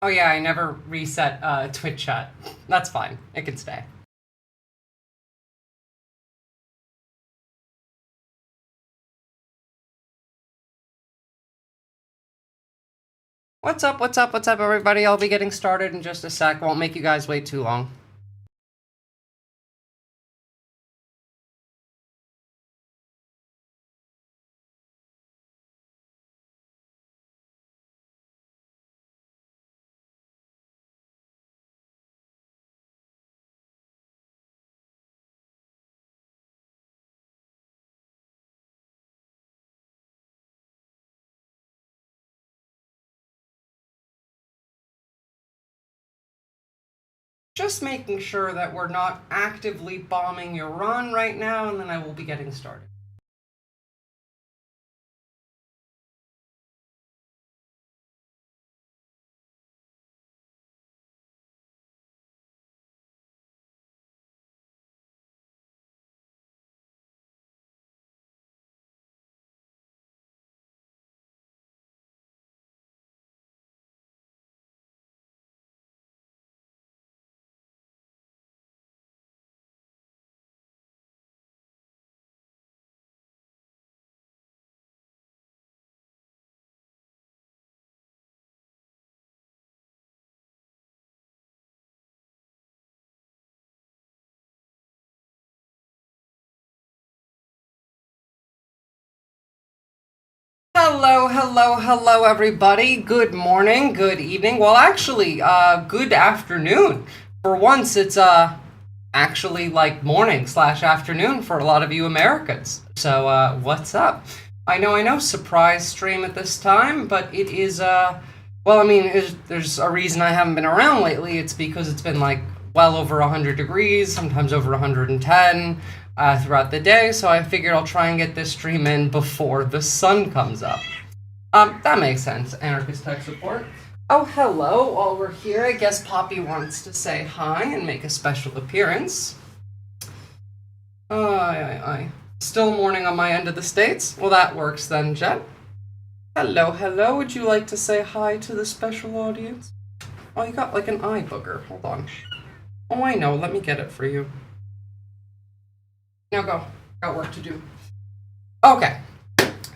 Oh yeah, I never reset Twitch chat. That's fine. It can stay. What's up, what's up, what's up, everybody? I'll be getting started in just a sec. Won't make you guys wait too long. Just making sure that we're not actively bombing Iran right now, and then I will be getting started. Hello, hello, hello, everybody. Good morning, good evening. Well, actually, good afternoon. For once, it's actually like morning slash afternoon for a lot of you Americans. So, what's up? I know, surprise stream at this time, but it is well, I mean, there's a reason I haven't been around lately. It's because it's been like well over 100 degrees, sometimes over 110 throughout the day, so I figured I'll try and get this stream in before the sun comes up. That makes sense, Anarchist Tech Support. Oh, hello, while we're here, I guess Poppy wants to say hi and make a special appearance. Aye. Still morning on my end of the States? Well, that works then, Jet. Hello, hello, would you like to say hi to the special audience? Oh, you got like an eye booger. Hold on. Oh, I know, let me get it for you. Now go. Got work to do. Okay.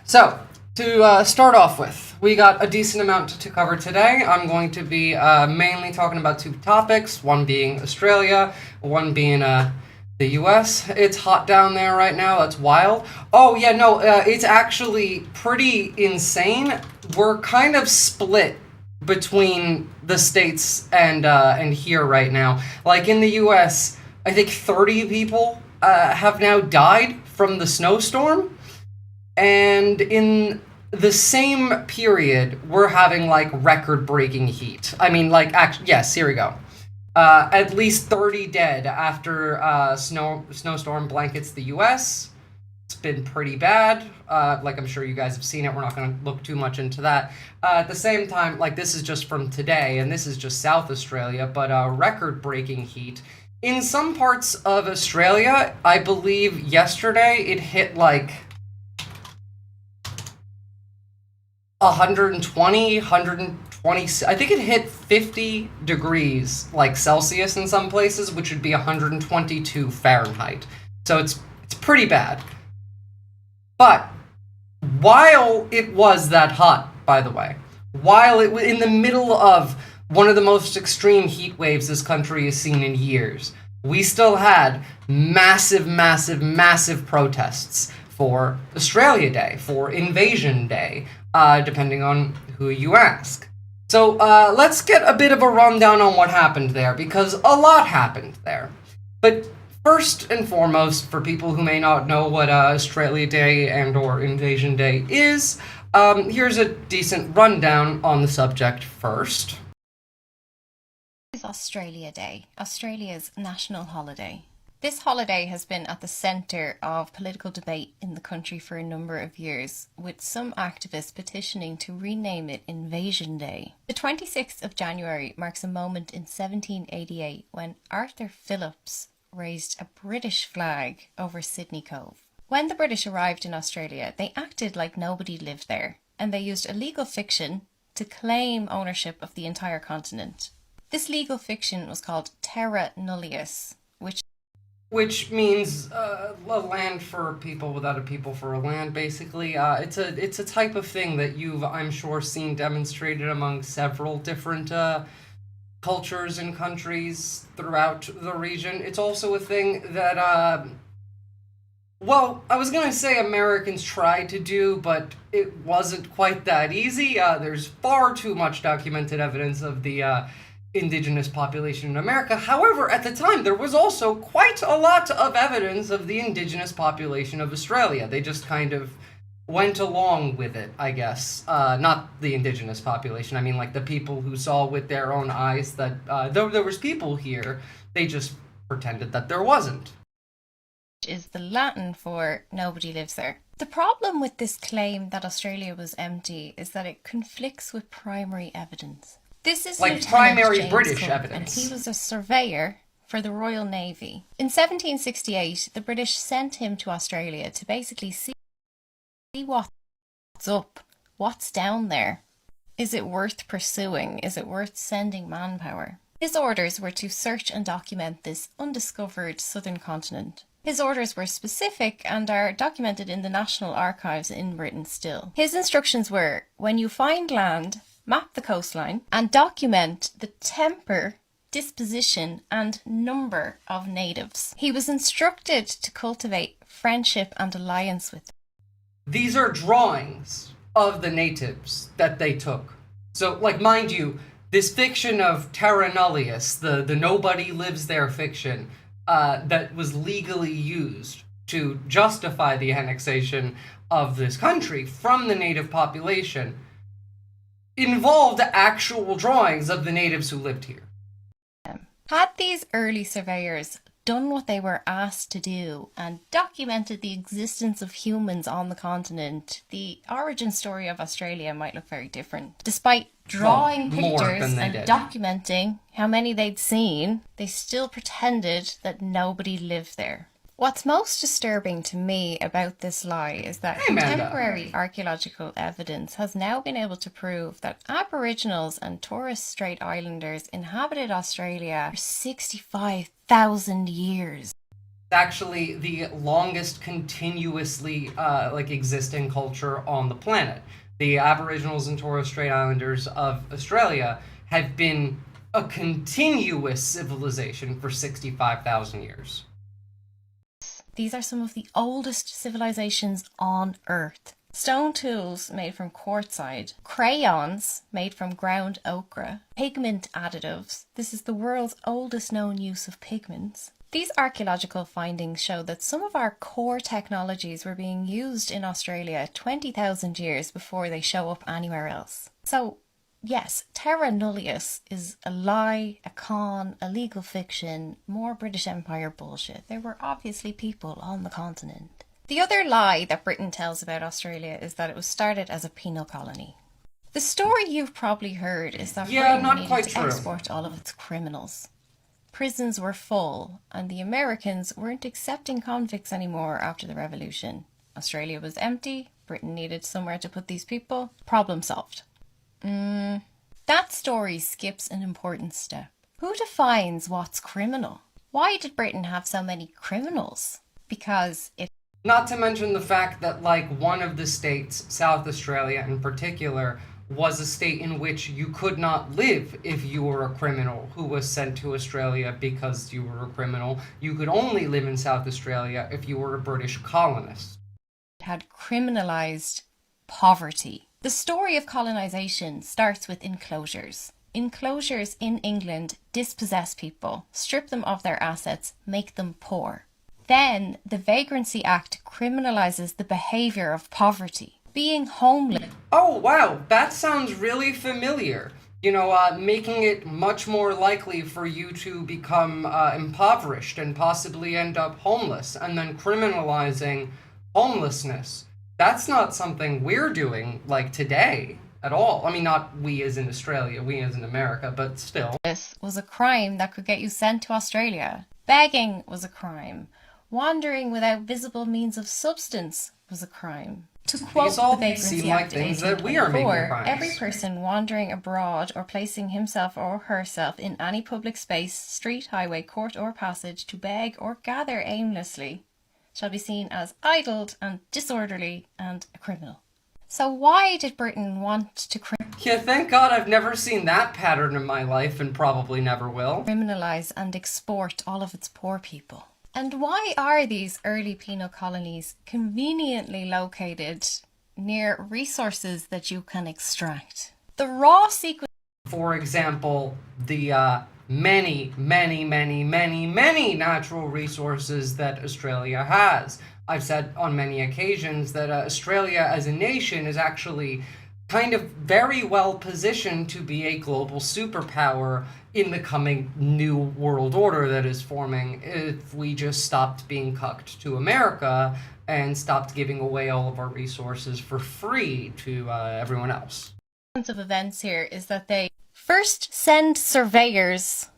So, to start off with, we got a decent amount to cover today. I'm going to be mainly talking about two topics, one being Australia, one being the US. It's hot down there right now, that's wild. Oh, yeah, no, it's actually pretty insane. We're kind of split between the states and here right now. Like in the US, I think 30 people have now died from the snowstorm, and in the same period, we're having like record-breaking heat. I mean, like, yes, here we go. At least 30 dead after snowstorm blankets the U.S. It's been pretty bad. Like, I'm sure you guys have seen it. We're not going to look too much into that. At the same time, like, this is just from today, and this is just South Australia, but record-breaking heat. In some parts of Australia, I believe yesterday it hit like 120, I think it hit 50 degrees like Celsius in some places, which would be 122 Fahrenheit. So it's pretty bad. But while it was that hot, by the way, while it was in the middle of one of the most extreme heat waves this country has seen in years, we still had massive, massive, massive protests for Australia Day, for Invasion Day, depending on who you ask. So let's get a bit of a rundown on what happened there, because a lot happened there. But first and foremost, for people who may not know what Australia Day and or Invasion Day is, here's a decent rundown on the subject first. Is Australia Day, Australia's national holiday. This holiday has been at the centre of political debate in the country for a number of years, with some activists petitioning to rename it Invasion Day. The 26th of January marks a moment in 1788 when Arthur Phillipps raised a British flag over Sydney Cove. When the British arrived in Australia, they acted like nobody lived there, and they used a legal fiction, to claim ownership of the entire continent. This legal fiction was called terra nullius, which means a land for people without a people for a land, basically. It's a type of thing that you've, I'm sure, seen demonstrated among several different cultures and countries throughout the region. It's also a thing that, well, I was gonna say Americans tried to do, but it wasn't quite that easy. There's far too much documented evidence of the indigenous population in America. However, at the time, there was also quite a lot of evidence of the indigenous population of Australia. They just kind of went along with it, I guess. Not the indigenous population. I mean, like, the people who saw with their own eyes that though there was people here, they just pretended that there wasn't. is the Latin for nobody lives there. The problem with this claim that Australia was empty is that it conflicts with primary evidence. This is like Lieutenant primary James British Cook, evidence. and he was a surveyor for the Royal Navy. In 1768, the British sent him to Australia to basically see what's up, what's down there. Is it worth pursuing? Is it worth sending manpower? His orders were to search and document this undiscovered southern continent. His orders were specific and are documented in the National Archives in Britain still. His instructions were, when you find land, map the coastline and document the temper, disposition and number of natives. He was instructed to cultivate friendship and alliance with them. These are drawings of the natives that they took. So, like, mind you, this fiction of terra nullius, the nobody lives there fiction, that was legally used to justify the annexation of this country from the native population, involved actual drawings of the natives who lived here. Had these early surveyors done what they were asked to do and documented the existence of humans on the continent, the origin story of Australia might look very different. Despite drawing pictures and documenting how many they'd seen, they still pretended that nobody lived there. What's most disturbing to me about this lie is that contemporary archaeological evidence has now been able to prove that Aboriginals and Torres Strait Islanders inhabited Australia for 65,000 years. It's actually the longest continuously existing culture on the planet. The Aboriginals and Torres Strait Islanders of Australia have been a continuous civilization for 65,000 years. These are some of the oldest civilizations on Earth. Stone tools made from quartzite, crayons made from ground ochre, pigment additives. This is the world's oldest known use of pigments. These archaeological findings show that some of our core technologies were being used in Australia 20,000 years before they show up anywhere else. So, yes, terra nullius is a lie, a con, a legal fiction, more British Empire bullshit. There were obviously people on the continent. The other lie that Britain tells about Australia is that it was started as a penal colony. The story you've probably heard is that Britain needed to export all of its criminals. Prisons were full, and the Americans weren't accepting convicts anymore after the revolution. Australia was empty, Britain needed somewhere to put these people. Problem solved. That story skips an important step. Who defines what's criminal? Why did Britain have so many criminals? Because it... Not to mention the fact that, like, one of the states, South Australia in particular, was a state in which you could not live if you were a criminal who was sent to Australia because you were a criminal. You could only live in South Australia if you were a British colonist. It had criminalised poverty. The story of colonisation starts with enclosures. Enclosures in England dispossess people, strip them of their assets, make them poor. Then the Vagrancy Act criminalises the behaviour of poverty. Being homeless. Oh, wow, that sounds really familiar. You know, making it much more likely for you to become impoverished and possibly end up homeless, and then criminalizing homelessness. That's not something we're doing, like, today at all. I mean, not we as in Australia, we as in America, but still. This was a crime that could get you sent to Australia. Begging was a crime. Wandering without visible means of substance was a crime. To quote These all the Vagrancy seem like Act of things that we are making 1824, crimes. every person wandering abroad or placing himself or herself in any public space, street, highway, court or passage to beg or gather aimlessly shall be seen as idle and disorderly and a criminal. So why did Britain want to Yeah, thank God I've never seen that pattern in my life and probably never will. criminalise and export all of its poor people? And why are these early penal colonies conveniently located near resources that you can extract? The raw sequence. For example, the many natural resources that Australia has. I've said on many occasions that Australia as a nation is actually kind of very well positioned to be a global superpower in the coming new world order that is forming if we just stopped being cucked to America and stopped giving away all of our resources for free to everyone else. Of events here is that they first send surveyors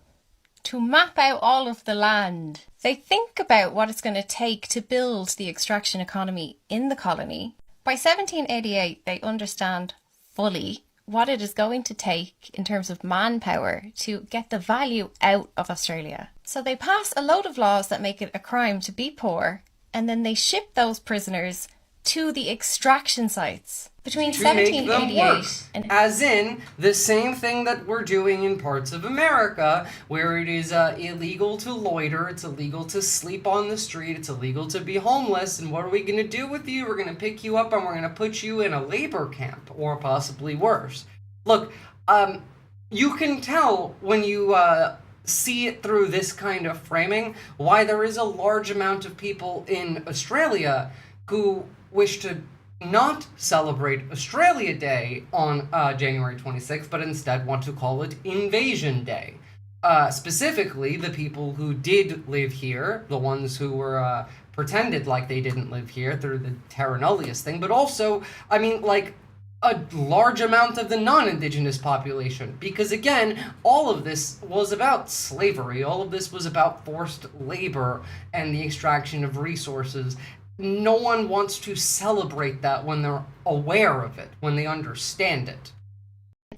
to map out all of the land. They think about what it's going to take to build the extraction economy in the colony. By 1788, they understand fully what it is going to take in terms of manpower to get the value out of Australia. So they pass a load of laws that make it a crime to be poor, and then they ship those prisoners to the extraction sites. Between to make them 1788 work. and As in, the same thing that we're doing in parts of America, where it is illegal to loiter, it's illegal to sleep on the street, it's illegal to be homeless, and what are we going to do with you? We're going to pick you up and we're going to put you in a labor camp, or possibly worse. Look, you can tell when you see it through this kind of framing why there is a large amount of people in Australia who wish to not celebrate Australia Day on January 26th, but instead want to call it Invasion Day. Specifically, the people who did live here, the ones who were pretended like they didn't live here through the Terra Nullius thing, but also, I mean, like, a large amount of the non-Indigenous population. Because again, all of this was about slavery, all of this was about forced labor and the extraction of resources. No one wants to celebrate that when they're aware of it, when they understand it.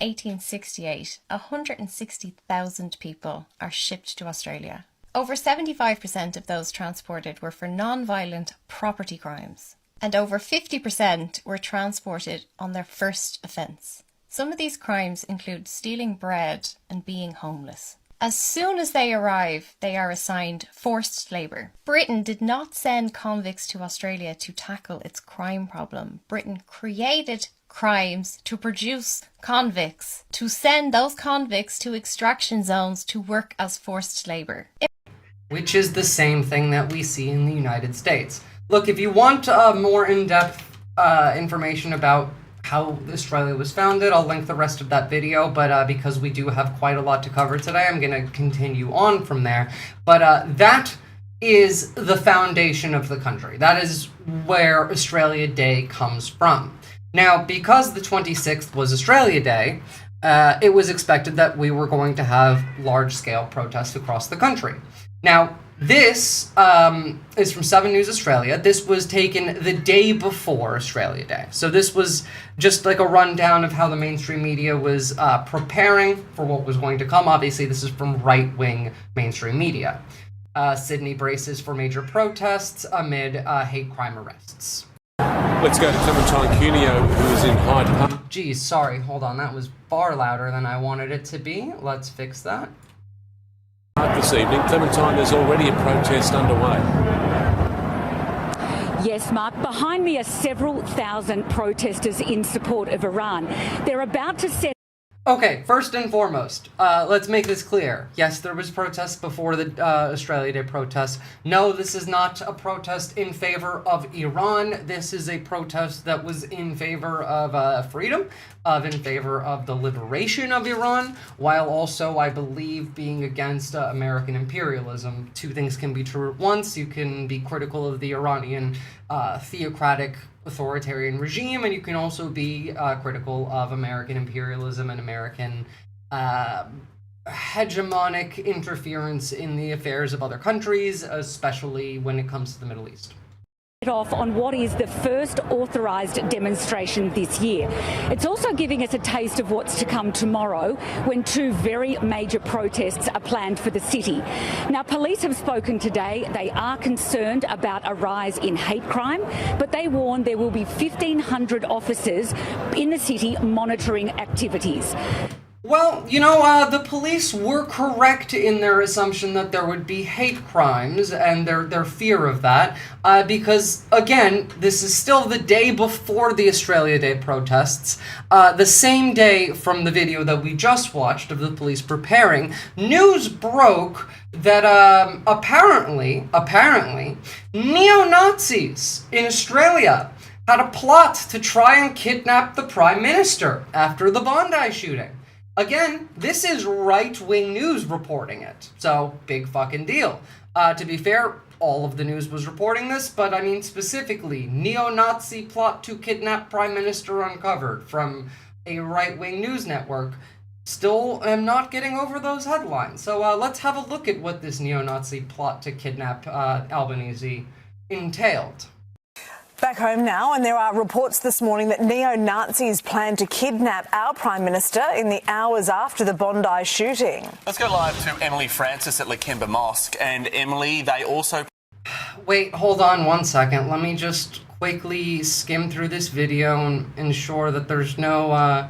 In 1868, 160,000 people are shipped to Australia. Over 75% of those transported were for non-violent property crimes, and over 50% were transported on their first offence. Some of these crimes include stealing bread and being homeless. As soon as they arrive, they are assigned forced labour. Britain did not send convicts to Australia to tackle its crime problem. Britain created crimes to produce convicts, to send those convicts to extraction zones to work as forced labour. Which is the same thing that we see in the United States. Look, if you want more in-depth information about how Australia was founded, I'll link the rest of that video, but because we do have quite a lot to cover today, I'm going to continue on from there. But that is the foundation of the country. That is where Australia Day comes from. Now, because the 26th was Australia Day, it was expected that we were going to have large-scale protests across the country. Now, this is from 7 News Australia. This was taken the day before Australia Day. So this was just like a rundown of how the mainstream media was preparing for what was going to come. Obviously, this is from right-wing mainstream media. Sydney braces for major protests amid hate crime arrests. Let's go to Clementine Cuneo, who is in Hyde Park. Geez, sorry, hold on. That was far louder than I wanted it to be. Let's fix that. This evening, Clementine, there's already a protest underway. Yes, Mark. Behind me are several thousand protesters in support of Iran. They're about to set... Okay, first and foremost, let's make this clear. Yes, there was protests before the Australia Day protests. No, this is not a protest in favor of Iran. This is a protest that was in favor of freedom, in favor of the liberation of Iran, while also, I believe, being against American imperialism. Two things can be true at once. You can be critical of the Iranian theocratic authoritarian regime, and you can also be critical of American imperialism and American hegemonic interference in the affairs of other countries, especially when it comes to the Middle East. off on what is the first authorised demonstration this year. It's also giving us a taste of what's to come tomorrow when two very major protests are planned for the city. Now, police have spoken today. They are concerned about a rise in hate crime, but they warn there will be 1,500 officers in the city monitoring activities. Well, you know, the police were correct in their assumption that there would be hate crimes and their fear of that, because, again, this is still the day before the Australia Day protests, the same day from the video that we just watched of the police preparing. News broke that apparently, neo-Nazis in Australia had a plot to try and kidnap the Prime Minister after the Bondi shooting. Again, this is right-wing news reporting it, so big fucking deal. To be fair, all of the news was reporting this, but I mean specifically, neo-Nazi plot to kidnap Prime Minister uncovered from a right-wing news network. Still am not getting over those headlines. So let's have a look at what this neo-Nazi plot to kidnap Albanese entailed. Back home now, and there are reports this morning that neo-Nazis plan to kidnap our Prime Minister in the hours after the Bondi shooting. Let's go live to Emily Francis at Lakemba Mosque. And Emily, they also... Wait, hold on one second. Let me just quickly skim through this video and ensure that there's no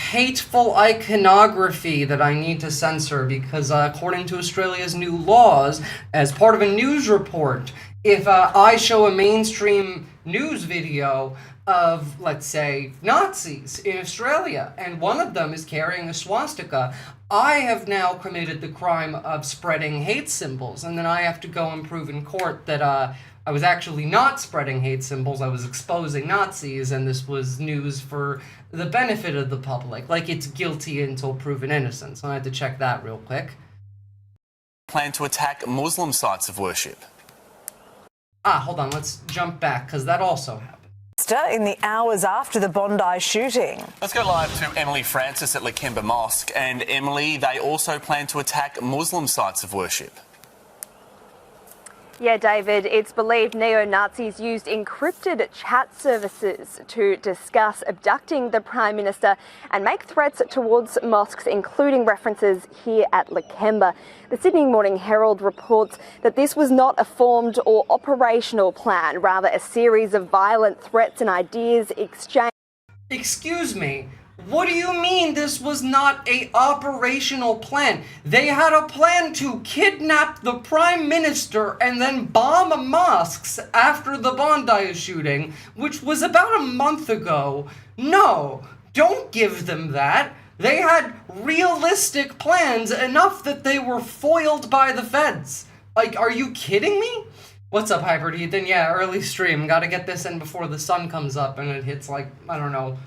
hateful iconography that I need to censor, because according to Australia's new laws, as part of a news report, if I show a mainstream news video of, let's say, Nazis in Australia, and one of them is carrying a swastika, I have now committed the crime of spreading hate symbols, and then I have to go and prove in court that I was actually not spreading hate symbols, I was exposing Nazis, and this was news for the benefit of the public. Like, it's guilty until proven innocent, so I had to check that real quick. plan to attack Muslim sites of worship. Hold on, let's jump back, because that also happened. In the hours after the Bondi shooting. Let's go live to Emily Francis at Lakemba Mosque. And Emily, they also plan to attack Muslim sites of worship. Yeah, David, it's believed neo-Nazis used encrypted chat services to discuss abducting the Prime Minister and make threats towards mosques, including references here at Lakemba. The Sydney Morning Herald reports that this was not a formed or operational plan, rather a series of violent threats and ideas exchanged. Excuse me. What do you mean this was not a operational plan? They had a plan to kidnap the Prime Minister and then bomb mosques after the Bondi shooting, which was about a month ago. No, don't give them that. They had realistic plans, enough that they were foiled by the feds. Like, are you kidding me? What's up, Hybrid Ethan? Yeah, early stream. Gotta get this in before the sun comes up and it hits, like, I don't know,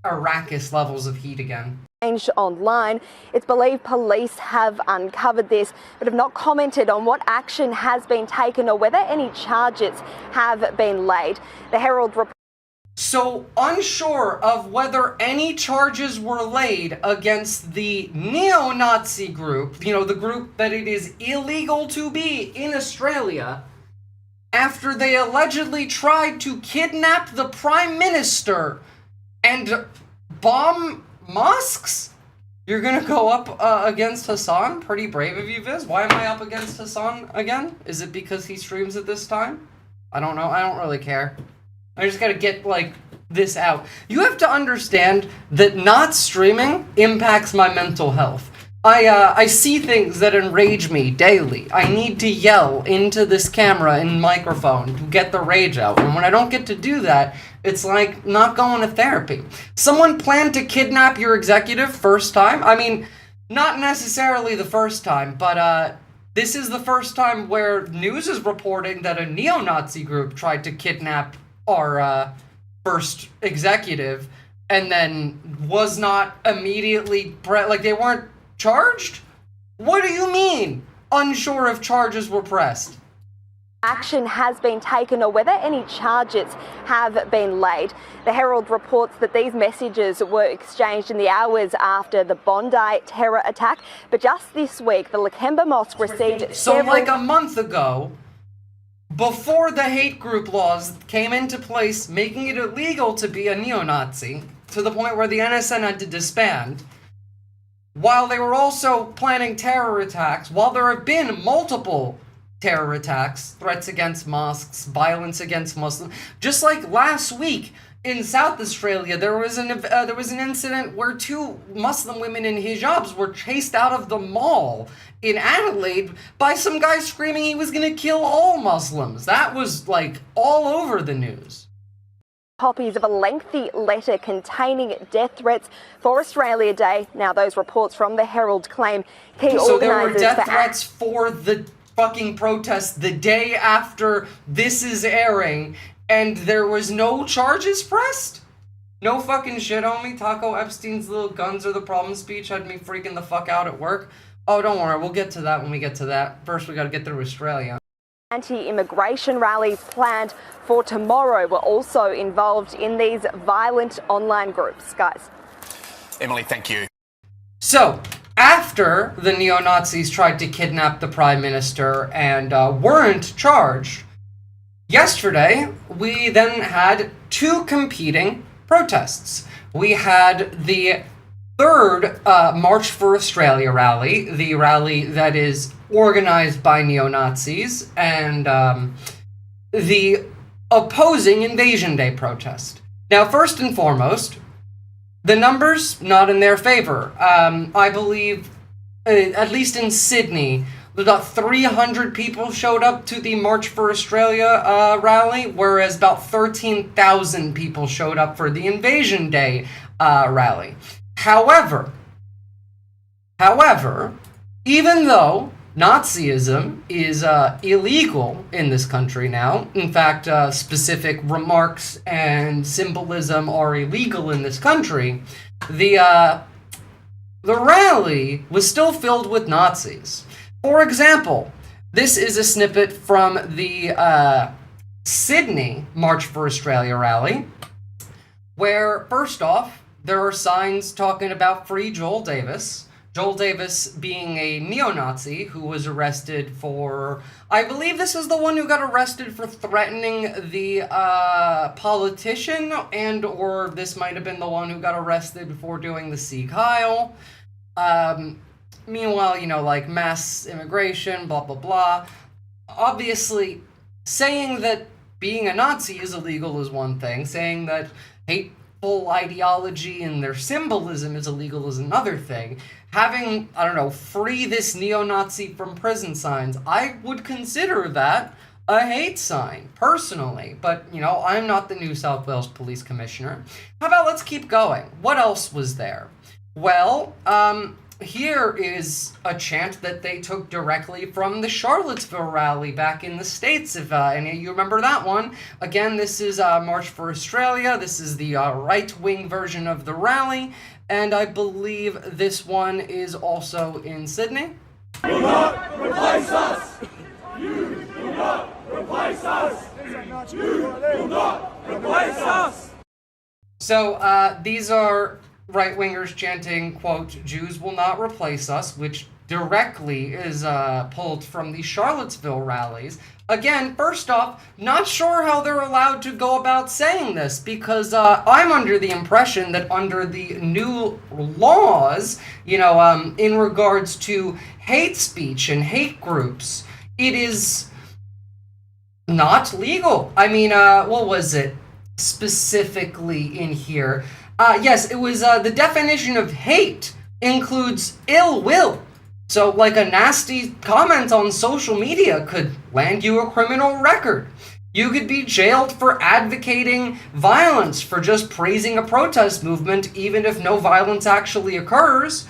Arrakis levels of heat again. Online. It's believed police have uncovered this, but have not commented on what action has been taken or whether any charges have been laid. The Herald reports. So, unsure of whether any charges were laid against the neo-Nazi group, you know, the group that it is illegal to be in Australia, after they allegedly tried to kidnap the Prime Minister and bomb mosques? You're gonna go up against Hassan? Pretty brave of you, Viz. Why am I up against Hassan again? Is it because he streams at this time? I don't know. I don't really care. I just gotta get, like, this out. You have to understand that not streaming impacts my mental health. I see things that enrage me daily. I need to yell into this camera and microphone to get the rage out. And when I don't get to do that, it's like not going to therapy. Someone planned to kidnap your executive first time? I mean, not necessarily the first time, but this is the first time where news is reporting that a neo-Nazi group tried to kidnap our first executive and then was not immediately, like, they weren't charged? What do you mean? Unsure if charges were pressed. Action has been taken or whether any charges have been laid. The Herald reports that these messages were exchanged in the hours after the Bondi terror attack, but just this week the Lakemba Mosque received So like a month ago, before the hate group laws came into place, making it illegal to be a neo-Nazi, to the point where the NSN had to disband, while they were also planning terror attacks, while there have been multiple terror attacks, threats against mosques, violence against Muslims, just like last week in South Australia, there was an incident where 2 Muslim women in hijabs were chased out of the mall in Adelaide by some guy screaming he was going to kill all Muslims. That was like all over the news. Copies of a lengthy letter containing death threats for Australia Day. Now, those reports from the Herald claim key So there were organisers death threats for the fucking protest the day after this is airing, and there was no charges pressed? No fucking shit, homie. Taco Epstein's little guns are the problem speech had me freaking the fuck out at work. Oh, don't worry, we'll get to that when we get to that. First, we gotta get through Australia. Anti-immigration rallies planned for tomorrow were also involved in these violent online groups. Guys. Emily, thank you. So, after the neo-Nazis tried to kidnap the Prime Minister and weren't charged, yesterday we then had 2 competing protests. We had the 3rd March for Australia rally, the rally that is organized by neo-Nazis, and the opposing Invasion Day protest. Now, first and foremost, the numbers not in their favor. I believe, at least in Sydney, about 300 people showed up to the March for Australia rally, whereas about 13,000 people showed up for the Invasion Day rally. However, even though Nazism is illegal in this country now, in fact, specific remarks and symbolism are illegal in this country, the rally was still filled with Nazis. For example, this is a snippet from the Sydney March for Australia rally, where, first off, there are signs talking about Free Joel Davis. Joel Davis being a neo-Nazi who was arrested for, I believe this is the one who got arrested for threatening the politician, and or this might have been the one who got arrested for doing the Sieg Heil. Meanwhile, you know, like mass immigration, blah, blah, blah. Obviously, saying that being a Nazi is illegal is one thing. Saying that hateful ideology and their symbolism is illegal is another thing. Having, I don't know, free this neo-Nazi from prison signs, I would consider that a hate sign, personally. But, you know, I'm not the New South Wales Police Commissioner. How about let's keep going? What else was there? Well, here is a chant that they took directly from the Charlottesville rally back in the States, if any of you remember that one. Again, this is March for Australia. This is the right-wing version of the rally, and I believe this one is also in Sydney. Do not replace us! You do not replace us! You do not replace us! So, these are right-wingers chanting, quote, "Jews will not replace us," which directly is pulled from the Charlottesville rallies. Again, first off, not sure how they're allowed to go about saying this, because I'm under the impression that under the new laws, you know, in regards to hate speech and hate groups, it is not legal. I mean, what was it specifically in here? Yes, it was, the definition of hate includes ill will. So, like, a nasty comment on social media could land you a criminal record. You could be jailed for advocating violence, for just praising a protest movement, even if no violence actually occurs.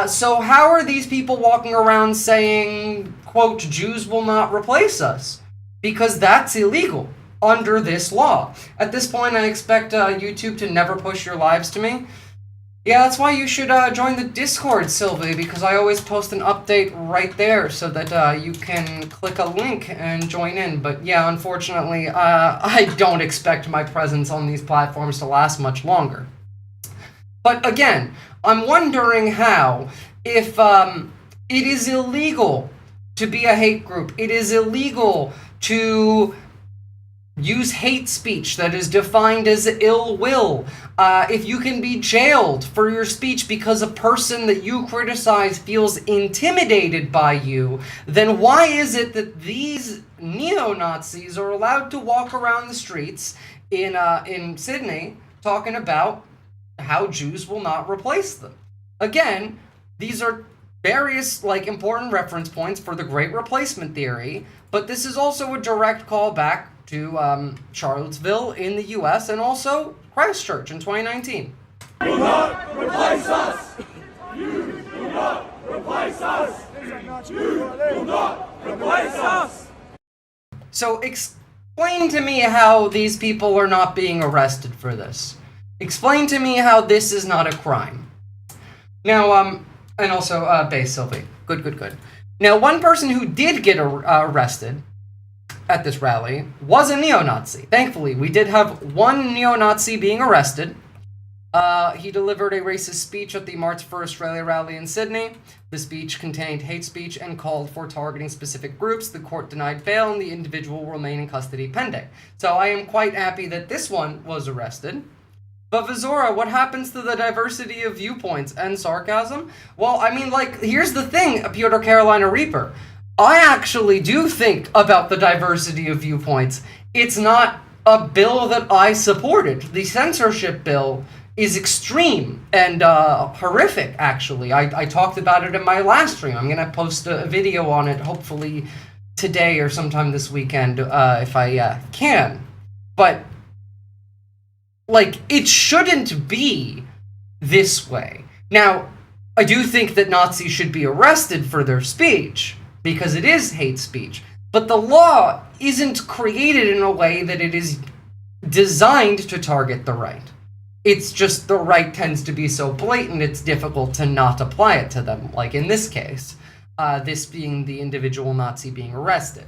So how are these people walking around saying, quote, "Jews will not replace us"? Because that's illegal under this law. At this point, I expect YouTube to never push your lives to me. Yeah, that's why you should join the Discord, Sylvie, because I always post an update right there so that you can click a link and join in. But yeah, unfortunately, I don't expect my presence on these platforms to last much longer. But again, I'm wondering how, if it is illegal to be a hate group. It is illegal to use hate speech that is defined as ill will. If you can be jailed for your speech because a person that you criticize feels intimidated by you, then why is it that these neo-Nazis are allowed to walk around the streets in Sydney talking about how Jews will not replace them? Again, these are various important reference points for the Great Replacement Theory, but this is also a direct callback to Charlottesville in the U.S. and also Christchurch in 2019. Will not replace us. You will not replace us. You will not replace us. So explain to me how these people are not being arrested for this. Explain to me how this is not a crime. Now, and also, Bay Sylvie. Good. Now, one person who did get arrested at this rally was a neo-Nazi. Thankfully, we did have one neo-Nazi being arrested. He delivered a racist speech at the March for Australia rally in Sydney. The speech contained hate speech and called for targeting specific groups. The court denied bail and the individual will remain in custody pending. So I am quite happy that this one was arrested. But Visora, what happens to the diversity of viewpoints and sarcasm? Well, I mean, here's the thing, Piotr Carolina Reaper. I actually do think about the diversity of viewpoints. It's not a bill that I supported. The censorship bill is extreme and horrific, actually. I talked about it in my last stream. I'm going to post a video on it, hopefully today or sometime this weekend, if I can. But, it shouldn't be this way. Now, I do think that Nazis should be arrested for their speech, because it is hate speech. But the law isn't created in a way that it is designed to target the right. It's just the right tends to be so blatant, it's difficult to not apply it to them, like in this case, this being the individual Nazi being arrested.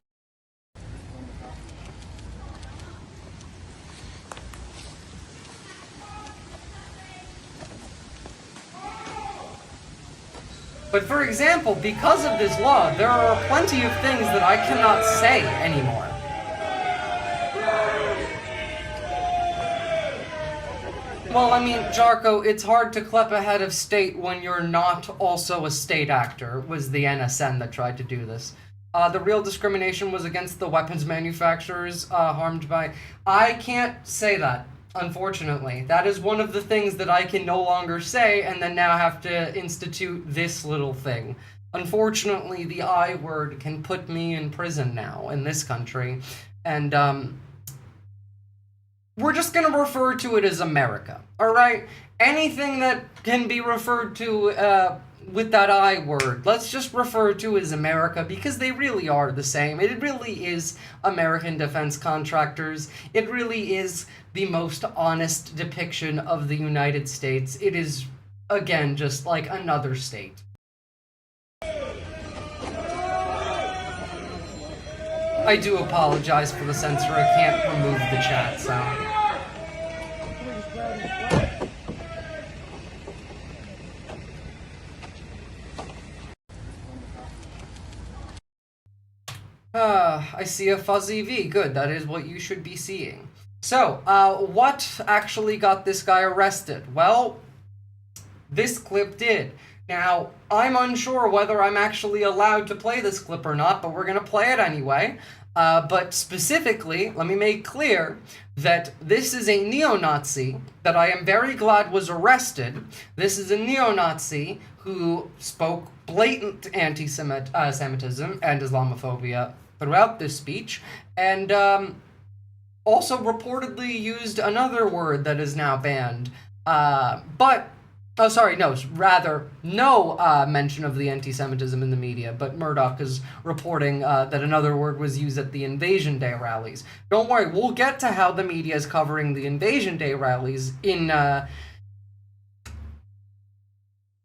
But for example, because of this law, there are plenty of things that I cannot say anymore. Well, I mean, Jarko, it's hard to clap a head of state when you're not also a state actor, was the NSN that tried to do this. The real discrimination was against the weapons manufacturers harmed by... I can't say that. Unfortunately, that is one of the things that I can no longer say and then now have to institute this little thing. Unfortunately, the I word can put me in prison now in this country, and we're just going to refer to it as America, alright? Anything that can be referred to with that I word, let's just refer to as America, because they really are the same. It really is American defense contractors. It really is the most honest depiction of the United States. It is, again, just like another state. I do apologize for the censor. I can't remove the chat sound. I see a fuzzy V. Good, that is what you should be seeing. So, what actually got this guy arrested? Well, this clip did. Now, I'm unsure whether I'm actually allowed to play this clip or not, but we're going to play it anyway. But specifically, let me make clear that this is a neo-Nazi that I am very glad was arrested. This is a neo-Nazi who spoke blatant anti-Semitism and Islamophobia throughout this speech, and also reportedly used another word that is now banned. No mention of the anti-Semitism in the media, but Murdoch is reporting that another word was used at the Invasion Day rallies. Don't worry, we'll get to how the media is covering the Invasion Day rallies in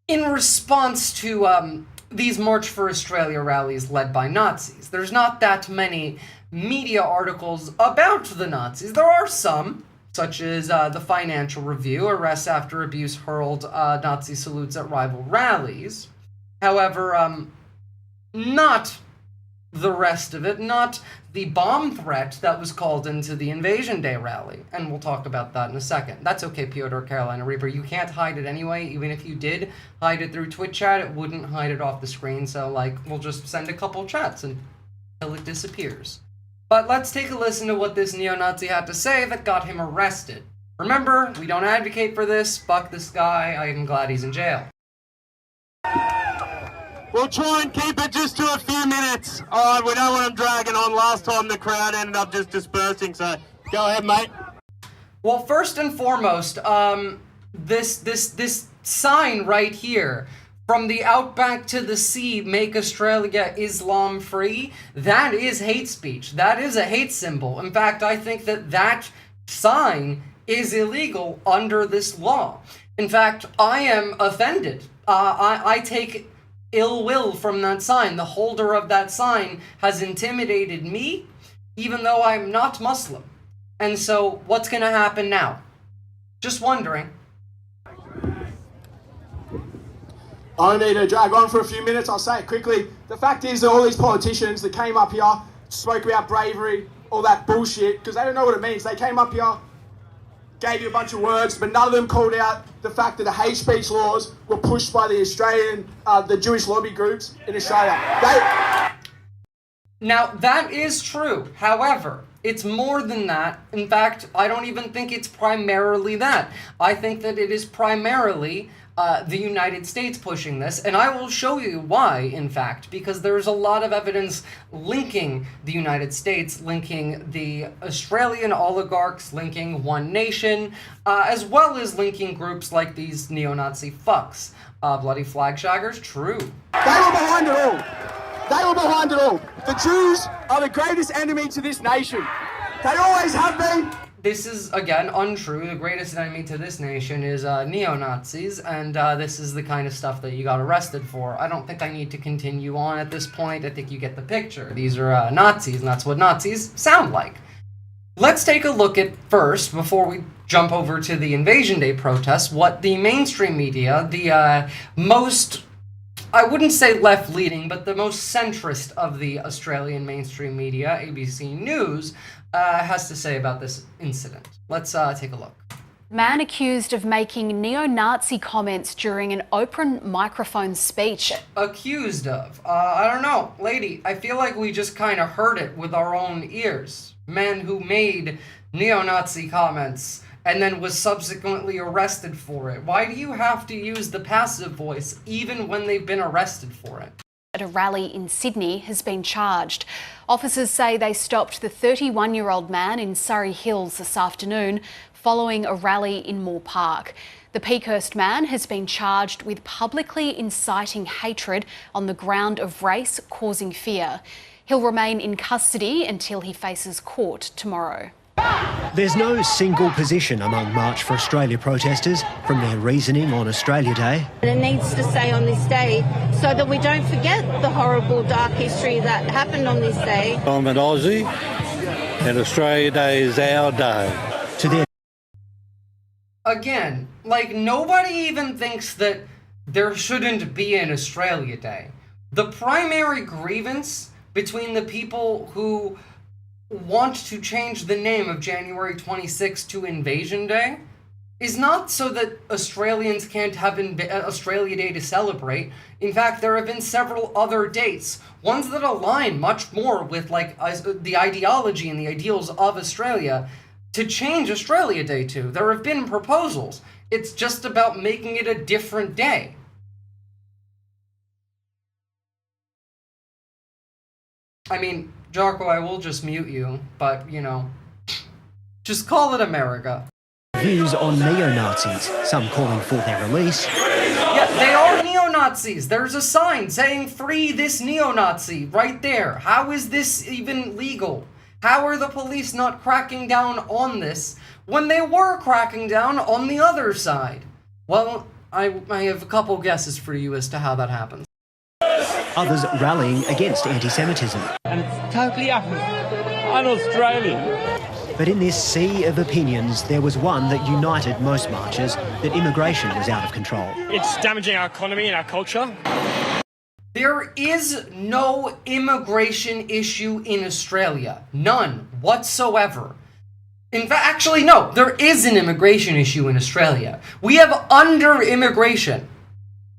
response to these March for Australia rallies led by Nazis. There's not that many media articles about the Nazis. There are some, such as the Financial Review, arrests after abuse hurled Nazi salutes at rival rallies. However, not the rest of it, not the bomb threat that was called into the Invasion Day rally. And we'll talk about that in a second. That's okay, Piotr Carolina Reaper. You can't hide it anyway. Even if you did hide it through Twitch chat, it wouldn't hide it off the screen. So, like, we'll just send a couple chats until it disappears. But let's take a listen to what this neo-Nazi had to say that got him arrested. Remember, we don't advocate for this. Fuck this guy. I'm glad he's in jail. We'll try and keep it just to a few minutes. All right, we don't want them dragging on. Last time the crowd ended up just dispersing, so go ahead, mate. Well, first and foremost, this sign right here, from the outback to the sea, make Australia Islam free, that is hate speech. That is a hate symbol. In fact, I think that sign is illegal under this law. In fact, I am offended. I take ill will from that sign. The holder of that sign has intimidated me, even though I'm not Muslim. And so, what's gonna happen now? Just wondering. I need to drag on for a few minutes. I'll say it quickly. The fact is that all these politicians that came up here, spoke about bravery, all that bullshit, because they don't know what it means. They came up here, gave you a bunch of words, but none of them called out the fact that the hate speech laws were pushed by the Australian, the Jewish lobby groups in Australia. Now, that is true. However, it's more than that. In fact, I don't even think it's primarily that. I think that it is primarily the United States pushing this, and I will show you why, in fact, because there's a lot of evidence linking the United States, linking the Australian oligarchs, linking One Nation, as well as linking groups like these neo-Nazi fucks. Bloody flag shaggers, true. They were behind it all. They were behind it all. The Jews are the greatest enemy to this nation. They always have been. This is, again, untrue. The greatest enemy to this nation is neo-Nazis, and this is the kind of stuff that you got arrested for. I don't think I need to continue on at this point. I think you get the picture. These are Nazis, and that's what Nazis sound like. Let's take a look at first, before we jump over to the Invasion Day protests, what the mainstream media, the most, I wouldn't say left-leaning, but the most centrist of the Australian mainstream media, ABC News, has to say about this incident. Let's take a look. Man accused of making neo-Nazi comments during an open microphone speech. Accused of? I don't know. Lady, I feel like we just kind of heard it with our own ears. Men who made neo-Nazi comments and then was subsequently arrested for it. Why do you have to use the passive voice even when they've been arrested for it? At a rally in Sydney has been charged. Officers say they stopped the 31-year-old man in Surrey Hills this afternoon following a rally in Moore Park. The Peakhurst man has been charged with publicly inciting hatred on the ground of race, causing fear. He'll remain in custody until he faces court tomorrow. There's no single position among March for Australia protesters, from their reasoning on Australia Day. It needs to stay on this day so that we don't forget the horrible dark history that happened on this day. I'm an Aussie and Australia Day is our day. To their Again, like, nobody even thinks that there shouldn't be an Australia Day. The primary grievance between the people who want to change the name of January 26th to Invasion Day is not so that Australians can't have Australia Day to celebrate. In fact, there have been several other dates, ones that align much more with like the ideology and the ideals of Australia, to change Australia Day to. There have been proposals. It's just about making it a different day. I mean, Jarko, I will just mute you, but, you know, just call it America. views on neo-Nazis, some calling for their release. Yeah, they are neo-Nazis. There's a sign saying free this neo-Nazi right there. How is this even legal? How are the police not cracking down on this when they were cracking down on the other side? Well, I have a couple guesses for you as to how that happens. Others rallying against anti-Semitism. And it's totally un-Australian. But in this sea of opinions, there was one that united most marchers, that immigration was out of control. It's damaging our economy and our culture. There is no immigration issue in Australia. None whatsoever. In fact, actually, no, there is an immigration issue in Australia. We have under-immigration.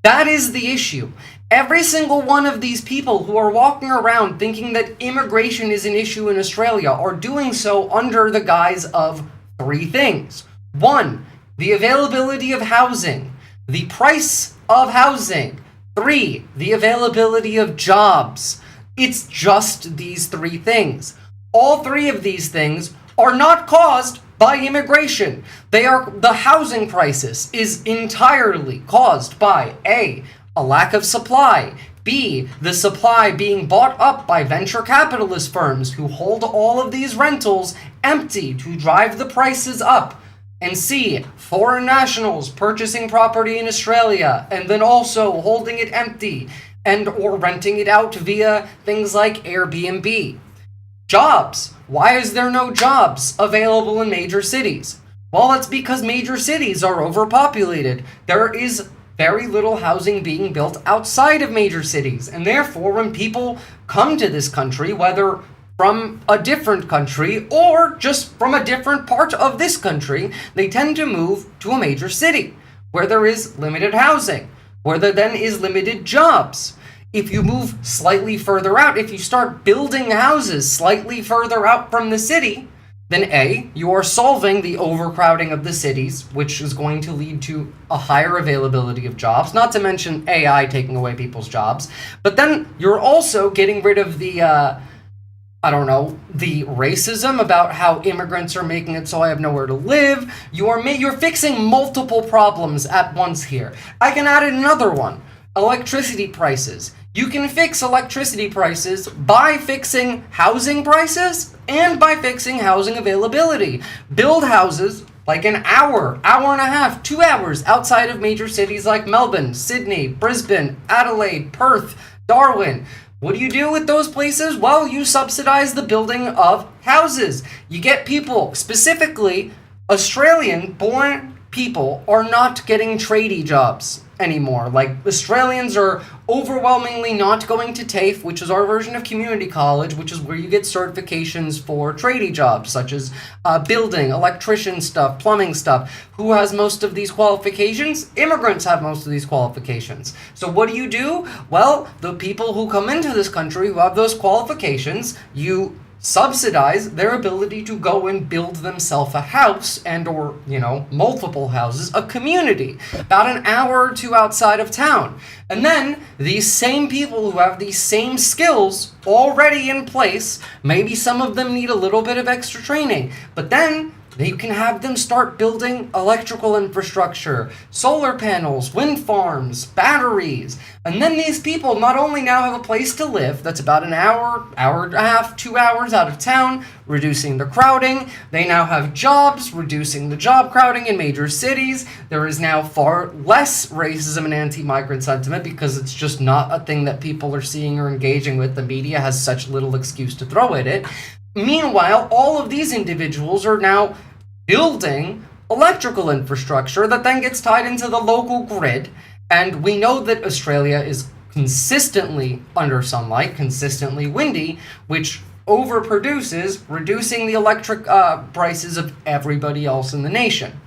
That is the issue. Every single one of these people who are walking around thinking that immigration is an issue in Australia are doing so under the guise of three things. One, the availability of housing, the price of housing. 3, the availability of jobs. It's just these three things. All three of these things are not caused by immigration. The housing crisis is entirely caused by A, a lack of supply, B, the supply being bought up by venture capitalist firms who hold all of these rentals empty to drive the prices up, and C, foreign nationals purchasing property in Australia and then also holding it empty and or renting it out via things like Airbnb. Jobs. Why is there no jobs available in major cities? Well, it's because major cities are overpopulated. There is very little housing being built outside of major cities, and therefore when people come to this country, whether from a different country or just from a different part of this country, they tend to move to a major city where there is limited housing, where there then is limited jobs. If you move slightly further out, if you start building houses slightly further out from the city, then A, you are solving the overcrowding of the cities, which is going to lead to a higher availability of jobs, not to mention AI taking away people's jobs. But then you're also getting rid of the the racism about how immigrants are making it so I have nowhere to live. You're fixing multiple problems at once here. I can add another one. Electricity prices. You can fix electricity prices by fixing housing prices and by fixing housing availability. Build houses like an hour and a half, 2 hours outside of major cities like Melbourne, Sydney, Brisbane, Adelaide, Perth, Darwin. What do you do with those places? Well, you subsidize the building of houses. You get people, specifically Australian-born people, are not getting tradie jobs anymore. Like, Australians are overwhelmingly not going to TAFE, which is our version of community college, which is where you get certifications for tradie jobs, such as building, electrician stuff, plumbing stuff. Who has most of these qualifications? Immigrants have most of these qualifications. So what do? Well, the people who come into this country who have those qualifications, you subsidize their ability to go and build themselves a house and or, multiple houses, a community, about an hour or two outside of town. And then these same people who have these same skills already in place, maybe some of them need a little bit of extra training, but then you can have them start building electrical infrastructure, solar panels, wind farms, batteries. And then these people not only now have a place to live that's about an hour and a half, 2 hours out of town, reducing the crowding. They now have jobs, reducing the job crowding in major cities. There is now far less racism and anti-migrant sentiment because it's just not a thing that people are seeing or engaging with. The media has such little excuse to throw at it. Meanwhile, all of these individuals are now building electrical infrastructure that then gets tied into the local grid. And we know that Australia is consistently under sunlight, consistently windy, which overproduces, reducing the electric prices of everybody else in the nation.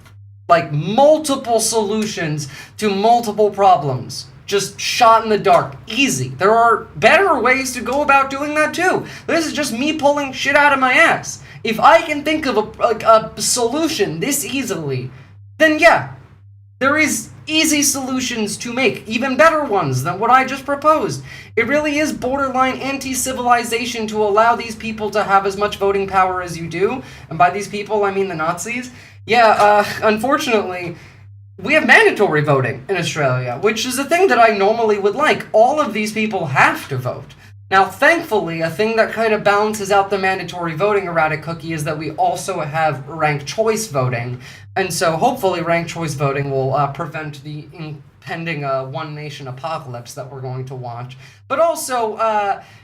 Like, multiple solutions to multiple problems. Just shot in the dark. Easy. There are better ways to go about doing that too. This is just me pulling shit out of my ass. If I can think of a solution this easily, then yeah, there is easy solutions to make, even better ones than what I just proposed. It really is borderline anti-civilization to allow these people to have as much voting power as you do. And by these people, I mean the Nazis. Yeah, unfortunately, we have mandatory voting in Australia, which is a thing that I normally would like. All of these people have to vote. Now, thankfully, a thing that kind of balances out the mandatory voting erratic cookie is that we also have ranked choice voting. And so hopefully ranked choice voting will prevent the impending One Nation apocalypse that we're going to watch. But also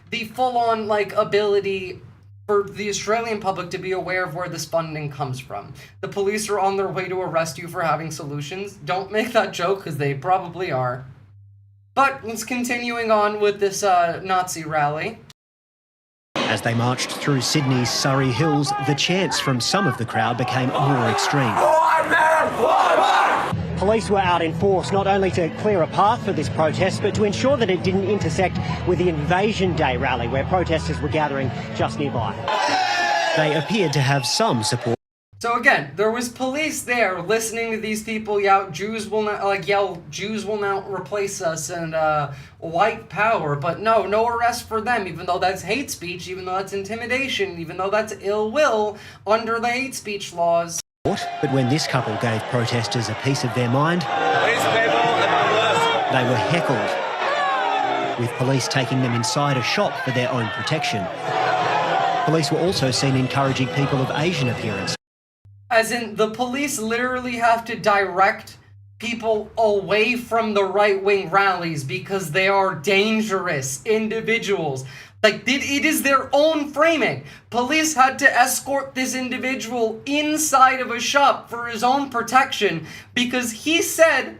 the full-on ability for the Australian public to be aware of where this funding comes from. The police are on their way to arrest you for having solutions. Don't make that joke, because they probably are. But let's continuing on with this Nazi rally. As they marched through Sydney's Surrey Hills, the chants from some of the crowd became more extreme. Police were out in force not only to clear a path for this protest, but to ensure that it didn't intersect with the Invasion Day rally, where protesters were gathering just nearby. They appeared to have some support. So again, there was police there listening to these people yell, "Jews will not Jews will not replace us," and white power. But no arrest for them, even though that's hate speech, even though that's intimidation, even though that's ill will under the hate speech laws. But when this couple gave protesters a piece of their mind, they were heckled, with police taking them inside a shop for their own protection. Police were also seen encouraging people of Asian appearance. As in, the police literally have to direct people away from the right-wing rallies because they are dangerous individuals. Like, it is their own framing. Police had to escort this individual inside of a shop for his own protection because he said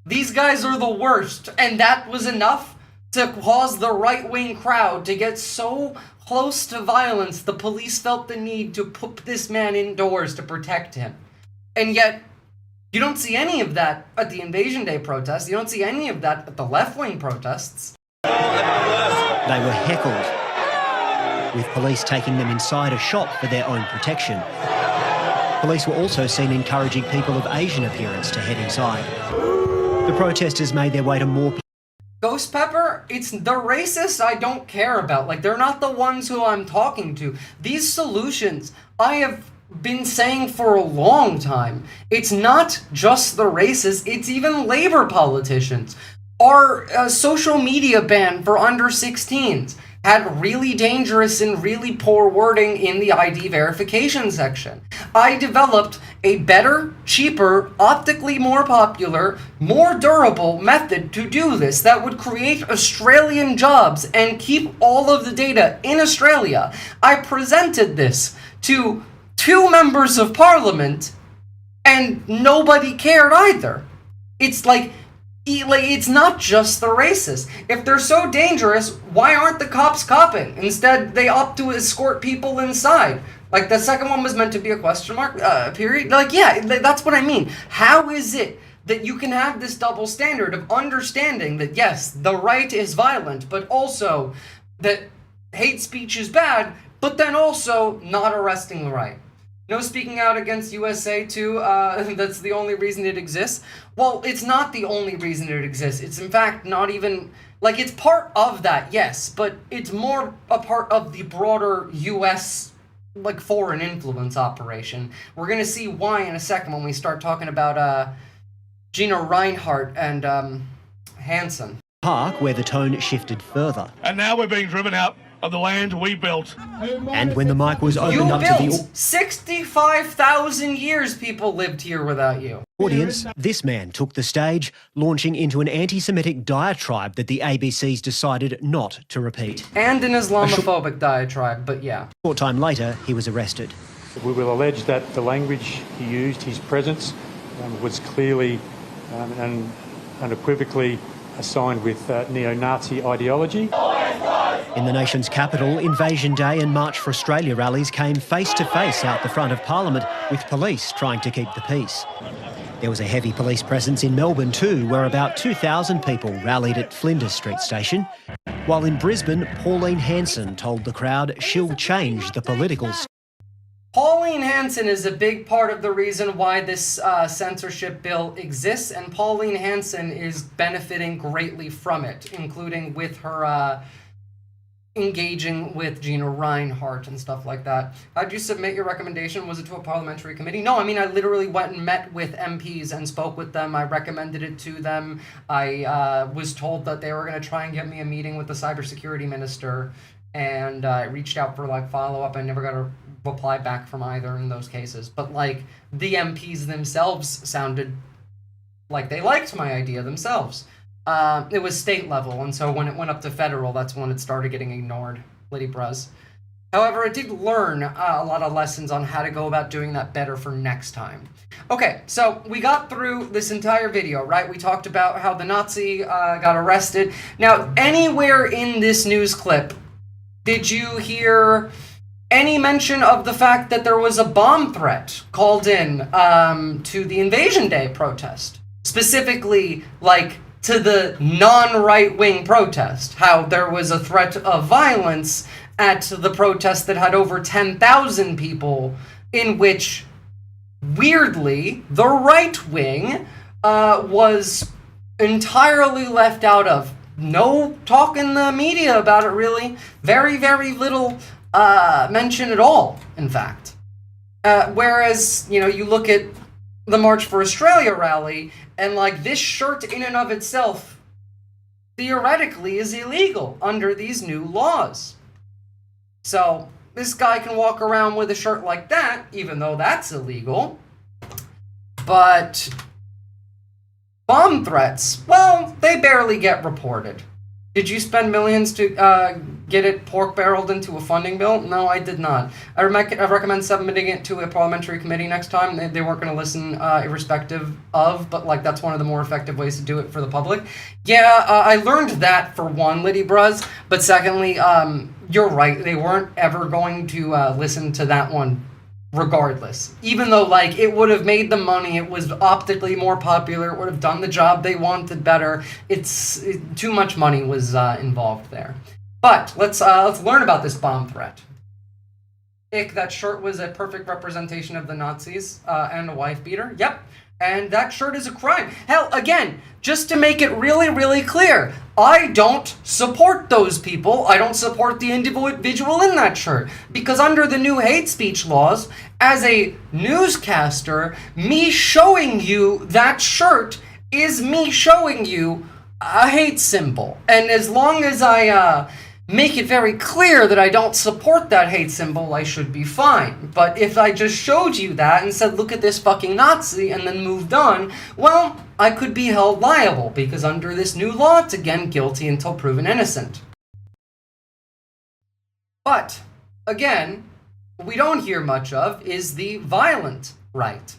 these guys are the worst, and that was enough to cause the right-wing crowd to get so close to violence, the police felt the need to put this man indoors to protect him. And yet, you don't see any of that at the Invasion Day protests. You don't see any of that at the left-wing protests. They were heckled, with police taking them inside a shop for their own protection. Police were also seen encouraging people of Asian appearance to head inside. The protesters made their way to more... Ghost Pepper, it's the racists I don't care about. Like, they're not the ones who I'm talking to. These solutions I have been saying for a long time. It's not just the racists, it's even Labour politicians. Our social media ban for under 16s had really dangerous and really poor wording in the ID verification section. I developed a better, cheaper, optically more popular, more durable method to do this that would create Australian jobs and keep all of the data in Australia. I presented this to 2 members of parliament and nobody cared either. It's like, it's not just the racists. If they're so dangerous, why aren't the cops copping? Instead, they opt to escort people inside. Like, the second one was meant to be a question mark, period. Like, yeah, that's what I mean. How is it that you can have this double standard of understanding that, yes, the right is violent, but also that hate speech is bad, but then also not arresting the right? No speaking out against USA too, that's the only reason it exists. Well, it's not the only reason it exists. It's in fact not even, like, it's part of that, yes, but it's more a part of the broader US, like, foreign influence operation. We're gonna see why in a second when we start talking about Gina Reinhardt and Hansen. Park, where the tone shifted further. And now we're being driven out of the land we built. And when the mic was opened up to the 65,000 years people lived here without you. audience, this man took the stage, launching into an anti-Semitic diatribe that the ABC's decided not to repeat. And an Islamophobic diatribe, but yeah. A short time later, he was arrested. We will allege that the language he used, his presence, was clearly and unequivocally assigned with neo-Nazi ideology. In the nation's capital, Invasion Day and March for Australia rallies came face-to-face out the front of Parliament, with police trying to keep the peace. There was a heavy police presence in Melbourne too, where about 2,000 people rallied at Flinders Street Station. While in Brisbane, Pauline Hanson told the crowd she'll change the political... Pauline Hanson is a big part of the reason why this censorship bill exists, and Pauline Hanson is benefiting greatly from it, including with her engaging with Gina Reinhardt and stuff like that. How'd you submit your recommendation? Was it to a parliamentary committee? No, I mean, I literally went and met with MPs and spoke with them. I recommended it to them. I was told that they were going to try and get me a meeting with the cybersecurity minister, and I reached out for, like, follow-up. I never got a reply back from either in those cases. But, like, the MPs themselves sounded like they liked my idea themselves. It was state level, and so when it went up to federal, that's when it started getting ignored. Liddy Bruz. However, I did learn a lot of lessons on how to go about doing that better for next time. Okay, so we got through this entire video, right? We talked about how the Nazi got arrested. Now, anywhere in this news clip, did you hear any mention of the fact that there was a bomb threat called in to the Invasion Day protest? Specifically, like, to the non-right-wing protest. How there was a threat of violence at the protest that had over 10,000 people, in which, weirdly, the right wing was entirely left out of. No talk in the media about it, really. Very, very little mention at all, in fact. Whereas, you know, you look at the March for Australia rally, and, like, this shirt in and of itself, theoretically, is illegal under these new laws. So, this guy can walk around with a shirt like that, even though that's illegal. But bomb threats, well, they barely get reported. Did you spend millions to get it pork-barreled into a funding bill? No, I did not. I recommend submitting it to a parliamentary committee next time. They weren't going to listen irrespective of, but, like, that's one of the more effective ways to do it for the public. Yeah, I learned that, for one, Liddy Bruz, but secondly, you're right, they weren't ever going to listen to that one regardless. Even though, like, it would have made the money, it was optically more popular, it would have done the job they wanted better. Too much money was involved there. But let's learn about this bomb threat. That shirt was a perfect representation of the Nazis and a wife beater. Yep. And that shirt is a crime. Hell, again, just to make it really, really clear, I don't support those people. I don't support the individual in that shirt. Because under the new hate speech laws, as a newscaster, me showing you that shirt is me showing you a hate symbol. And as long as I make it very clear that I don't support that hate symbol, I should be fine. But if I just showed you that and said, look at this fucking Nazi, and then moved on, well, I could be held liable, because under this new law, it's again guilty until proven innocent. But, again, what we don't hear much of is the violent right.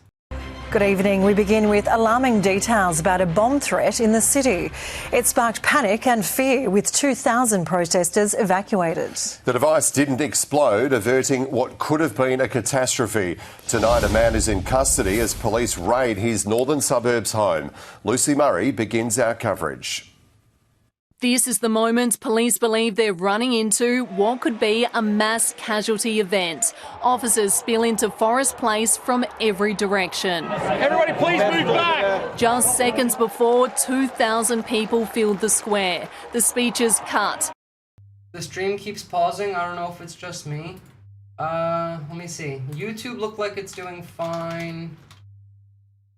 Good evening. We begin with alarming details about a bomb threat in the city. It sparked panic and fear, with 2,000 protesters evacuated. The device didn't explode, averting what could have been a catastrophe. Tonight, a man is in custody as police raid his northern suburbs home. Lucy Murray begins our coverage. This is the moment police believe they're running into what could be a mass casualty event. Officers spill into Forest Place from every direction. Everybody please move back! Just seconds before, 2,000 people filled the square. The speeches cut. The stream keeps pausing. I don't know if it's just me. Let me see. YouTube looked like it's doing fine.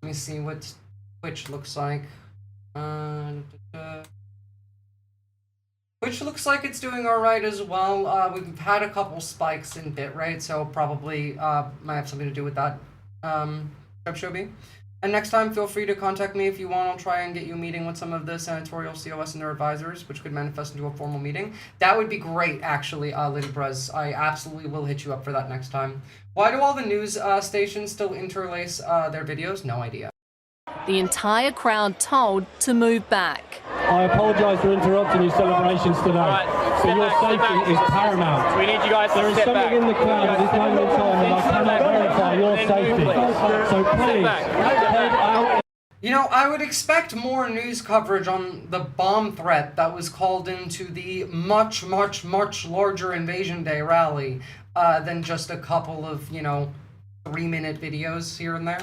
Let me see what Twitch looks like. Which looks like it's doing alright as well. We've had a couple spikes in bitrate, so probably might have something to do with that. Shobi. And next time, feel free to contact me if you want. I'll try and get you a meeting with some of the senatorial COS and their advisors, which could manifest into a formal meeting. That would be great, actually, Liddy Bruz. I absolutely will hit you up for that next time. Why do all the news stations still interlace their videos? No idea. The entire crowd told to move back. I apologise for interrupting your celebrations today. Right, so your safety is paramount. We need you guys to There is step something back. in the crowd at this moment in time that I cannot verify your safety. So please, head out. You know, I would expect more news coverage on the bomb threat that was called into the much, much, much larger Invasion Day rally than just a couple of, 3-minute videos here and there.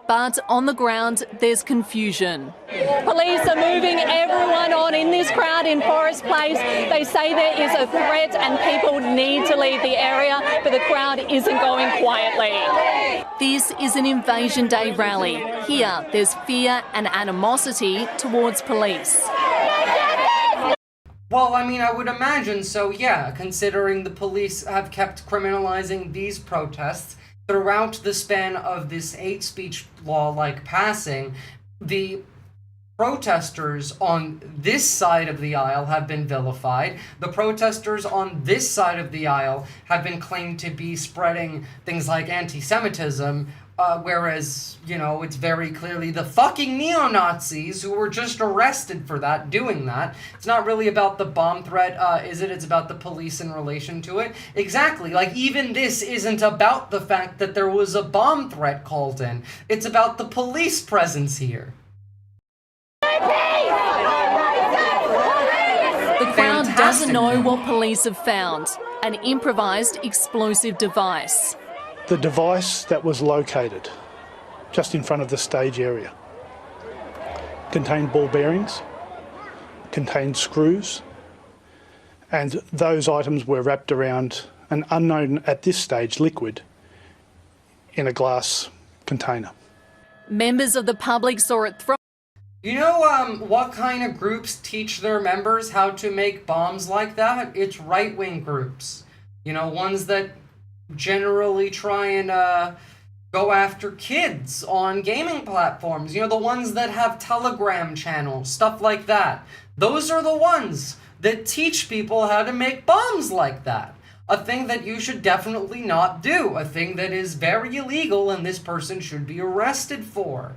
But on the ground, there's confusion. Police are moving everyone on in this crowd in Forest Place. They say there is a threat and people need to leave the area, but the crowd isn't going quietly. This is an Invasion Day rally. Here, there's fear and animosity towards police. Well, I mean, I would imagine so, yeah, considering the police have kept criminalizing these protests throughout the span of this hate speech law, passing. The protesters on this side of the aisle have been vilified. The protesters on this side of the aisle have been claimed to be spreading things like anti-Semitism, whereas, you know, it's very clearly the fucking neo-Nazis who were just arrested for that, doing that. It's not really about the bomb threat, is it? It's about the police in relation to it. Exactly. Like, even this isn't about the fact that there was a bomb threat called in. It's about the police presence here. The crowd doesn't know what police have found, an improvised explosive device. The device that was located just in front of the stage area contained ball bearings, contained screws, and those items were wrapped around an unknown at this stage liquid in a glass container. Members of the public saw it thrown. You know what kind of groups teach their members how to make bombs like that? It's right-wing groups. You know, ones that generally try and go after kids on gaming platforms. You know, the ones that have Telegram channels, stuff like that. Those are the ones that teach people how to make bombs like that. A thing that you should definitely not do. A thing that is very illegal and this person should be arrested for.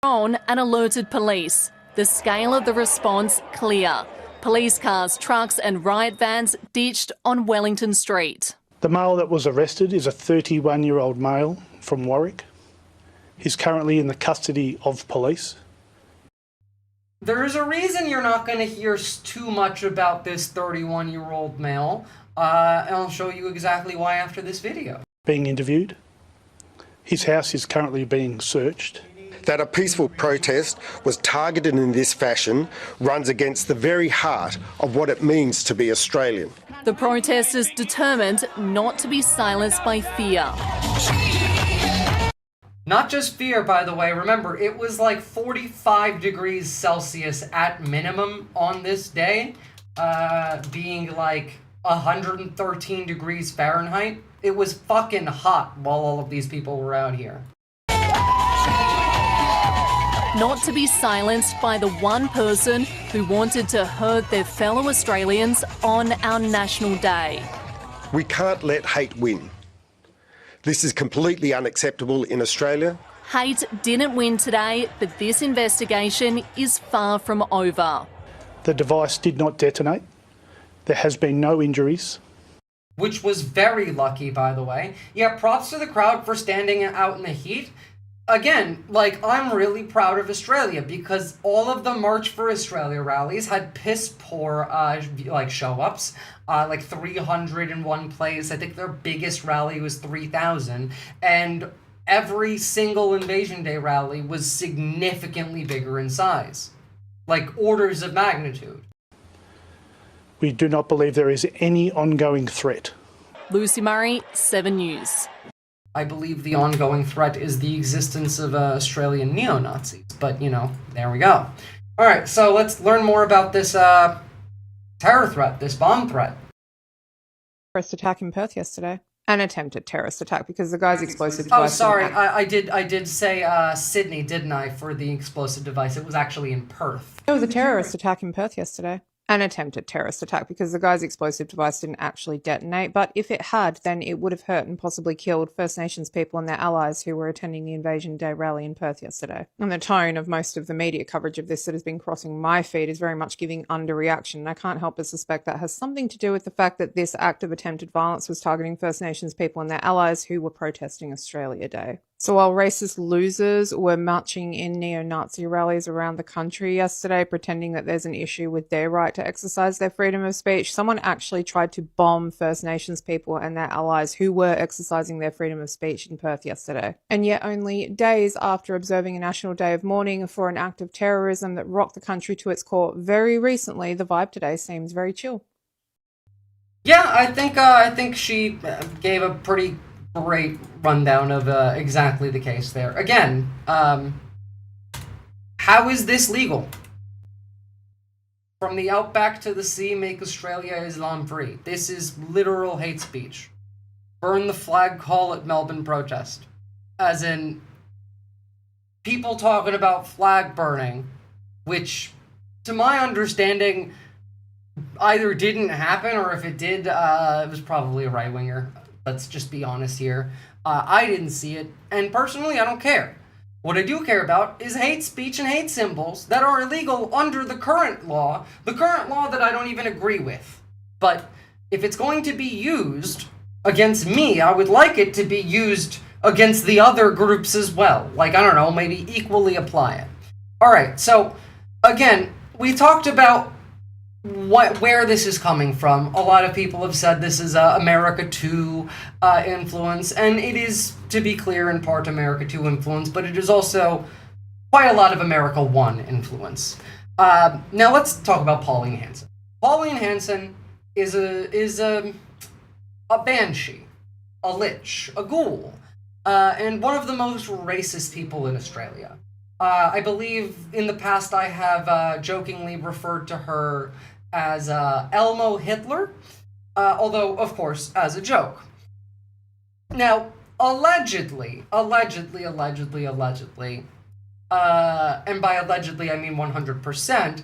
And alerted police. The scale of the response clear. Police cars, trucks and riot vans ditched on Wellington Street. The male that was arrested is a 31-year-old male from Warwick. He's currently in the custody of police. There is a reason you're not going to hear too much about this 31-year-old male, and I'll show you exactly why after this video. Being interviewed. His house is currently being searched. That a peaceful protest was targeted in this fashion runs against the very heart of what it means to be Australian. The protesters determined not to be silenced by fear. Not just fear, by the way. Remember, it was like 45 degrees Celsius at minimum on this day, being like 113 degrees Fahrenheit. It was fucking hot while all of these people were out here. Not to be silenced by the one person who wanted to hurt their fellow Australians on our National Day. We can't let hate win. This is completely unacceptable in Australia. Hate didn't win today, but this investigation is far from over. The device did not detonate. There has been no injuries. Which was very lucky, by the way. Yeah, props to the crowd for standing out in the heat. Again, like, I'm really proud of Australia because all of the March for Australia rallies had piss poor, like, show-ups. Like 300 in one place. I think their biggest rally was 3,000. And every single Invasion Day rally was significantly bigger in size. Like, orders of magnitude. We do not believe there is any ongoing threat. Lucy Murray, 7 News. I believe the ongoing threat is the existence of Australian neo-Nazis. But, you know, there we go. All right, so let's learn more about this terror threat, this bomb threat. Terrorist attack in Perth yesterday. An attempted terrorist attack because the guy's explosive Oh, device... sorry, I did say Sydney, didn't I, for the explosive device. It was actually in Perth. There was a terrorist attack in Perth yesterday. An attempted terrorist attack because the guy's explosive device didn't actually detonate, but if it had, then it would have hurt and possibly killed First Nations people and their allies who were attending the Invasion Day rally in Perth yesterday. And the tone of most of the media coverage of this that has been crossing my feed is very much giving underreaction, and I can't help but suspect that has something to do with the fact that this act of attempted violence was targeting First Nations people and their allies who were protesting Australia Day. So while racist losers were marching in neo-Nazi rallies around the country yesterday, pretending that there's an issue with their right to exercise their freedom of speech, someone actually tried to bomb First Nations people and their allies who were exercising their freedom of speech in Perth yesterday. And yet only days after observing a national day of mourning for an act of terrorism that rocked the country to its core very recently, the vibe today seems very chill. Yeah, I think she gave a pretty great rundown of exactly the case there. Again, how is this legal? From the outback to the sea, make Australia Islam-free. This is literal hate speech. Burn the flag call at Melbourne protest. As in, people talking about flag burning which, to my understanding, either didn't happen, or if it did, it was probably a right-winger. Let's just be honest here. I didn't see it, and personally, I don't care. What I do care about is hate speech and hate symbols that are illegal under the current law that I don't even agree with. But if it's going to be used against me, I would like it to be used against the other groups as well. Like, I don't know, maybe equally apply it. Alright, so, again, we talked about where this is coming from. A lot of people have said this is America 2 influence, and it is, to be clear, in part America 2 influence, but it is also quite a lot of America 1 influence. Now let's talk about Pauline Hanson. Pauline Hanson is a banshee, a lich, a ghoul, and one of the most racist people in Australia. I believe in the past I have jokingly referred to her as Elmo Hitler, although, of course, as a joke. Now, allegedly, and by allegedly I mean 100%,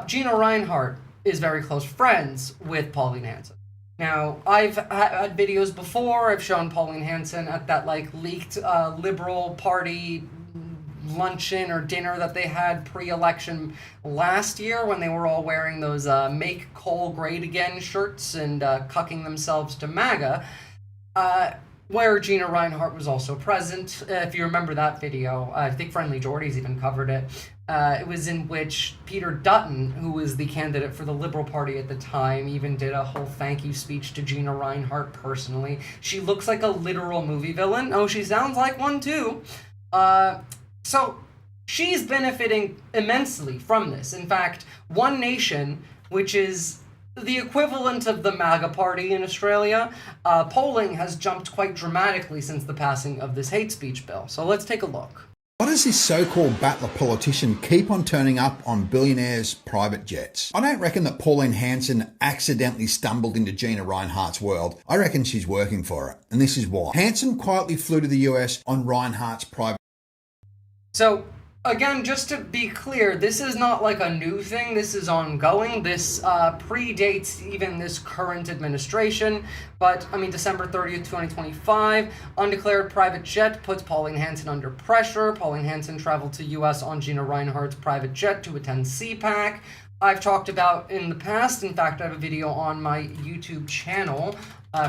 Gina Reinhardt is very close friends with Pauline Hanson. Now, I've had videos before, I've shown Pauline Hanson at that, like, leaked Liberal Party luncheon or dinner that they had pre-election last year when they were all wearing those Make Coal Great Again shirts and cucking themselves to MAGA, where Gina Reinhardt was also present. If you remember that video, I think Friendly Jordy's even covered it. It was in which Peter Dutton, who was the candidate for the Liberal Party at the time, even did a whole thank you speech to Gina Reinhardt personally. She looks like a literal movie villain. Oh, she sounds like one too. So she's benefiting immensely from this. In fact, One Nation, which is the equivalent of the MAGA party in Australia, polling has jumped quite dramatically since the passing of this hate speech bill. So let's take a look. Why does this so-called battler politician keep on turning up on billionaires' private jets? I don't reckon that Pauline Hanson accidentally stumbled into Gina Reinhardt's world. I reckon she's working for it, and this is why. Hanson quietly flew to the US on Reinhardt's private... So, again, just to be clear, this is not like a new thing. This is ongoing. This predates even this current administration. But, I mean, December 30th, 2025, undeclared private jet puts Pauline Hanson under pressure. Pauline Hanson traveled to U.S. on Gina Reinhardt's private jet to attend CPAC. I've talked about in the past, in fact, I have a video on my YouTube channel,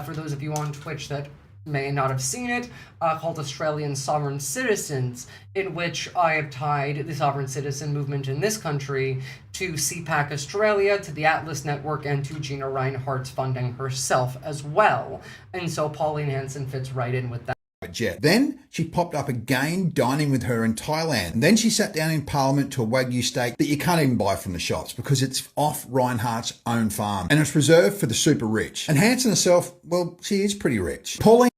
for those of you on Twitch that may not have seen it, called Australian Sovereign Citizens, in which I have tied the sovereign citizen movement in this country to CPAC Australia, to the Atlas Network, and to Gina Reinhardt's funding herself as well. And so Pauline Hanson fits right in with that. Jet. Then she popped up again dining with her in Thailand. And then she sat down in Parliament to a Wagyu steak that you can't even buy from the shops because it's off Reinhardt's own farm and it's reserved for the super rich. And Hanson herself, well, she is pretty rich. Pauline...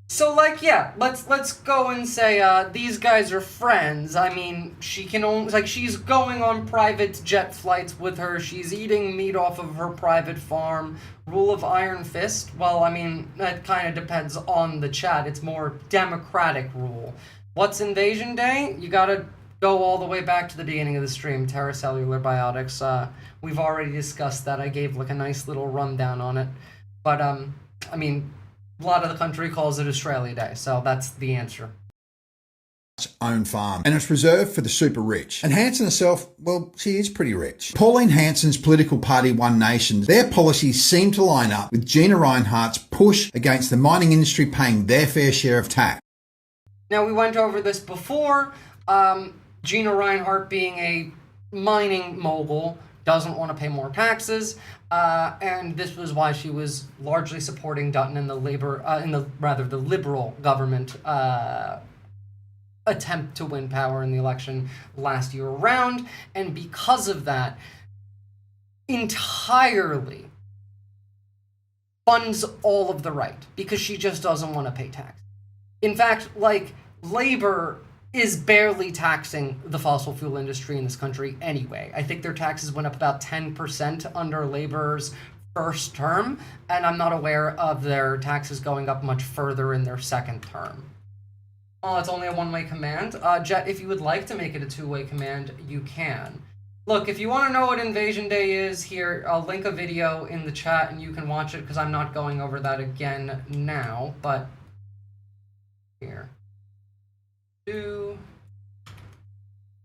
So, like, yeah, let's go and say these guys are friends. I mean, she can only, like, she's going on private jet flights with her. She's eating meat off of her private farm. Rule of Iron Fist? Well, I mean, that kind of depends on the chat. It's more democratic rule. What's Invasion Day? You gotta go all the way back to the beginning of the stream. Terracellular biotics. We've already discussed that. I gave, like, a nice little rundown on it. But, I mean... a lot of the country calls it Australia Day, so that's the answer. Own farm, and it's reserved for the super rich. And Hanson herself, well, she is pretty rich. Pauline Hanson's political party, One Nation, their policies seem to line up with Gina Reinhardt's push against the mining industry paying their fair share of tax. Now, we went over this before. Gina Reinhardt, being a mining mogul, doesn't want to pay more taxes, and this was why she was largely supporting Dutton in the the Liberal government attempt to win power in the election last year around, and because of that, entirely funds all of the right, because she just doesn't want to pay tax. In fact, like, Labour is barely taxing the fossil fuel industry in this country anyway. I think their taxes went up about 10% under Labour's first term, and I'm not aware of their taxes going up much further in their second term. Oh, it's only a one-way command. Jet, if you would like to make it a two-way command, you can. Look, if you want to know what Invasion Day is, here, I'll link a video in the chat and you can watch it, because I'm not going over that again now, but here. You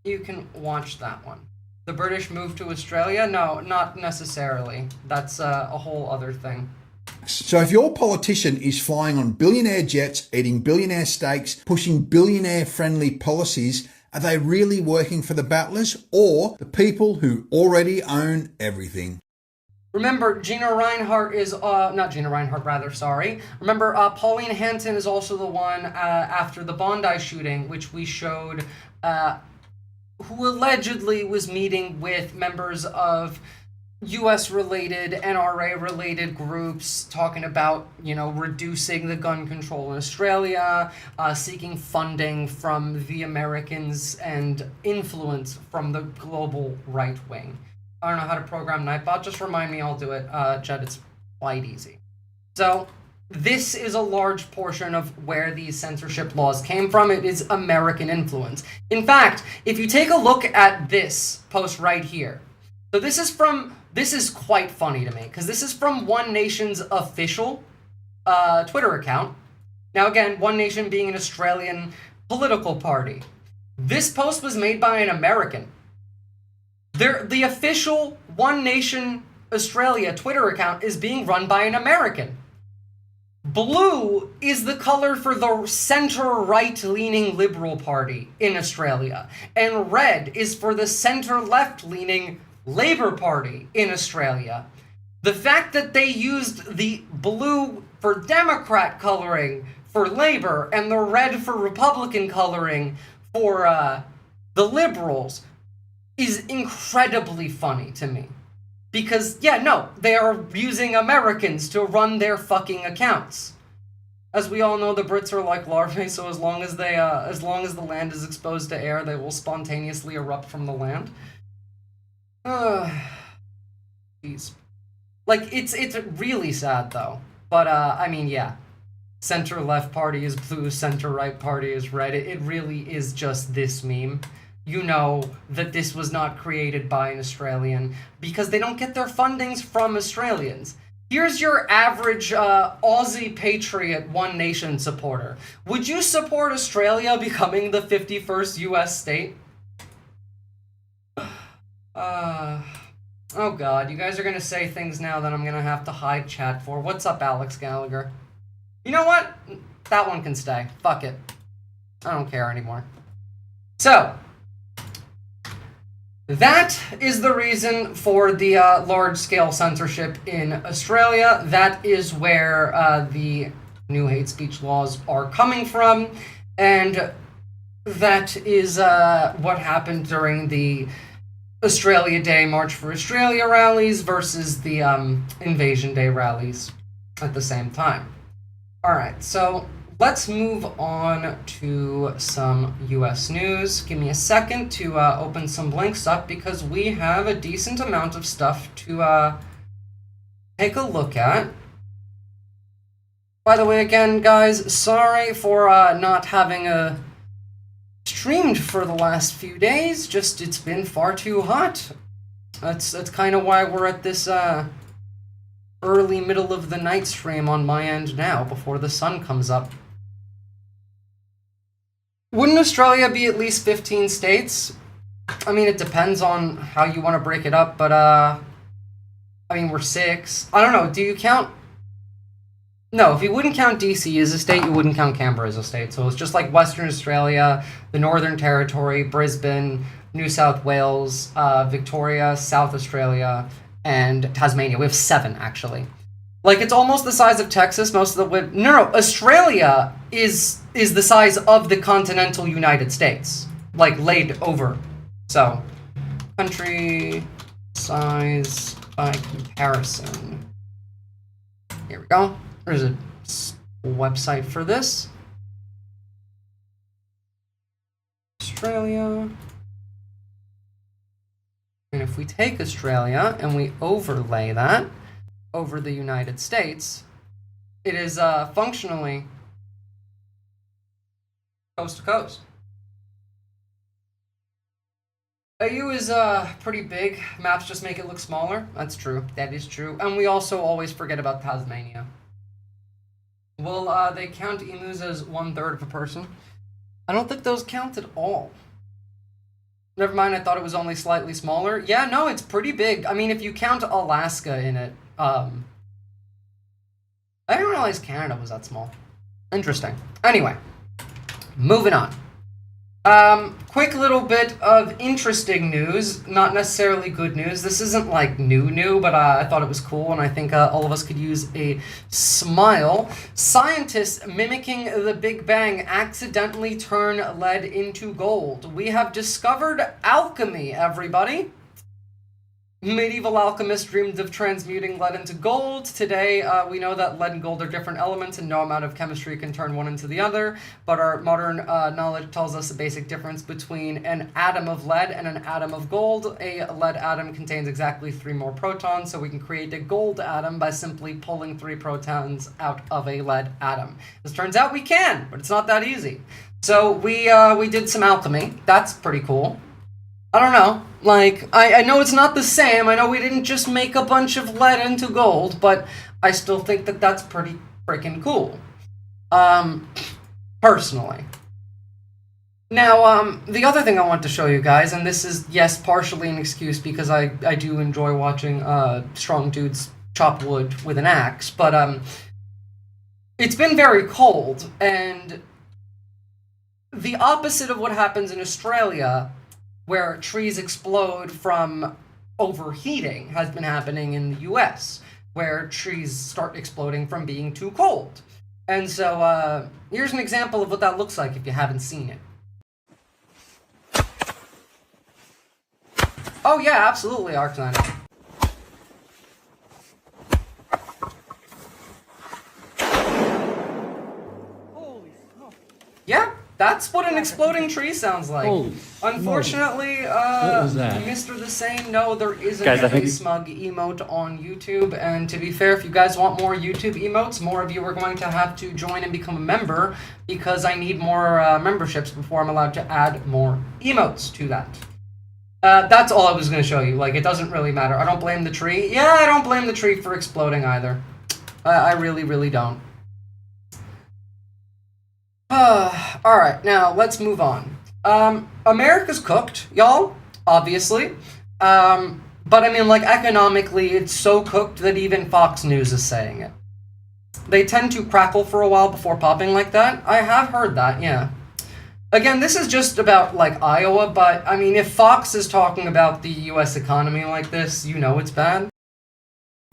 can watch that one. The British moved to Australia? No, not necessarily. That's a whole other thing. So if your politician is flying on billionaire jets, eating billionaire steaks, pushing billionaire-friendly policies, are they really working for the battlers or the people who already own everything? Remember, Gina Reinhart is, not Gina Reinhart, rather, sorry. Remember, Pauline Hanson is also the one after the Bondi shooting, which we showed, who allegedly was meeting with members of US-related, NRA-related groups, talking about, you know, reducing the gun control in Australia, seeking funding from the Americans, and influence from the global right wing. I don't know how to program Nightbot. Just remind me, I'll do it. Jed, it's quite easy. So, this is a large portion of where these censorship laws came from. It is American influence. In fact, if you take a look at this post right here, so this is quite funny to me, because this is from One Nation's official Twitter account. Now again, One Nation being an Australian political party. This post was made by an American. The official One Nation Australia Twitter account is being run by an American. Blue is the color for the center-right-leaning Liberal Party in Australia, and red is for the center-left-leaning Labour Party in Australia. The fact that they used the blue for Democrat coloring for Labour and the red for Republican coloring for the Liberals is incredibly funny to me. Because, yeah, no, they are using Americans to run their fucking accounts. As we all know, the Brits are like larvae, so as long as the land is exposed to air, they will spontaneously erupt from the land. Jeez. Like, it's really sad, though. But, I mean, yeah. Center-left party is blue, center-right party is red. It really is just this meme. You know that this was not created by an Australian, because they don't get their fundings from Australians. Here's your average Aussie patriot One Nation supporter. Would you support Australia becoming the 51st US state? Oh god, you guys are gonna say things now that I'm gonna have to hide chat for. What's up, Alex Gallagher? You know what? That one can stay. Fuck it. I don't care anymore. So, that is the reason for the large-scale censorship in Australia. That is where the new hate speech laws are coming from, and that is what happened during the Australia Day March for Australia rallies versus the Invasion Day rallies at the same time. Alright, so let's move on to some US news. Give me a second to open some links up, because we have a decent amount of stuff to take a look at. By the way, again, guys, sorry for not having streamed for the last few days. Just, it's been far too hot. That's kind of why we're at this early middle of the night stream on my end now, before the sun comes up. Wouldn't Australia be at least 15 states? I mean, it depends on how you want to break it up, but, I mean, we're 6. I don't know, do you count? No, if you wouldn't count DC as a state, you wouldn't count Canberra as a state. So it's just like Western Australia, the Northern Territory, Brisbane, New South Wales, Victoria, South Australia, and Tasmania. We have 7, actually. Like, it's almost the size of Texas. Most of the... No, Australia is the size of the continental United States. Like, laid over. So, country size by comparison. Here we go. There's a website for this. Australia. And if we take Australia and we overlay that over the United States, it is functionally coast to coast. AU is pretty big. Maps just make it look smaller. That's true. That is true. And we also always forget about Tasmania. Will they count emus as 1/3 of a person? I don't think those count at all. Never mind, I thought it was only slightly smaller. Yeah, no, it's pretty big. I mean, if you count Alaska in it, I didn't realize Canada was that small. Interesting. Anyway, moving on. Quick little bit of interesting news, not necessarily good news. This isn't like new, but I thought it was cool, and I think all of us could use a smile. Scientists mimicking the Big Bang accidentally turn lead into gold. We have discovered alchemy, everybody. Medieval alchemists dreamed of transmuting lead into gold. Today, we know that lead and gold are different elements and no amount of chemistry can turn one into the other, but our modern knowledge tells us the basic difference between an atom of lead and an atom of gold. A lead atom contains exactly 3 more protons, so we can create a gold atom by simply pulling 3 protons out of a lead atom. As turns out, we can, but it's not that easy. So we did some alchemy. That's pretty cool. I don't know. Like, I know it's not the same. I know we didn't just make a bunch of lead into gold, but I still think that that's pretty freaking cool. Personally. Now, the other thing I want to show you guys, and this is, yes, partially an excuse because I do enjoy watching strong dudes chop wood with an axe, but it's been very cold, and the opposite of what happens in Australia, where trees explode from overheating, has been happening in the US, where trees start exploding from being too cold. And so, here's an example of what that looks like if you haven't seen it. Oh yeah, absolutely, Arctine. Yeah, that's what an exploding tree sounds like. Unfortunately, Mr. The Same, no, there isn't a smug emote on YouTube, and to be fair, if you guys want more YouTube emotes, more of you are going to have to join and become a member, because I need more memberships before I'm allowed to add more emotes to that. That's all I was going to show you. Like, it doesn't really matter. I don't blame the tree. Yeah, I don't blame the tree for exploding either. I really, really don't. Alright, now let's move on. America's cooked, y'all, obviously. But I mean, like, economically, it's so cooked that even Fox News is saying it. They tend to crackle for a while before popping like that. I have heard that, yeah. Again, this is just about, like, Iowa, but, I mean, if Fox is talking about the U.S. economy like this, you know it's bad.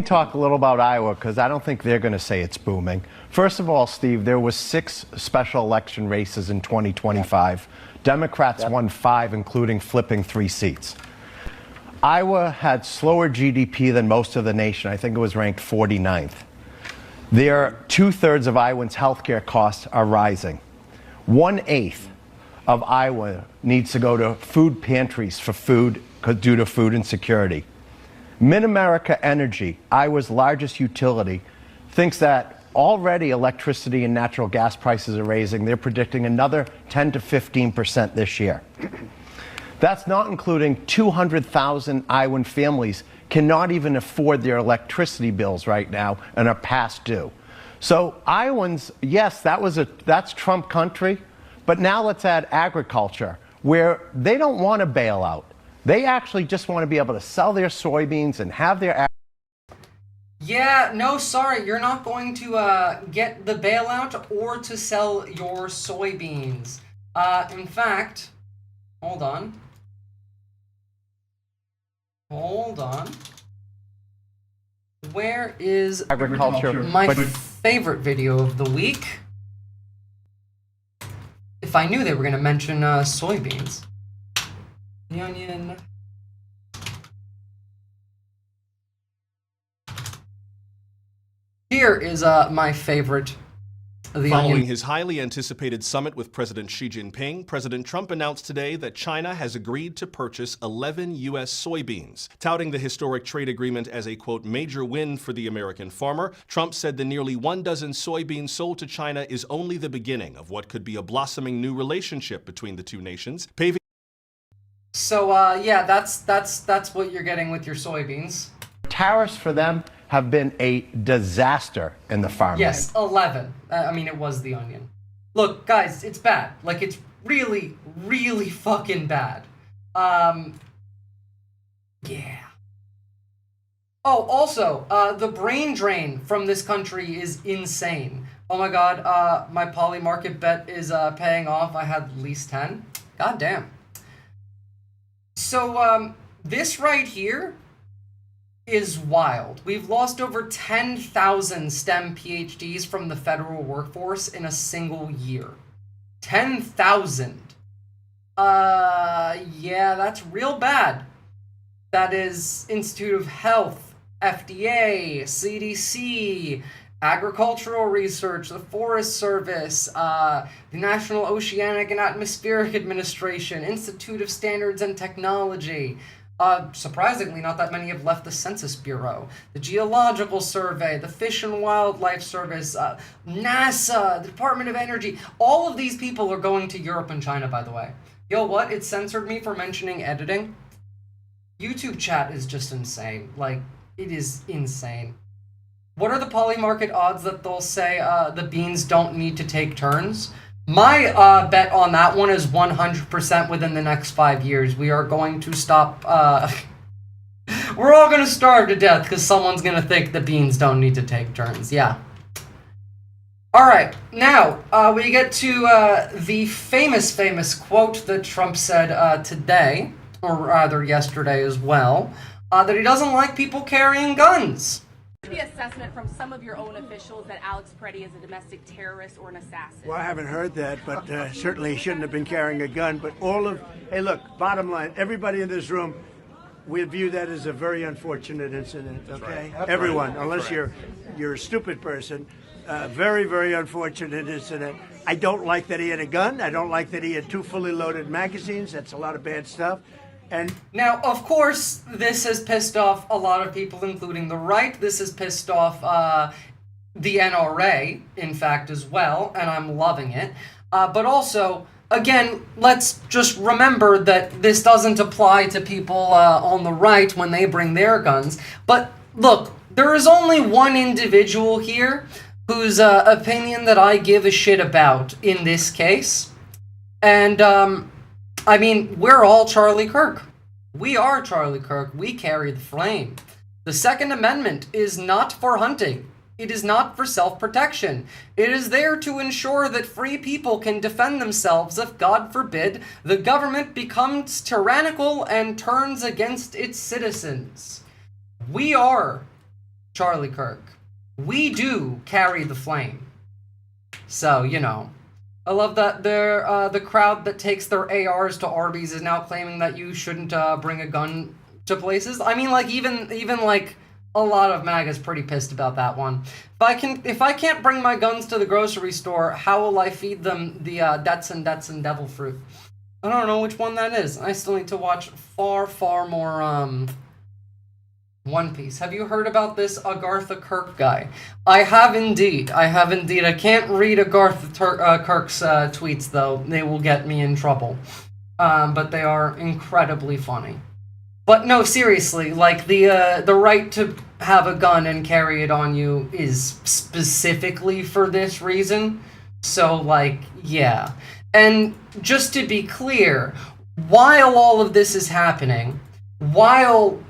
Talk a little about Iowa, because I don't think they're going to say it's booming. First of all, Steve, there was 6 special election races in 2025. Democrats won 5, including flipping 3 seats. Iowa had slower GDP than most of the nation. I think it was ranked 49th. There, 2/3 of Iowans' healthcare costs are rising. 1/8 of Iowa needs to go to food pantries for food due to food insecurity. Mid-America Energy, Iowa's largest utility, thinks that already electricity and natural gas prices are raising. They're predicting another 10 to 15% this year. That's not including 200,000 Iowan families cannot even afford their electricity bills right now and are past due. So Iowans, yes, that's Trump country, but now let's add agriculture, where they don't want a bailout. They actually just want to be able to sell their soybeans and have their... Yeah, no, sorry, you're not going to get the bailout or to sell your soybeans. In fact, hold on. Where is agriculture? My favorite video of the week? If I knew they were going to mention soybeans. The Onion. Here is my favorite. Following his highly anticipated summit with President Xi Jinping, President Trump announced today that China has agreed to purchase 11 U.S. soybeans. Touting the historic trade agreement as a, quote, major win for the American farmer, Trump said the nearly 1 dozen soybeans sold to China is only the beginning of what could be a blossoming new relationship between the two nations, paving... So yeah, that's what you're getting with your soybeans. Tariffs for them have been a disaster in the farmland. Yes, 11. I mean, it was the onion. Look, guys, it's bad. Like, it's really, really fucking bad. Yeah. Oh, also, the brain drain from this country is insane. Oh my god, my poly market bet is paying off. I had at least 10. God damn. So, this right here is wild. We've lost over 10,000 STEM PhDs from the federal workforce in a single year. 10,000. Yeah, that's real bad. That is Institute of Health, FDA, CDC, Agricultural Research, the Forest Service, the National Oceanic and Atmospheric Administration, Institute of Standards and Technology. Surprisingly, not that many have left the Census Bureau, the Geological Survey, the Fish and Wildlife Service, NASA, the Department of Energy. All of these people are going to Europe and China, by the way. Yo, what? It censored me for mentioning editing? YouTube chat is just insane. Like, it is insane. What are the poly market odds that they'll say the beans don't need to take turns? My bet on that one is 100% within the next 5 years. We are going to stop... we're all going to starve to death because someone's going to think the beans don't need to take turns. Yeah. Alright, now we get to the famous quote that Trump said today, or rather yesterday as well, that he doesn't like people carrying guns. The assessment from some of your own officials that Alex Preddy is a domestic terrorist or an assassin? Well, I haven't heard that, but certainly he shouldn't have been carrying a gun. But hey, look, bottom line, everybody in this room, we view that as a very unfortunate incident, okay? Right. Everyone, right. Unless you're a stupid person, very, very unfortunate incident. I don't like that he had a gun. I don't like that he had 2 fully loaded magazines. That's a lot of bad stuff. And now, of course, this has pissed off a lot of people, including the right. This has pissed off the NRA, in fact, as well, and I'm loving it. But also, again, let's just remember that this doesn't apply to people on the right when they bring their guns. But look, there is only one individual here whose opinion that I give a shit about in this case. And, I mean, we're all Charlie Kirk. We are Charlie Kirk. We carry the flame. The Second Amendment is not for hunting. It is not for self-protection. It is there to ensure that free people can defend themselves if, God forbid, the government becomes tyrannical and turns against its citizens. We are Charlie Kirk. We do carry the flame. So, you know. I love that the crowd that takes their ARs to Arby's is now claiming that you shouldn't bring a gun to places. I mean, like, even like a lot of MAGA's pretty pissed about that one. If I can't bring my guns to the grocery store, how will I feed them the Detson Devil Fruit? I don't know which one that is. I still need to watch far more One Piece. Have you heard about this Agartha Kirk guy? I have indeed. I can't read Agartha Kirk's tweets, though. They will get me in trouble. But they are incredibly funny. But no, seriously, like, the right to have a gun and carry it on you is specifically for this reason. So, like, yeah. And just to be clear, while all of this is happening, while,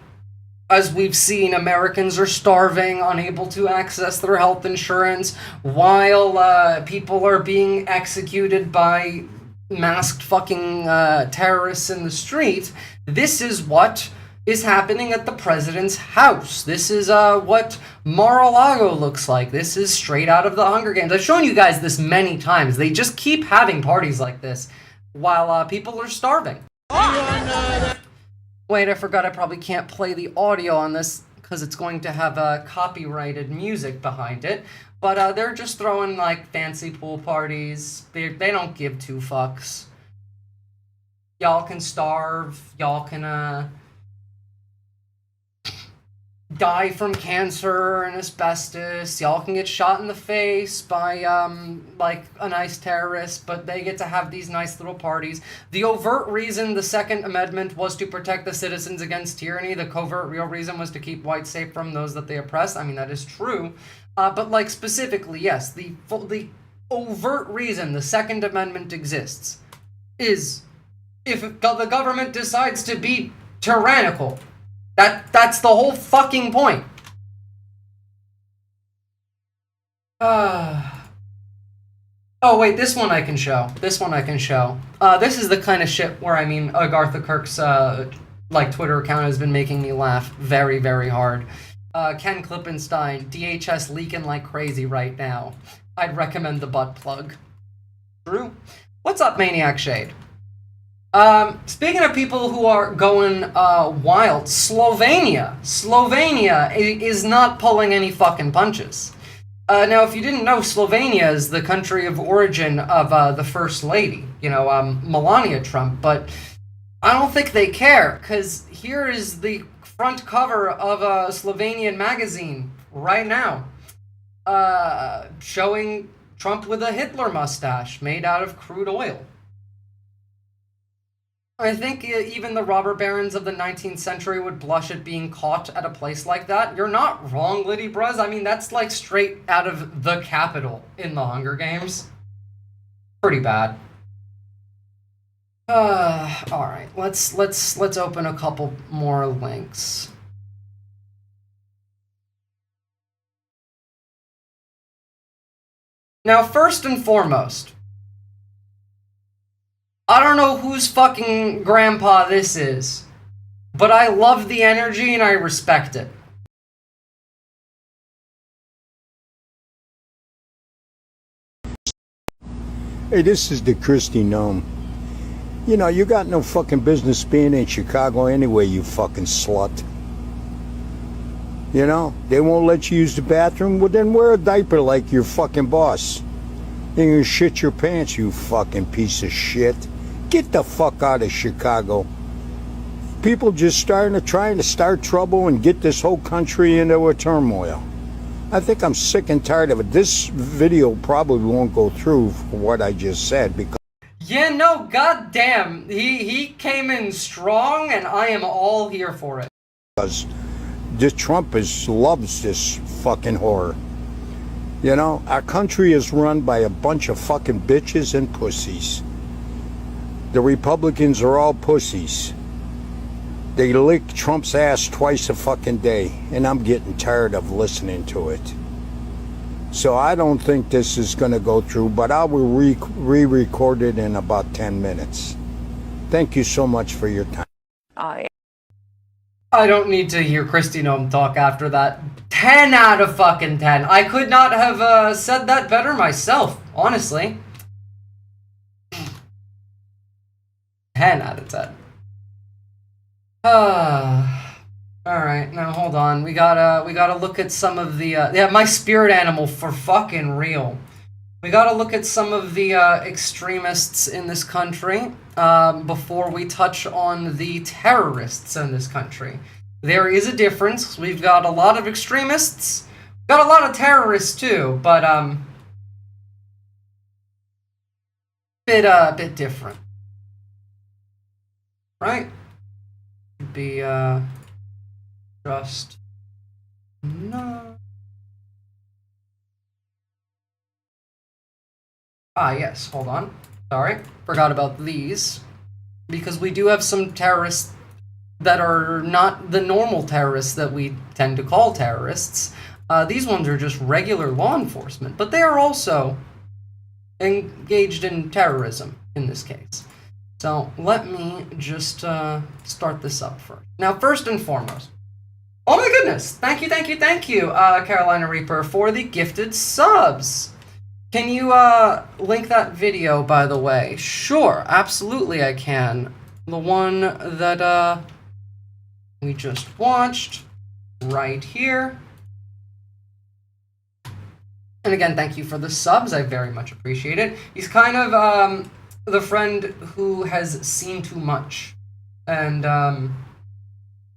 as we've seen, Americans are starving, unable to access their health insurance, while people are being executed by masked fucking terrorists in the street, this is what is happening at the president's house. This is what Mar-a-Lago looks like. This is straight out of the Hunger Games. I've shown you guys this many times. They just keep having parties like this while people are starving. Wait, I forgot I probably can't play the audio on this because it's going to have copyrighted music behind it. But they're just throwing, like, fancy pool parties. They don't give 2 fucks. Y'all can starve. Y'all can die from cancer and asbestos. Y'all can get shot in the face by, like, a nice terrorist, but they get to have these nice little parties. The overt reason the Second Amendment was to protect the citizens against tyranny. The covert real reason was to keep whites safe from those that they oppress. I mean, that is true. But, like, specifically, yes, the overt reason the Second Amendment exists is if the government decides to be tyrannical. That's the whole fucking point. Oh wait, this one I can show. This is the kind of shit where, I mean, Agartha Kirk's like Twitter account has been making me laugh very, very hard. Ken Klippenstein, DHS leaking like crazy right now. I'd recommend the butt plug. True. What's up, Maniac Shade? Speaking of people who are going wild, Slovenia is not pulling any fucking punches. Now, if you didn't know, Slovenia is the country of origin of the First Lady, you know, Melania Trump, but I don't think they care, because here is the front cover of a Slovenian magazine right now, showing Trump with a Hitler mustache made out of crude oil. I think even the robber barons of the 19th century would blush at being caught at a place like that. You're not wrong, Liddy Bruz. I mean, that's like straight out of the Capitol in the Hunger Games. Pretty bad. All right. Let's open a couple more links. Now, first and foremost, I don't know whose fucking grandpa this is, but I love the energy and I respect it. Hey, this is the Christie Gnome. You know, you got no fucking business being in Chicago anyway, you fucking slut. You know, they won't let you use the bathroom, well then wear a diaper like your fucking boss. Then you shit your pants, you fucking piece of shit. Get the fuck out of Chicago. People just trying to start trouble and get this whole country into a turmoil. I think I'm sick and tired of it. This video probably won't go through for what I just said because... Yeah, no, goddamn. He came in strong and I am all here for it. Because this Trump loves this fucking horror. You know, our country is run by a bunch of fucking bitches and pussies. The Republicans are all pussies. They lick Trump's ass twice a fucking day, and I'm getting tired of listening to it. So I don't think this is going to go through, but I will re-record it in about 10 minutes. Thank you so much for your time. I don't need to hear Christy Gnome talk after that. 10 out of fucking 10. I could not have said that better myself, honestly. 10 out of 10. Alright, now hold on. We gotta look at some of the, yeah, my spirit animal for fucking real. We gotta look at some of the extremists in this country before we touch on the terrorists in this country. There is a difference. We've got a lot of extremists. We've got a lot of terrorists too, but bit different. Right? Be just no. Yes, hold on. Sorry, forgot about these. Because we do have some terrorists that are not the normal terrorists that we tend to call terrorists. These ones are just regular law enforcement, but they are also engaged in terrorism in this case. So let me just start this up first. Now, first and foremost, oh my goodness, thank you, Carolina Reaper, for the gifted subs. Can you link that video, by the way? Sure, absolutely I can. The one that we just watched, right here. And again, thank you for the subs, I very much appreciate it. He's kind of the friend who has seen too much. And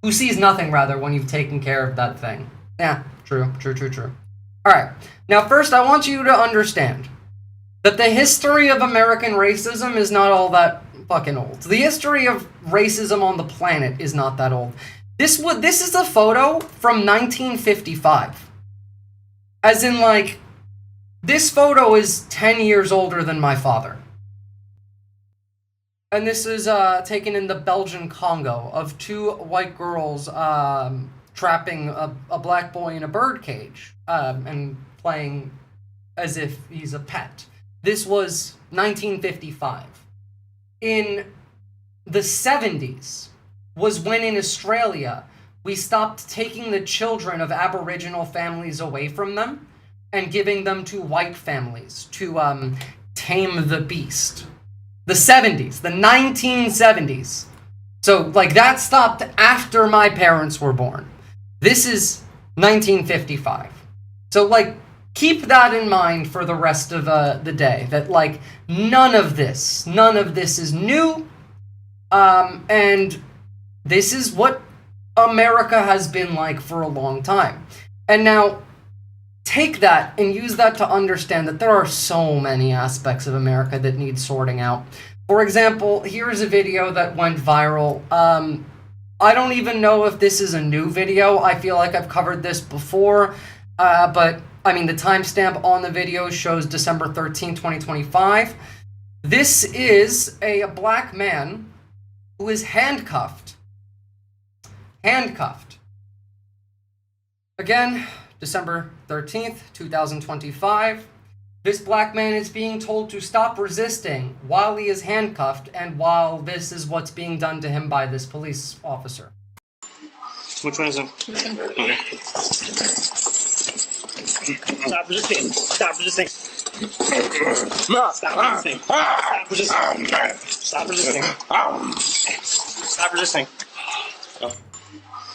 Who sees nothing, rather, when you've taken care of that thing. Yeah, true. Alright, now first I want you to understand that the history of American racism is not all that fucking old. The history of racism on the planet is not that old. This is a photo from 1955. As in, like, this photo is 10 years older than my father. And this is taken in the Belgian Congo of two white girls trapping a black boy in a bird cage and playing as if he's a pet. This was 1955. In the 70s was when in Australia we stopped taking the children of Aboriginal families away from them and giving them to white families to tame the beast. The 70s, the 1970s. So, like, that stopped after my parents were born. This is 1955. So, like, keep that in mind for the rest of the day. That, like, none of this is new. And this is what America has been like for a long time. And now, take that and use that to understand that there are so many aspects of America that need sorting out. For example, here's a video that went viral. I don't even know if this is a new video. I feel like I've covered this before, but I mean, the timestamp on the video shows December 13, 2025. This is a black man who is handcuffed. Again, December 13th, 2025. This black man is being told to stop resisting while he is handcuffed and while this is what's being done to him by this police officer. Which one is it? Okay. Stop resisting. Stop resisting. Stop resisting. Stop resisting. Stop resisting. Stop resisting.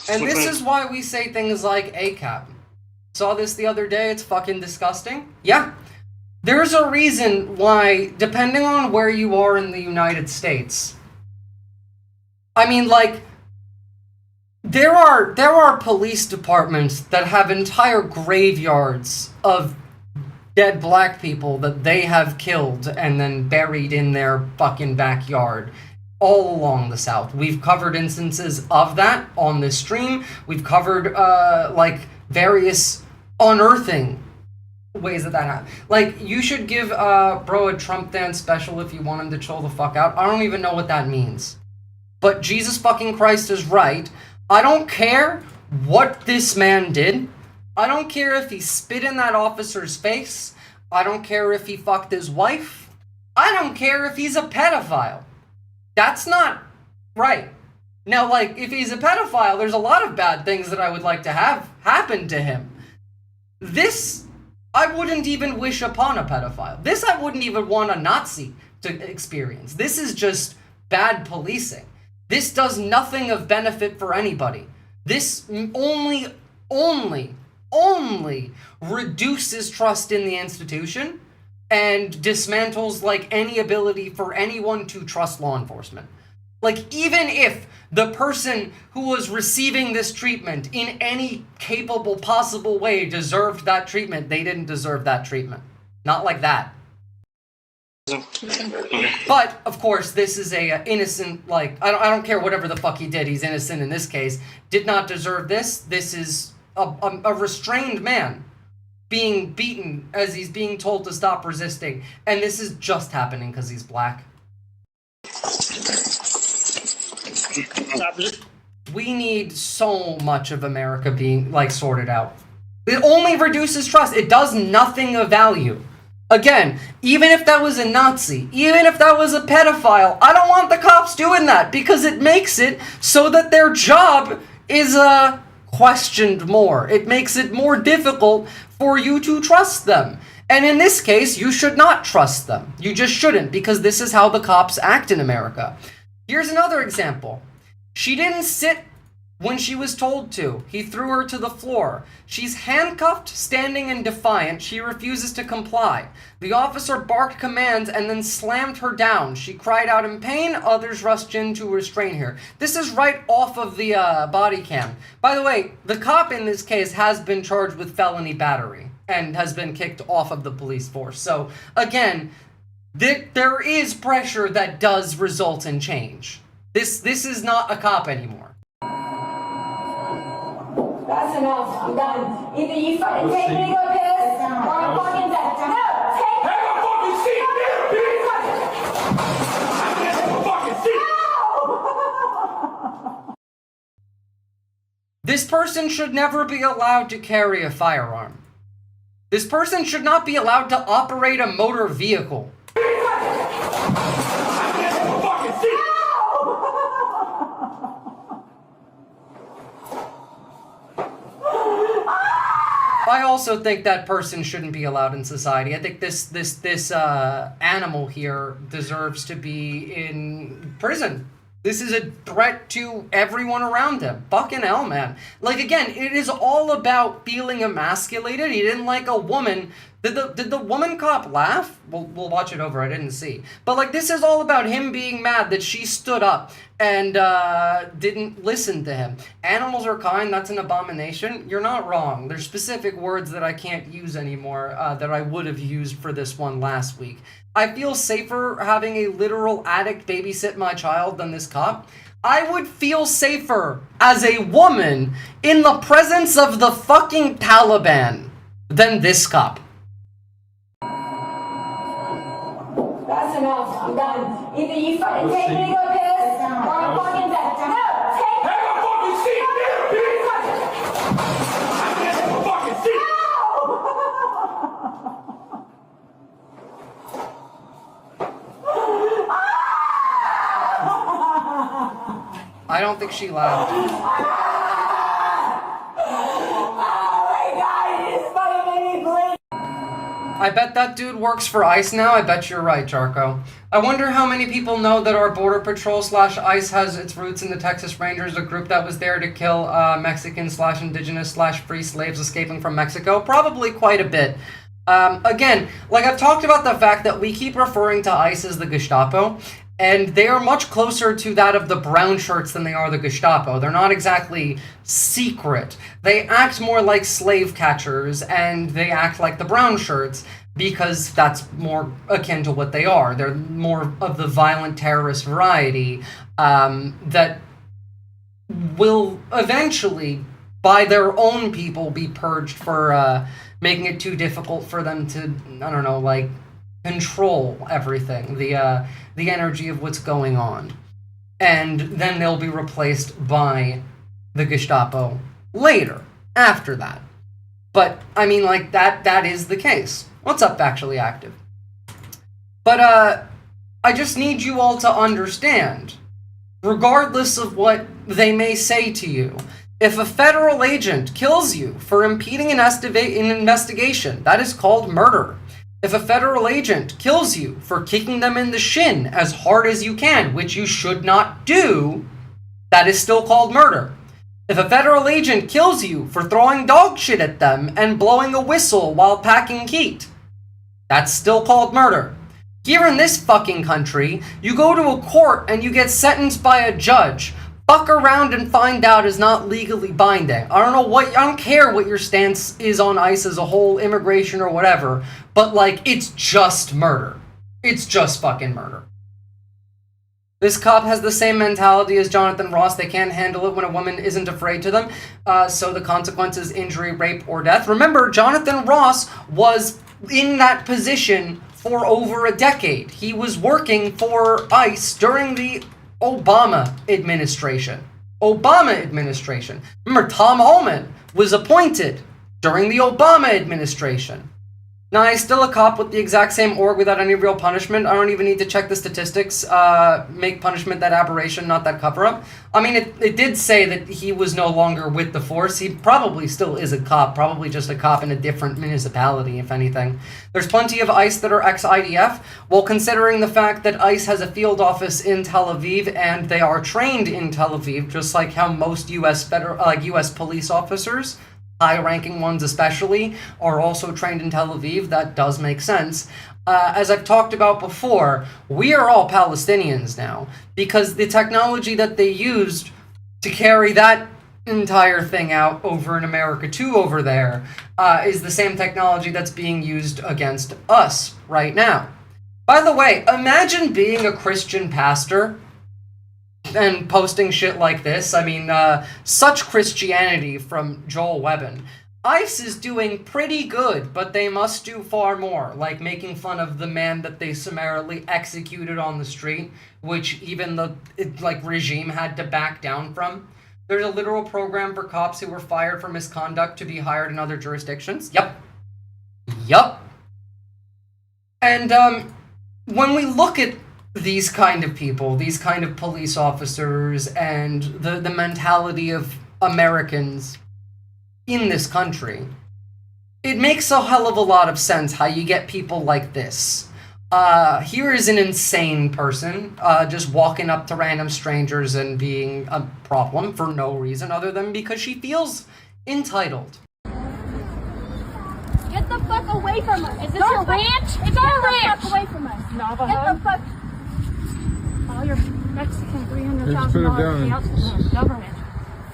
And this is why we say things like ACAB. Saw this the other day, it's fucking disgusting. Yeah. There's a reason why, depending on where you are in the United States, I mean, like, there are police departments that have entire graveyards of dead black people that they have killed and then buried in their fucking backyard all along the South. We've covered instances of that on this stream. We've covered, like, various unearthing ways that happened. Like, you should give bro a Trump dance special if you want him to chill the fuck out. I don't even know what that means. But Jesus fucking Christ is right. I don't care what this man did. I don't care if he spit in that officer's face. I don't care if he fucked his wife. I don't care if he's a pedophile. That's not right. Now, like, if he's a pedophile, there's a lot of bad things that I would like to have happen to him. This, I wouldn't even wish upon a pedophile. This I wouldn't even want a Nazi to experience. This is just bad policing. This does nothing of benefit for anybody. This only reduces trust in the institution and dismantles, like, any ability for anyone to trust law enforcement. Like, even if the person who was receiving this treatment in any capable possible way deserved that treatment, they didn't deserve that treatment. Not like that. But, of course, this is a innocent, like, I don't care whatever the fuck he did, he's innocent in this case, did not deserve this. This is a restrained man being beaten as he's being told to stop resisting. And this is just happening because he's black. We need so much of America being, like, sorted out. It only reduces trust. It does nothing of value. Again, even if that was a Nazi, even if that was a pedophile, I don't want the cops doing that because it makes it so that their job is questioned more. It makes it more difficult for you to trust them. And in this case, you should not trust them. You just shouldn't, because this is how the cops act in America. Here's another example. She didn't sit when she was told to. He threw her to the floor. She's handcuffed, standing and defiant. She refuses to comply. The officer barked commands and then slammed her down. She cried out in pain. Others rushed in to restrain her. This is right off of the body cam. By the way, the cop in this case has been charged with felony battery and has been kicked off of the police force. So, again, there is pressure that does result in change. This is not a cop anymore. That's enough. I'm done. Either you fucking take me to go piss, or I'm fucking dead. No, take me. Have a fucking seat, bitch! Have a fucking seat! This person should never be allowed to carry a firearm. This person should not be allowed to operate a motor vehicle. I also think that person shouldn't be allowed in society. I think this animal here deserves to be in prison. This is a threat to everyone around him. Fucking hell, man. Like, again, it is all about feeling emasculated. He didn't like a woman. Did the woman cop laugh? We'll watch it over. I didn't see. But, like, this is all about him being mad that she stood up and didn't listen to him. Animals are kind. That's an abomination. You're not wrong. There's specific words that I can't use anymore that I would have used for this one last week. I feel safer having a literal addict babysit my child than this cop. I would feel safer as a woman in the presence of the fucking Taliban than this cop. That's enough. I'm done. Either you fucking take me to go piss, or I'm fucking dead. No, take me. Have a fucking seat, bitch! Have a fucking seat! I don't think she laughed. Oh my god, you just fucking made me bleed. I bet that dude works for ICE now. I bet you're right, Jarko. I wonder how many people know that our Border Patrol / ICE has its roots in the Texas Rangers, a group that was there to kill Mexican / indigenous / free slaves escaping from Mexico. Probably quite a bit. Again, like I've talked about the fact that we keep referring to ICE as the Gestapo, and they are much closer to that of the brown shirts than they are the Gestapo. They're not exactly secret. They act more like slave catchers, and they act like the brown shirts because that's more akin to what they are. They're more of the violent terrorist variety that will eventually, by their own people, be purged for making it too difficult for them to, I don't know, like, control everything, the energy of what's going on. And then they'll be replaced by the Gestapo later, after that. But, I mean, like, that is the case. What's up, Factually Active? But, I just need you all to understand, regardless of what they may say to you, if a federal agent kills you for impeding an investigation, that is called murder. If a federal agent kills you for kicking them in the shin as hard as you can, which you should not do, that is still called murder. If a federal agent kills you for throwing dog shit at them and blowing a whistle while packing heat, that's still called murder. Here in this fucking country, you go to a court and you get sentenced by a judge. Fuck around and find out is not legally binding. I don't care what your stance is on ICE as a whole, immigration or whatever, but like, it's just murder. It's just fucking murder. This cop has the same mentality as Jonathan Ross. They can't handle it when a woman isn't afraid to them. So the consequence is injury, rape, or death. Remember, Jonathan Ross was in that position for over a decade. He was working for ICE during the Obama administration. Remember, Tom Ullman was appointed during the Obama administration. Now, he's still a cop with the exact same org without any real punishment. I don't even need to check the statistics. Make punishment that aberration, not that cover-up. I mean, it did say that he was no longer with the force. He probably still is a cop, probably just a cop in a different municipality, if anything. There's plenty of ICE that are ex-IDF. Well, considering the fact that ICE has a field office in Tel Aviv and they are trained in Tel Aviv, just like how most U.S. U.S. police officers, high-ranking ones especially, are also trained in Tel Aviv, that does make sense. As I've talked about before, we are all Palestinians now, because the technology that they used to carry that entire thing out over in America too over there is the same technology that's being used against us right now. By the way, imagine being a Christian pastor and posting shit like this. I mean, such Christianity from Joel Webbin. ICE is doing pretty good, but they must do far more, like making fun of the man that they summarily executed on the street, which even the regime had to back down from. There's a literal program for cops who were fired for misconduct to be hired in other jurisdictions. Yup. And when we look at these kind of people, these kind of police officers, and the mentality of Americans in this country, it makes a hell of a lot of sense how you get people like this. Here is an insane person just walking up to random strangers and being a problem for no reason other than because she feels entitled. Get the fuck away from us. Is this your ranch? It's our ranch. Get the fuck away from us. Navajo. Get the fuck. All your Mexican $300,000 payouts from the government.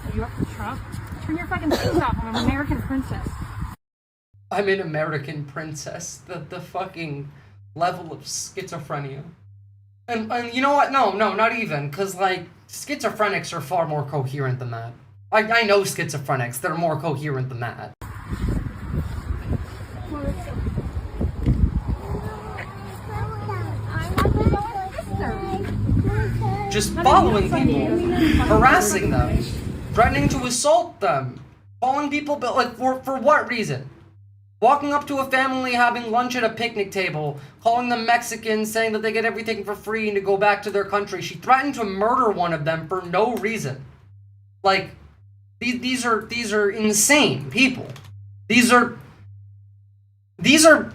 Are you up for Trump? Turn your fucking things off. I'm an American princess. I'm an American princess. The fucking level of schizophrenia. And you know what? No, not even. Because, like, schizophrenics are far more coherent than that. I know schizophrenics that are more coherent than that. Just following people, harassing them, threatening to assault them, calling people, but like for what reason? Walking up to a family having lunch at a picnic table, calling them Mexicans, saying that they get everything for free and to go back to their country. She threatened to murder one of them for no reason. Like, these are insane people. These are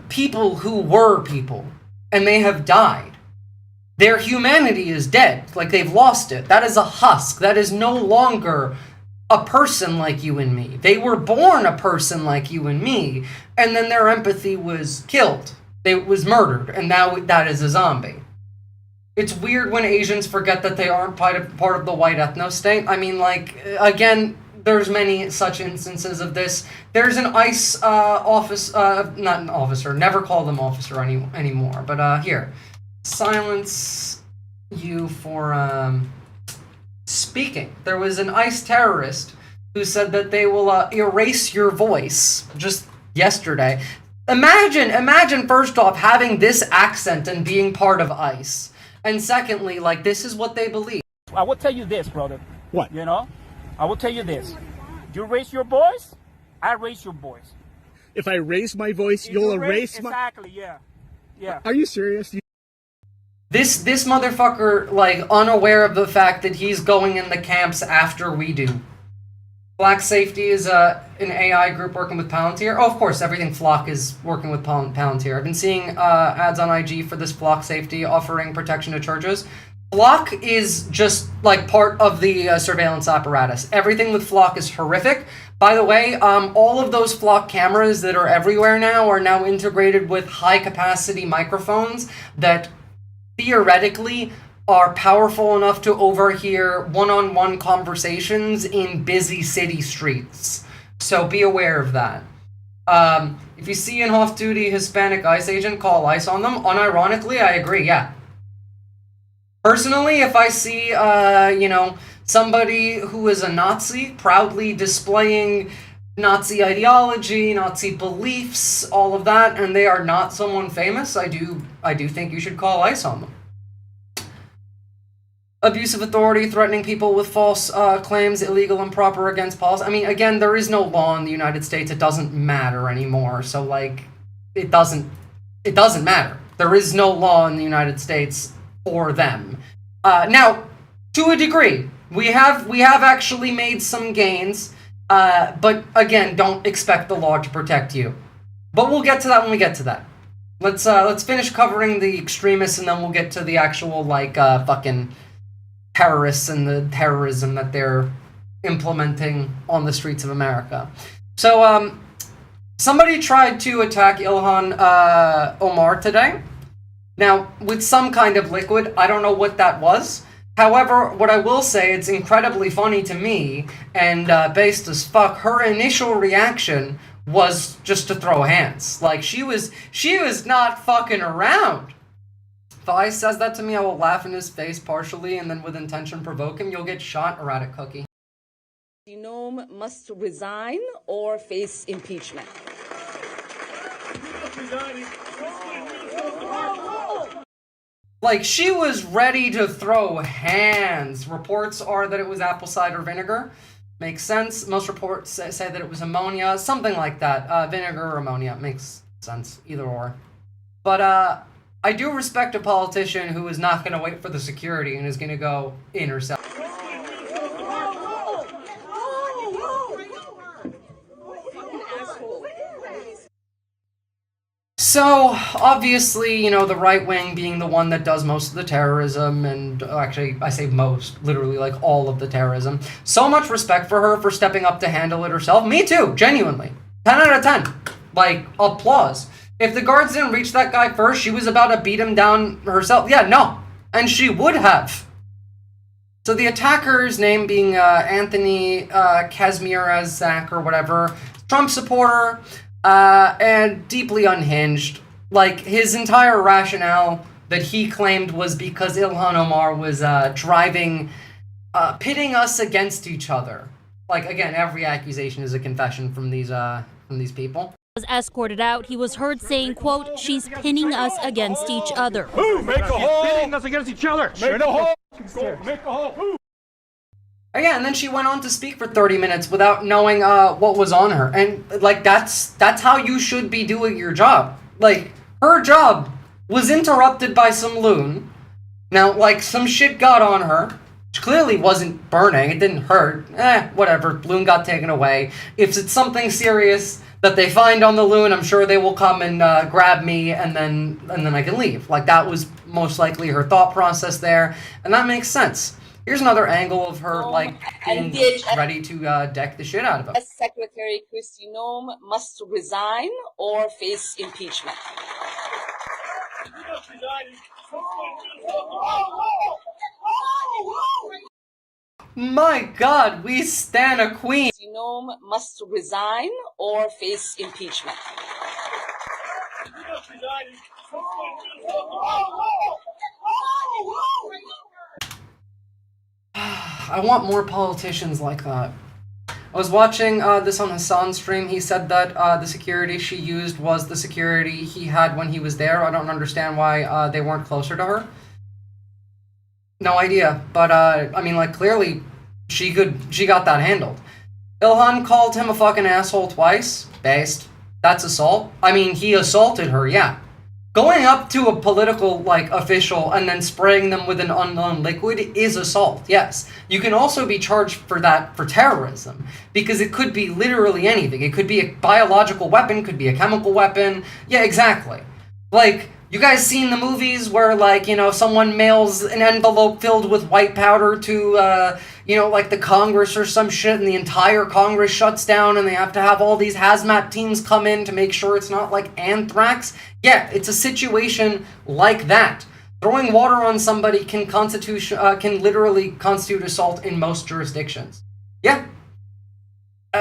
people who were people, and they have died. Their humanity is dead, like they've lost it. That is a husk. That is no longer a person like you and me. They were born a person like you and me, and then their empathy was killed. It was murdered, and now that is a zombie. It's weird when Asians forget that they aren't part of the white ethno-state. I mean, like, again, there's many such instances of this. There's an ICE not an officer, never call them officer anymore, but here. Silence you for speaking. There was an ICE terrorist who said that they will erase your voice just yesterday. Imagine first off having this accent and being part of ICE, and secondly, like, this is what they believe. I will tell you this, brother. What? You know, I will tell you this. You raise your voice, I raise your voice. If I raise my voice, you'll erase my... Exactly, yeah. Are you serious? This motherfucker, like, unaware of the fact that he's going in the camps after we do. Black Safety is an AI group working with Palantir. Oh, of course, everything Flock is working with Palantir. I've been seeing ads on IG for this Flock Safety offering protection to churches. Flock is just, like, part of the surveillance apparatus. Everything with Flock is horrific. By the way, all of those Flock cameras that are everywhere now are now integrated with high-capacity microphones that theoretically are powerful enough to overhear one-on-one conversations in busy city streets. So be aware of that. If you see an off-duty Hispanic ICE agent, call ICE on them. Unironically, I agree, yeah. Personally, if I see, somebody who is a Nazi proudly displaying Nazi ideology, Nazi beliefs, all of that, and they are not someone famous, I do think you should call ICE on them. Abuse of authority, threatening people with false claims, illegal, improper, against policy. I mean, again, there is no law in the United States. It doesn't matter anymore. So, like, it doesn't matter. There is no law in the United States for them. Now, to a degree, we have actually made some gains, but again, don't expect the law to protect you. But we'll get to that when we get to that. Let's finish covering the extremists, and then we'll get to the actual fucking terrorists and the terrorism that they're implementing on the streets of America. So, somebody tried to attack Ilhan Omar today. Now, with some kind of liquid, I don't know what that was. However, what I will say, it's incredibly funny to me, and based as fuck, her initial reaction was just to throw hands. Like, she was not fucking around. If Ice says that to me, I will laugh in his face partially, and then with intention provoke him. You'll get shot, erratic cookie. Genome must resign or face impeachment. Like, she was ready to throw hands. Reports are that it was apple cider vinegar. Makes sense. Most reports say that it was ammonia, something like that. Vinegar or ammonia. Makes sense. Either or. But, I do respect a politician who is not going to wait for the security and is going to go in herself. So, obviously, you know, the right wing being the one that does most of the terrorism, and actually, I say most, literally, like, all of the terrorism. So much respect for her for stepping up to handle it herself. Me too, genuinely. 10 out of 10. Like, applause. If the guards didn't reach that guy first, she was about to beat him down herself. Yeah, no. And she would have. So the attacker's name being Anthony Kazmierazak or whatever, Trump supporter, and deeply unhinged. Like, his entire rationale that he claimed was because Ilhan Omar was pitting us against each other. Like, again, every accusation is a confession from these people. Was escorted out, he was heard saying, quote, "She's pinning us against each other." Who? Make a hole! Pinning us against each other! Make a hole! Make a hole! Who? Yeah, and then she went on to speak for 30 minutes without knowing what was on her. And, like, that's how you should be doing your job. Like, her job was interrupted by some loon. Now, like, some shit got on her. She clearly wasn't burning. It didn't hurt. Whatever. Loon got taken away. If it's something serious that they find on the loon, I'm sure they will come and grab me, and then I can leave. Like, that was most likely her thought process there, and that makes sense. Here's another angle of her, like, being ready to deck the shit out of him. Secretary Kristi Noem must resign or face impeachment. My God, we stan a queen. Kristi Noem must resign or face impeachment. I want more politicians like that. I was watching this on Hassan's stream. He said that the security she used was the security he had when he was there. I don't understand why they weren't closer to her. No idea, but I mean, like, clearly she got that handled. Ilhan called him a fucking asshole twice. Based. That's assault. I mean, he assaulted her, yeah. Going up to a political, like, official and then spraying them with an unknown liquid is assault, yes. You can also be charged for that for terrorism, because it could be literally anything. It could be a biological weapon, could be a chemical weapon. Yeah, exactly. Like, you guys seen the movies where, like, you know, someone mails an envelope filled with white powder to, you know, like the Congress or some shit, and the entire Congress shuts down, and they have to have all these hazmat teams come in to make sure it's not like anthrax? Yeah, it's a situation like that. Throwing water on somebody can literally constitute assault in most jurisdictions. Yeah.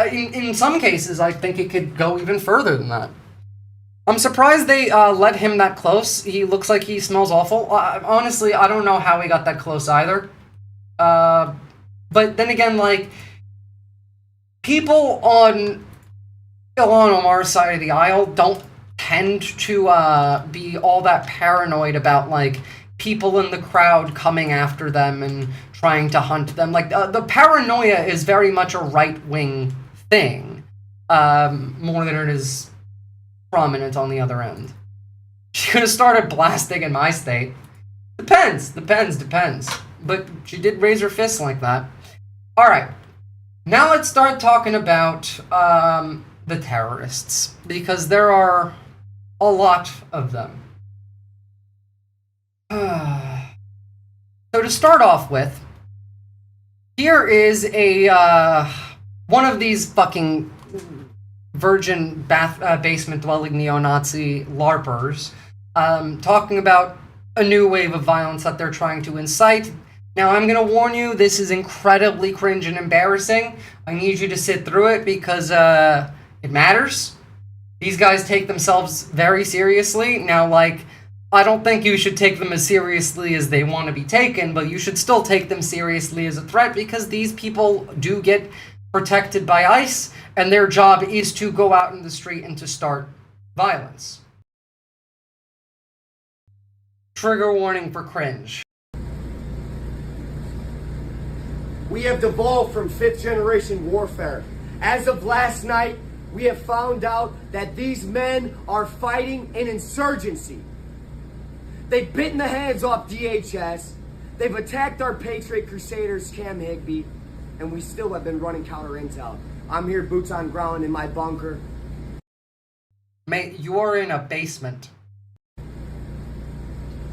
In some cases, I think it could go even further than that. I'm surprised they let him that close. He looks like he smells awful. Honestly, I don't know how he got that close either. But then again, like, people on Ilhan Omar's side of the aisle don't tend to be all that paranoid about, like, people in the crowd coming after them and trying to hunt them. Like, the paranoia is very much a right-wing thing, more than it is prominent on the other end. She could have started blasting in my state. Depends. But she did raise her fist like that. Alright. Now let's start talking about the terrorists. Because there are a lot of them. So to start off with, here is a one of these fucking virgin basement dwelling neo-Nazi LARPers talking about a new wave of violence that they're trying to incite. Now, I'm going to warn you, this is incredibly cringe and embarrassing. I need you to sit through it because it matters. These guys take themselves very seriously. Now, like, I don't think you should take them as seriously as they want to be taken, but you should still take them seriously as a threat because these people do get protected by ICE, and their job is to go out in the street and to start violence. Trigger warning for cringe. We have devolved from 5th generation warfare. As of last night, we have found out that these men are fighting an insurgency. They've bitten the hands off DHS, they've attacked our Patriot Crusaders, Cam Higbee, and we still have been running counter intel. I'm here boots on ground in my bunker. Mate, you are in a basement.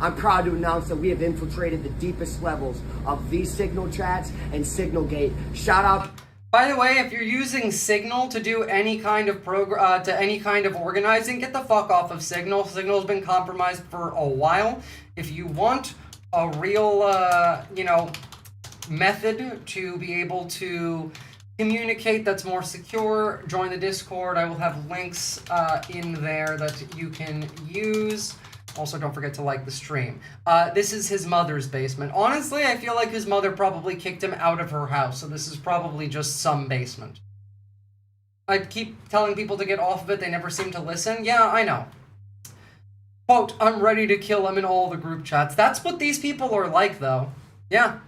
I'm proud to announce that we have infiltrated the deepest levels of these Signal chats and Signalgate. Shout out. By the way, if you're using Signal to do any kind of organizing, get the fuck off of Signal. Signal's been compromised for a while. If you want a real, method to be able to communicate that's more secure, join the Discord. I will have links in there that you can use. Also, don't forget to like the stream. This is his mother's basement. Honestly, I feel like his mother probably kicked him out of her house, so this is probably just some basement. I keep telling people to get off of it, they never seem to listen. Yeah, I know. Quote, I'm ready to kill him in all the group chats. That's what these people are like, though. Yeah.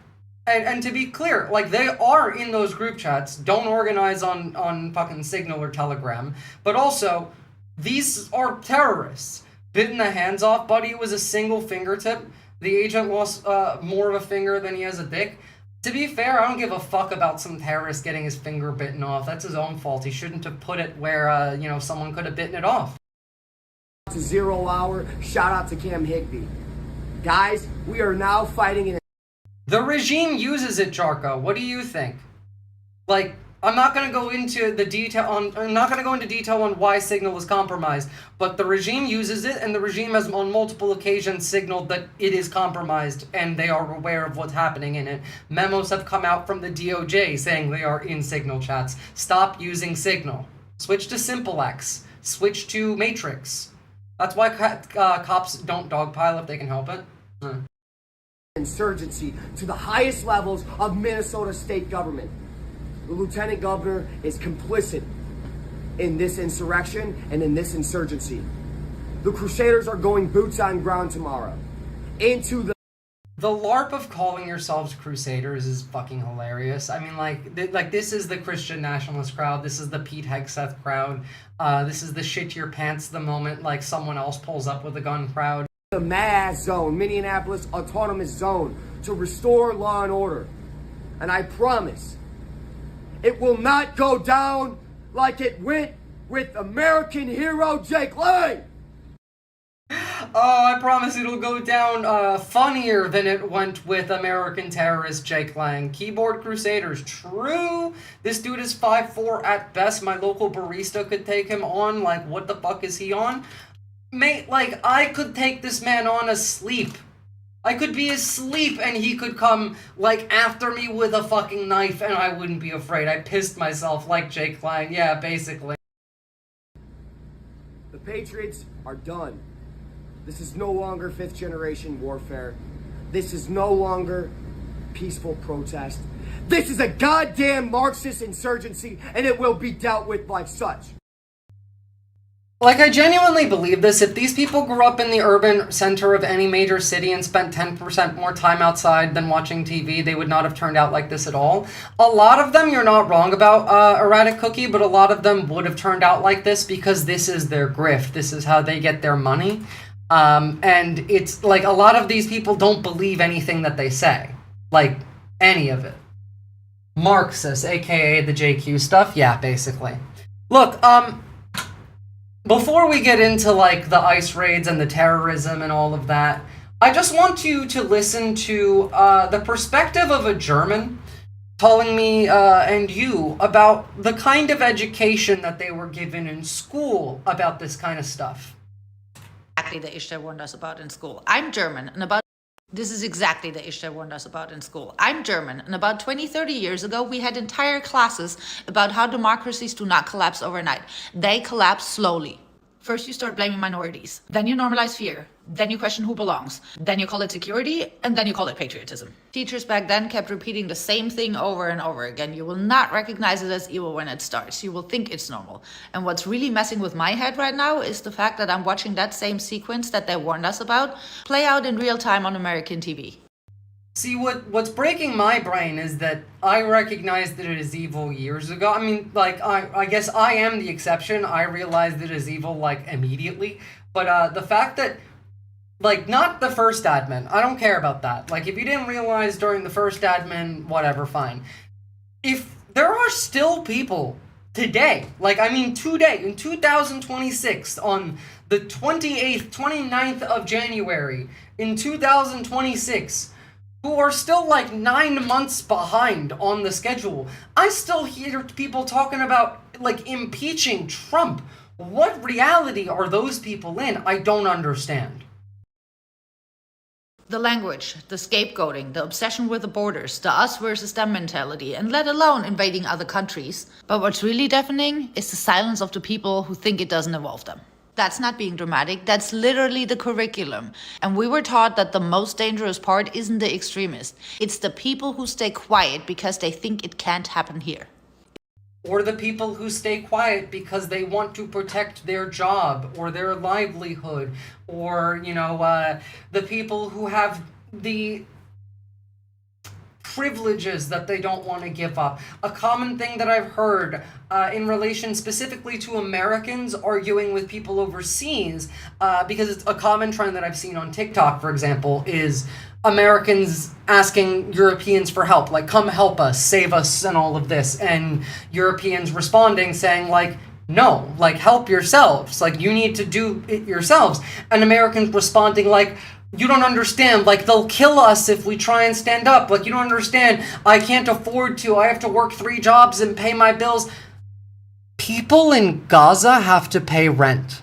And to be clear, like, they are in those group chats. Don't organize on fucking Signal or Telegram. But also, these are terrorists. Bitten the hands off, buddy. It was a single fingertip. The agent lost more of a finger than he has a dick. To be fair, I don't give a fuck about some terrorist getting his finger bitten off. That's his own fault. He shouldn't have put it where, someone could have bitten it off. To 0 hour, shout out to Cam Higbee. Guys, we are now fighting in. The regime uses it, Jarko. What do you think? Like, I'm not going to go into detail on why Signal is compromised, but the regime uses it, and the regime has on multiple occasions signaled that it is compromised, and they are aware of what's happening in it. Memos have come out from the DOJ saying they are in Signal chats. Stop using Signal. Switch to SimpleX. Switch to Matrix. That's why cops don't dogpile if they can help it. Insurgency to the highest levels of Minnesota state government. The lieutenant governor is complicit in this insurrection and in this insurgency. The Crusaders are going boots on ground tomorrow into the LARP of calling yourselves Crusaders is fucking hilarious. I mean, like this is the Christian nationalist crowd. This is the Pete Hegseth crowd. This is the shit your pants the moment like someone else pulls up with a gun crowd. The MAS zone, Minneapolis Autonomous Zone, to restore law and order. And I promise, it will not go down like it went with American hero Jake Lang. Oh, I promise it'll go down funnier than it went with American terrorist Jake Lang. Keyboard Crusaders, true. This dude is 5'4" at best. My local barista could take him on. Like, what the fuck is he on? Mate, like, I could take this man on asleep. I could be asleep and he could come, like, after me with a fucking knife and I wouldn't be afraid. I pissed myself like Jake Lang. Yeah, basically. The Patriots are done. This is no longer 5th generation warfare. This is no longer peaceful protest. This is a goddamn Marxist insurgency and it will be dealt with like such. Like, I genuinely believe this. If these people grew up in the urban center of any major city and spent 10% more time outside than watching TV, they would not have turned out like this at all. A lot of them, you're not wrong about Erratic Cookie, but a lot of them would have turned out like this because this is their grift. This is how they get their money. And it's like a lot of these people don't believe anything that they say. Like, any of it. Marxist, aka the JQ stuff. Yeah, basically. Look, before we get into, like, the ICE raids and the terrorism and all of that, I just want you to listen to the perspective of a German telling me and you about the kind of education that they were given in school about this kind of stuff. Exactly the issue they warned us about in school. I'm German, and this is exactly the issue they warned us about in school. I'm German, and about 20, 30 years ago, we had entire classes about how democracies do not collapse overnight. They collapse slowly. First, you start blaming minorities. Then you normalize fear. Then you question who belongs. Then you call it security, and then you call it patriotism. Teachers back then kept repeating the same thing over and over again. You will not recognize it as evil when it starts. You will think it's normal. And what's really messing with my head right now is the fact that I'm watching that same sequence that they warned us about play out in real time on American TV. See, what's breaking my brain is that I recognized that it is evil years ago. I mean, like, I guess I am the exception. I realized it is evil, like, immediately. But the fact that, like, not the first admin. I don't care about that. Like, if you didn't realize during the first admin, whatever, fine. If there are still people today, like, I mean, today, in 2026, on the 28th, 29th of January, in 2026... who are still like 9 months behind on the schedule. I still hear people talking about, like, impeaching Trump. What reality are those people in? I don't understand. The language, the scapegoating, the obsession with the borders, the us versus them mentality, and let alone invading other countries. But what's really deafening is the silence of the people who think it doesn't involve them. That's not being dramatic, that's literally the curriculum. And we were taught that the most dangerous part isn't the extremist. It's the people who stay quiet because they think it can't happen here. Or the people who stay quiet because they want to protect their job or their livelihood. Or, you know, the people who have the privileges that they don't want to give up. A common thing that I've heard in relation specifically to Americans arguing with people overseas, because it's a common trend that I've seen on TikTok, for example, is Americans asking Europeans for help, like, come help us, save us, and all of this, and Europeans responding saying, like, no, like, help yourselves, like, you need to do it yourselves, and Americans responding like, you don't understand, like, they'll kill us if we try and stand up, like, you don't understand, I can't afford to, I have to work 3 jobs and pay my bills. People in Gaza have to pay rent.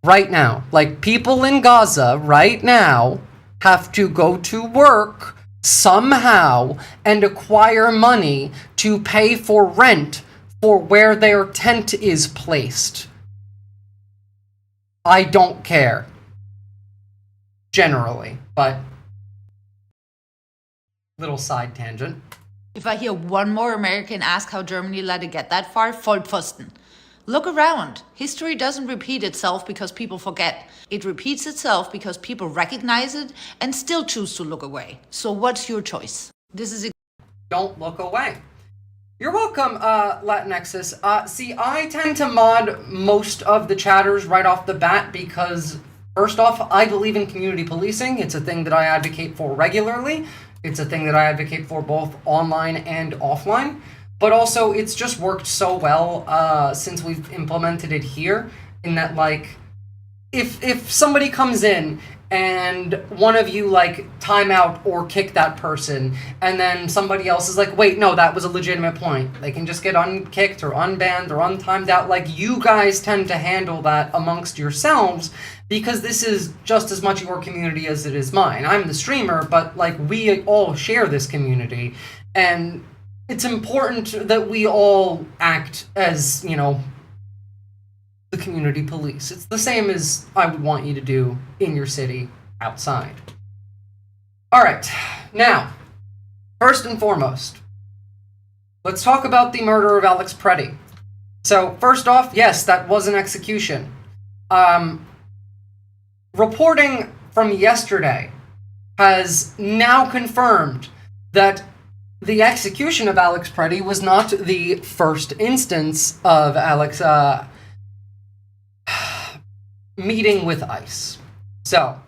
Right now. Like, people in Gaza, right now, have to go to work somehow and acquire money to pay for rent for where their tent is placed. I don't care. Generally, but little side tangent. If I hear one more American ask how Germany let it get that far, Vollpfosten. Look around. History doesn't repeat itself because people forget. It repeats itself because people recognize it and still choose to look away. So what's your choice? Don't look away. You're welcome, Latinxus. See, I tend to mod most of the chatters right off the bat because, first off, I believe in community policing. It's a thing that I advocate for regularly. It's a thing that I advocate for both online and offline. But also, it's just worked so well since we've implemented it here, in that, like, if somebody comes in and one of you, like, time out or kick that person, and then somebody else is like, wait, no, that was a legitimate point. They can just get unkicked or unbanned or untimed out. Like, you guys tend to handle that amongst yourselves because this is just as much your community as it is mine. I'm the streamer, but, like, we all share this community. And it's important that we all act as, you know, the community police. It's the same as I would want you to do in your city outside. Alright, now, first and foremost, let's talk about the murder of Alex Preddy. So, first off, yes, that was an execution. Reporting from yesterday has now confirmed that the execution of Alex Preddy was not the first instance of Alex meeting with ICE. So,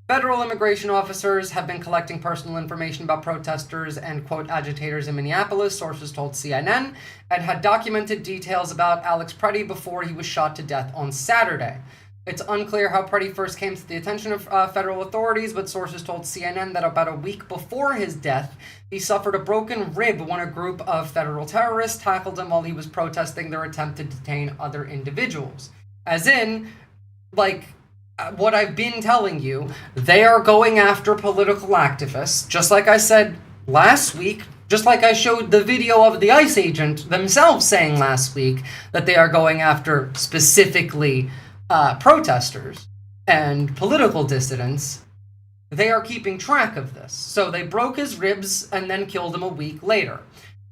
federal immigration officers have been collecting personal information about protesters and, quote, agitators in Minneapolis, sources told CNN, and had documented details about Alex Preddy before he was shot to death on Saturday. It's unclear how Preddy first came to the attention of federal authorities, but sources told CNN that about a week before his death, he suffered a broken rib when a group of federal terrorists tackled him while he was protesting their attempt to detain other individuals. As in, like, what I've been telling you, they are going after political activists, just like I said last week, just like I showed the video of the ICE agent themselves saying last week that they are going after specifically protesters and political dissidents. They are keeping track of this. So they broke his ribs and then killed him a week later.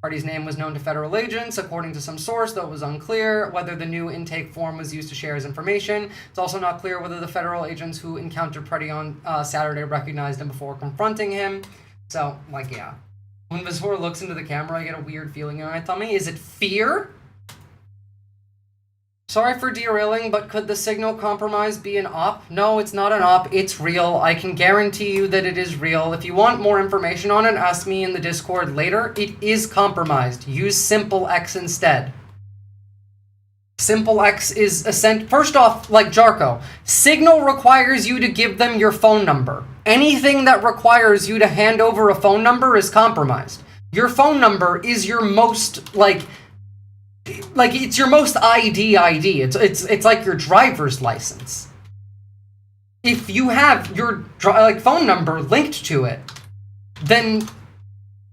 Preddy's name was known to federal agents, according to some source, though it was unclear whether the new intake form was used to share his information. It's also not clear whether the federal agents who encountered Preddy on Saturday recognized him before confronting him. So, like, yeah. When Visora looks into the camera, I get a weird feeling in my tummy. Is it fear? Sorry for derailing, but could the signal compromise be an op? No, it's not an op. It's real. I can guarantee you that it is real. If you want more information on it, ask me in the Discord later. It is compromised. Use Simple X instead. Simple X is first off, like Jarko, Signal requires you to give them your phone number. Anything that requires you to hand over a phone number is compromised. Your phone number is your most, like it's your most ID. It's like your driver's license. If you have your phone number linked to it, then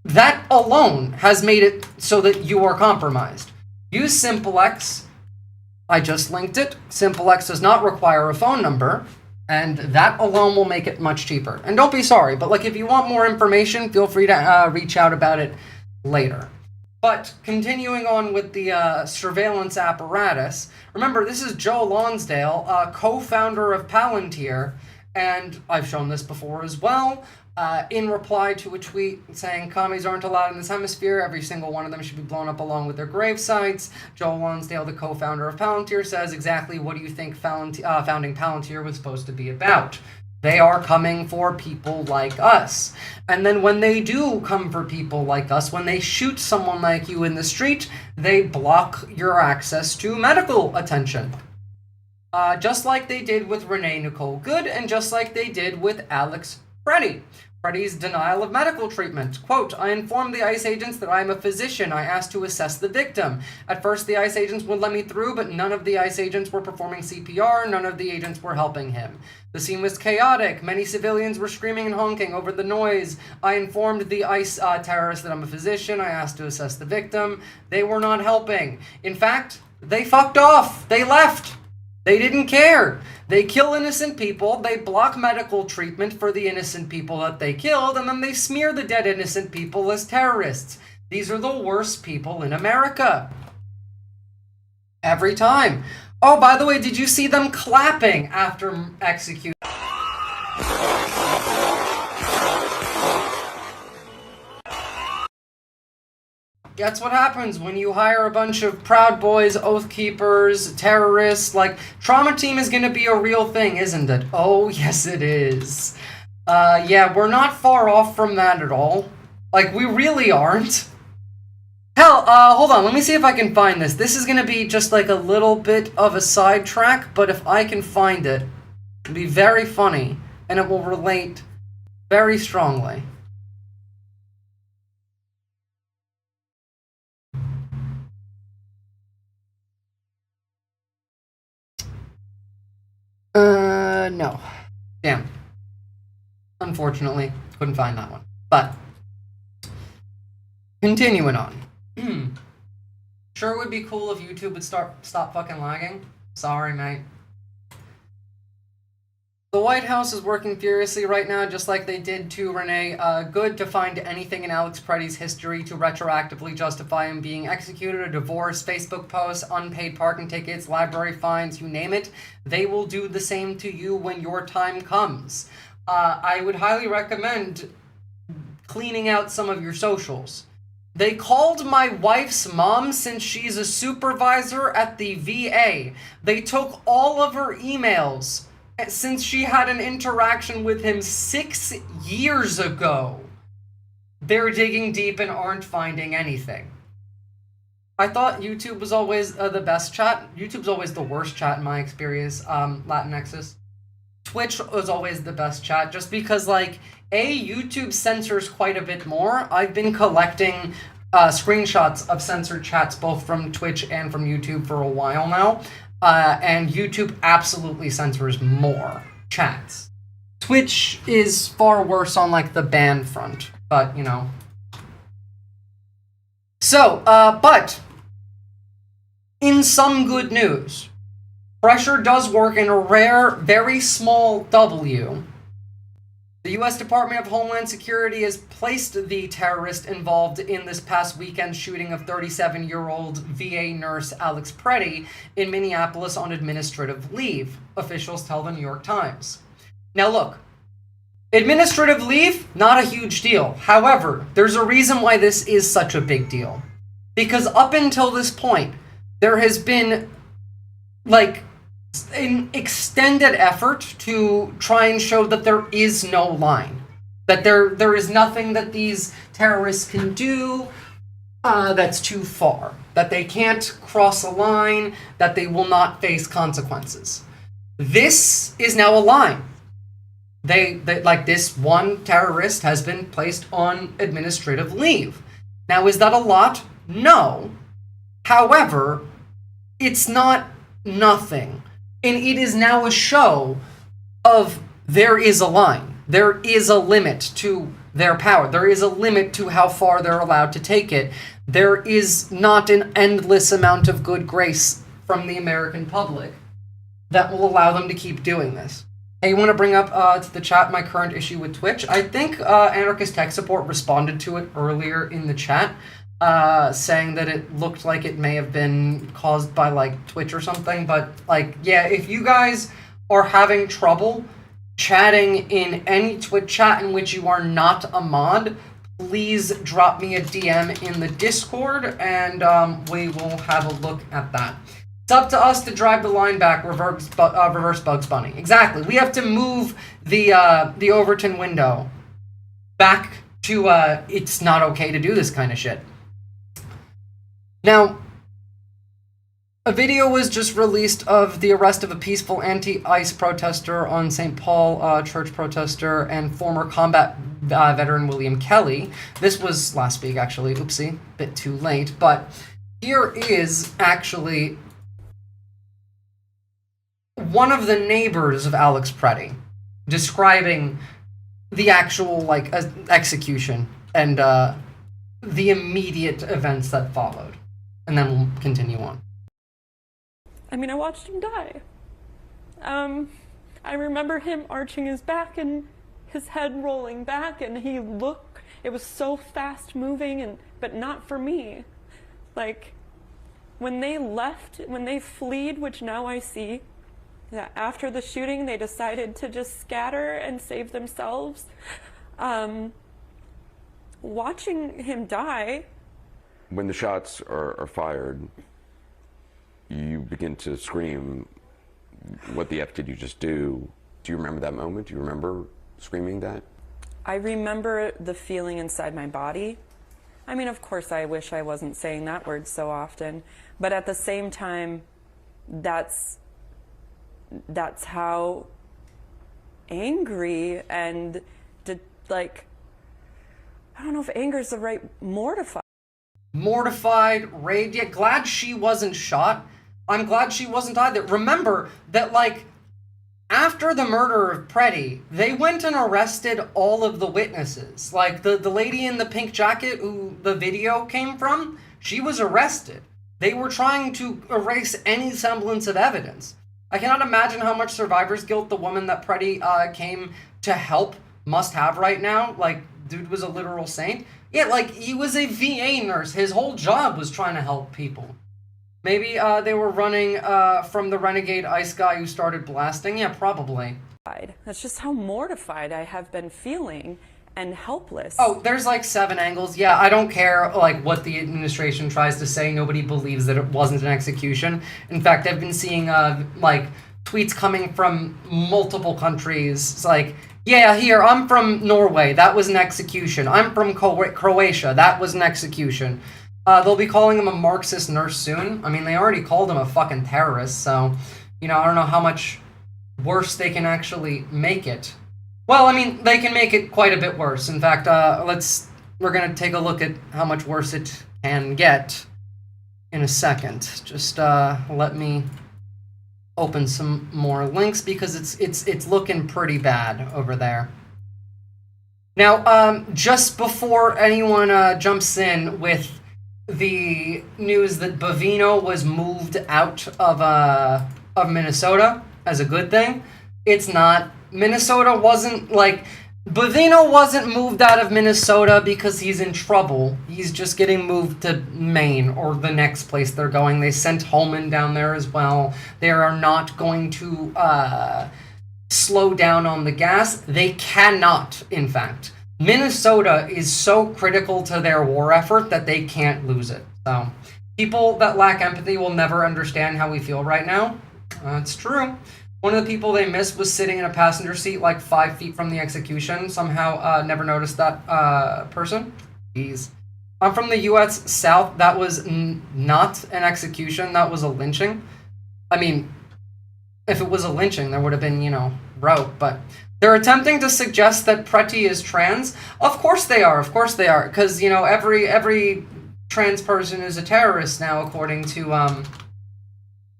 that alone has made it so that you are compromised. Use Simple X. I just linked it. Simple X does not require a phone number, and that alone will make it much cheaper. And don't be sorry, but if you want more information, feel free to reach out about it later. But continuing on with the surveillance apparatus, remember, this is Joe Lonsdale, co-founder of Palantir, and I've shown this before as well, in reply to a tweet saying commies aren't allowed in this hemisphere, every single one of them should be blown up along with their grave sites. Joe Lonsdale, the co-founder of Palantir, says exactly what do you think founding Palantir was supposed to be about. They are coming for people like us. And then when they do come for people like us, when they shoot someone like you in the street, they block your access to medical attention. Just like they did with Renee Nicole Good, and just like they did with Alex Preddy. Preddy's denial of medical treatment. Quote, I informed the ICE agents that I am a physician. I asked to assess the victim. At first, the ICE agents would let me through, but none of the ICE agents were performing CPR. None of the agents were helping him. The scene was chaotic. Many civilians were screaming and honking over the noise. I informed the ICE terrorists that I'm a physician. I asked to assess the victim. They were not helping. In fact, they fucked off. They left. They didn't care. They kill innocent people, they block medical treatment for the innocent people that they killed, and then they smear the dead innocent people as terrorists. These are the worst people in America. Every time. Oh, by the way, did you see them clapping after execution? That's what happens when you hire a bunch of Proud Boys, Oath Keepers, terrorists. Trauma Team is going to be a real thing, isn't it? Oh, yes it is. Yeah, we're not far off from that at all. We really aren't. Hell, hold on, let me see if I can find this. This is going to be just a little bit of a sidetrack, but if I can find it, it'll be very funny, and it will relate very strongly. No. Damn. Unfortunately, couldn't find that one. But, continuing on. Sure, it would be cool if YouTube would stop fucking lagging. Sorry, mate. The White House is working furiously right now, just like they did to Renee Good, to find anything in Alex Preddy's history to retroactively justify him being executed, a divorce, Facebook posts, unpaid parking tickets, library fines, you name it. They will do the same to you when your time comes. I would highly recommend cleaning out some of your socials. They called my wife's mom since she's a supervisor at the VA. They took all of her emails since she had an interaction with him 6 years ago. They're digging deep and aren't finding anything. I thought YouTube was always the best chat. YouTube's always the worst chat in my experience, Latinx's. Twitch was always the best chat, just because, like, YouTube censors quite a bit more. I've been collecting screenshots of censored chats both from Twitch and from YouTube for a while now, and YouTube absolutely censors more chats. Twitch is far worse on, like, the ban front, but, you know. So, but, in some good news, pressure does work in a rare, very small W. The U.S. Department of Homeland Security has placed the terrorist involved in this past weekend shooting of 37-year-old VA nurse Alex Preddy in Minneapolis on administrative leave, officials tell the New York Times. Now look, administrative leave, not a huge deal. However, there's a reason why this is such a big deal. Because up until this point, there has been, like, an extended effort to try and show that there is no line. That there is nothing that these terrorists can do that's too far. That they can't cross a line, that they will not face consequences. This is now a line. They like, this one terrorist has been placed on administrative leave. Now, is that a lot? No. However, it's not nothing. And it is now a show of there is a line. There is a limit to their power. There is a limit to how far they're allowed to take it. There is not an endless amount of good grace from the American public that will allow them to keep doing this. Hey, you want to bring up to the chat my current issue with Twitch? I think Anarchist Tech Support responded to it earlier in the chat, saying that it looked like it may have been caused by, like, Twitch or something. But, like, yeah, if you guys are having trouble chatting in any Twitch chat in which you are not a mod, please drop me a DM in the Discord, and we will have a look at that. It's up to us to drive the line back, reverse Bugs Bunny. Exactly. We have to move the Overton window back to it's not okay to do this kind of shit. Now, a video was just released of the arrest of a peaceful anti-ICE protester on St. Paul church protester and former combat veteran William Kelly. This was last week, actually. Oopsie, bit too late. But here is actually one of the neighbors of Alex Preddy describing the actual, like, execution and the immediate events that followed. And then we'll continue on. I mean, I watched him die. I remember him arching his back and his head rolling back, and it was so fast moving, but not for me. Like, when they left, when they fled, which now I see, that after the shooting they decided to just scatter and save themselves. Watching him die. When the shots are fired, you begin to scream, what the F did you just do? Do you remember that moment? Do you remember screaming that? I remember the feeling inside my body. I mean, of course, I wish I wasn't saying that word so often, but at the same time, that's how angry and, like, I don't know if anger is the right, mortified, raged. Yeah, glad she wasn't shot. I'm glad she wasn't either. Remember that, like, after the murder of Preddy, they went and arrested all of the witnesses. Like, the lady in the pink jacket who the video came from, she was arrested. They were trying to erase any semblance of evidence. I cannot imagine how much survivor's guilt the woman that Pretty came to help must have right now. Like, dude was a literal saint. Yeah, like, he was a VA nurse. His whole job was trying to help people. Maybe they were running from the renegade ice guy who started blasting. Yeah, probably. That's just how mortified I have been feeling and helpless. Oh, there's like 7 angles. Yeah, I don't care like what the administration tries to say. Nobody believes that it wasn't an execution. In fact, I've been seeing like tweets coming from multiple countries. It's like, yeah, here, I'm from Norway. That was an execution. I'm from Croatia. That was an execution. They'll be calling him a Marxist nurse soon. I mean, they already called him a fucking terrorist, so, you know, I don't know how much worse they can actually make it. Well, I mean, they can make it quite a bit worse. In fact, we're gonna take a look at how much worse it can get in a second. Just let me open some more links because it's looking pretty bad over there. Now, just before anyone jumps in with the news that Bovino was moved out of Minnesota as a good thing, it's not. Minnesota wasn't, like, Bovino wasn't moved out of Minnesota because he's in trouble. He's just getting moved to Maine or the next place they're going. They sent Holman down there as well. They are not going to slow down on the gas. They cannot, in fact. Minnesota is so critical to their war effort that they can't lose it. So, people that lack empathy will never understand how we feel right now. It's true. One of the people they missed was sitting in a passenger seat like 5 feet from the execution. Somehow never noticed that person. Jeez. I'm from the U.S. South. That was not an execution. That was a lynching. I mean, if it was a lynching, there would have been, you know, rope. But they're attempting to suggest that Preti is trans. Of course they are. Of course they are. Because, you know, every trans person is a terrorist now, according to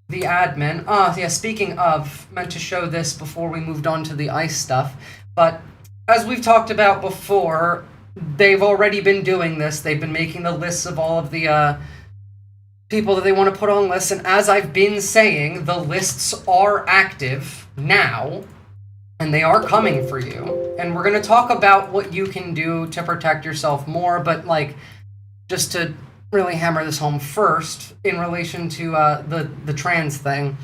the admin. Yeah, speaking of, meant to show this before we moved on to the ICE stuff, but as we've talked about before, they've already been doing this. They've been making the lists of all of the people that they want to put on lists, and as I've been saying, the lists are active now, and they are coming for you. And we're going to talk about what you can do to protect yourself more, but, like, just to really hammer this home first in relation to the trans thing.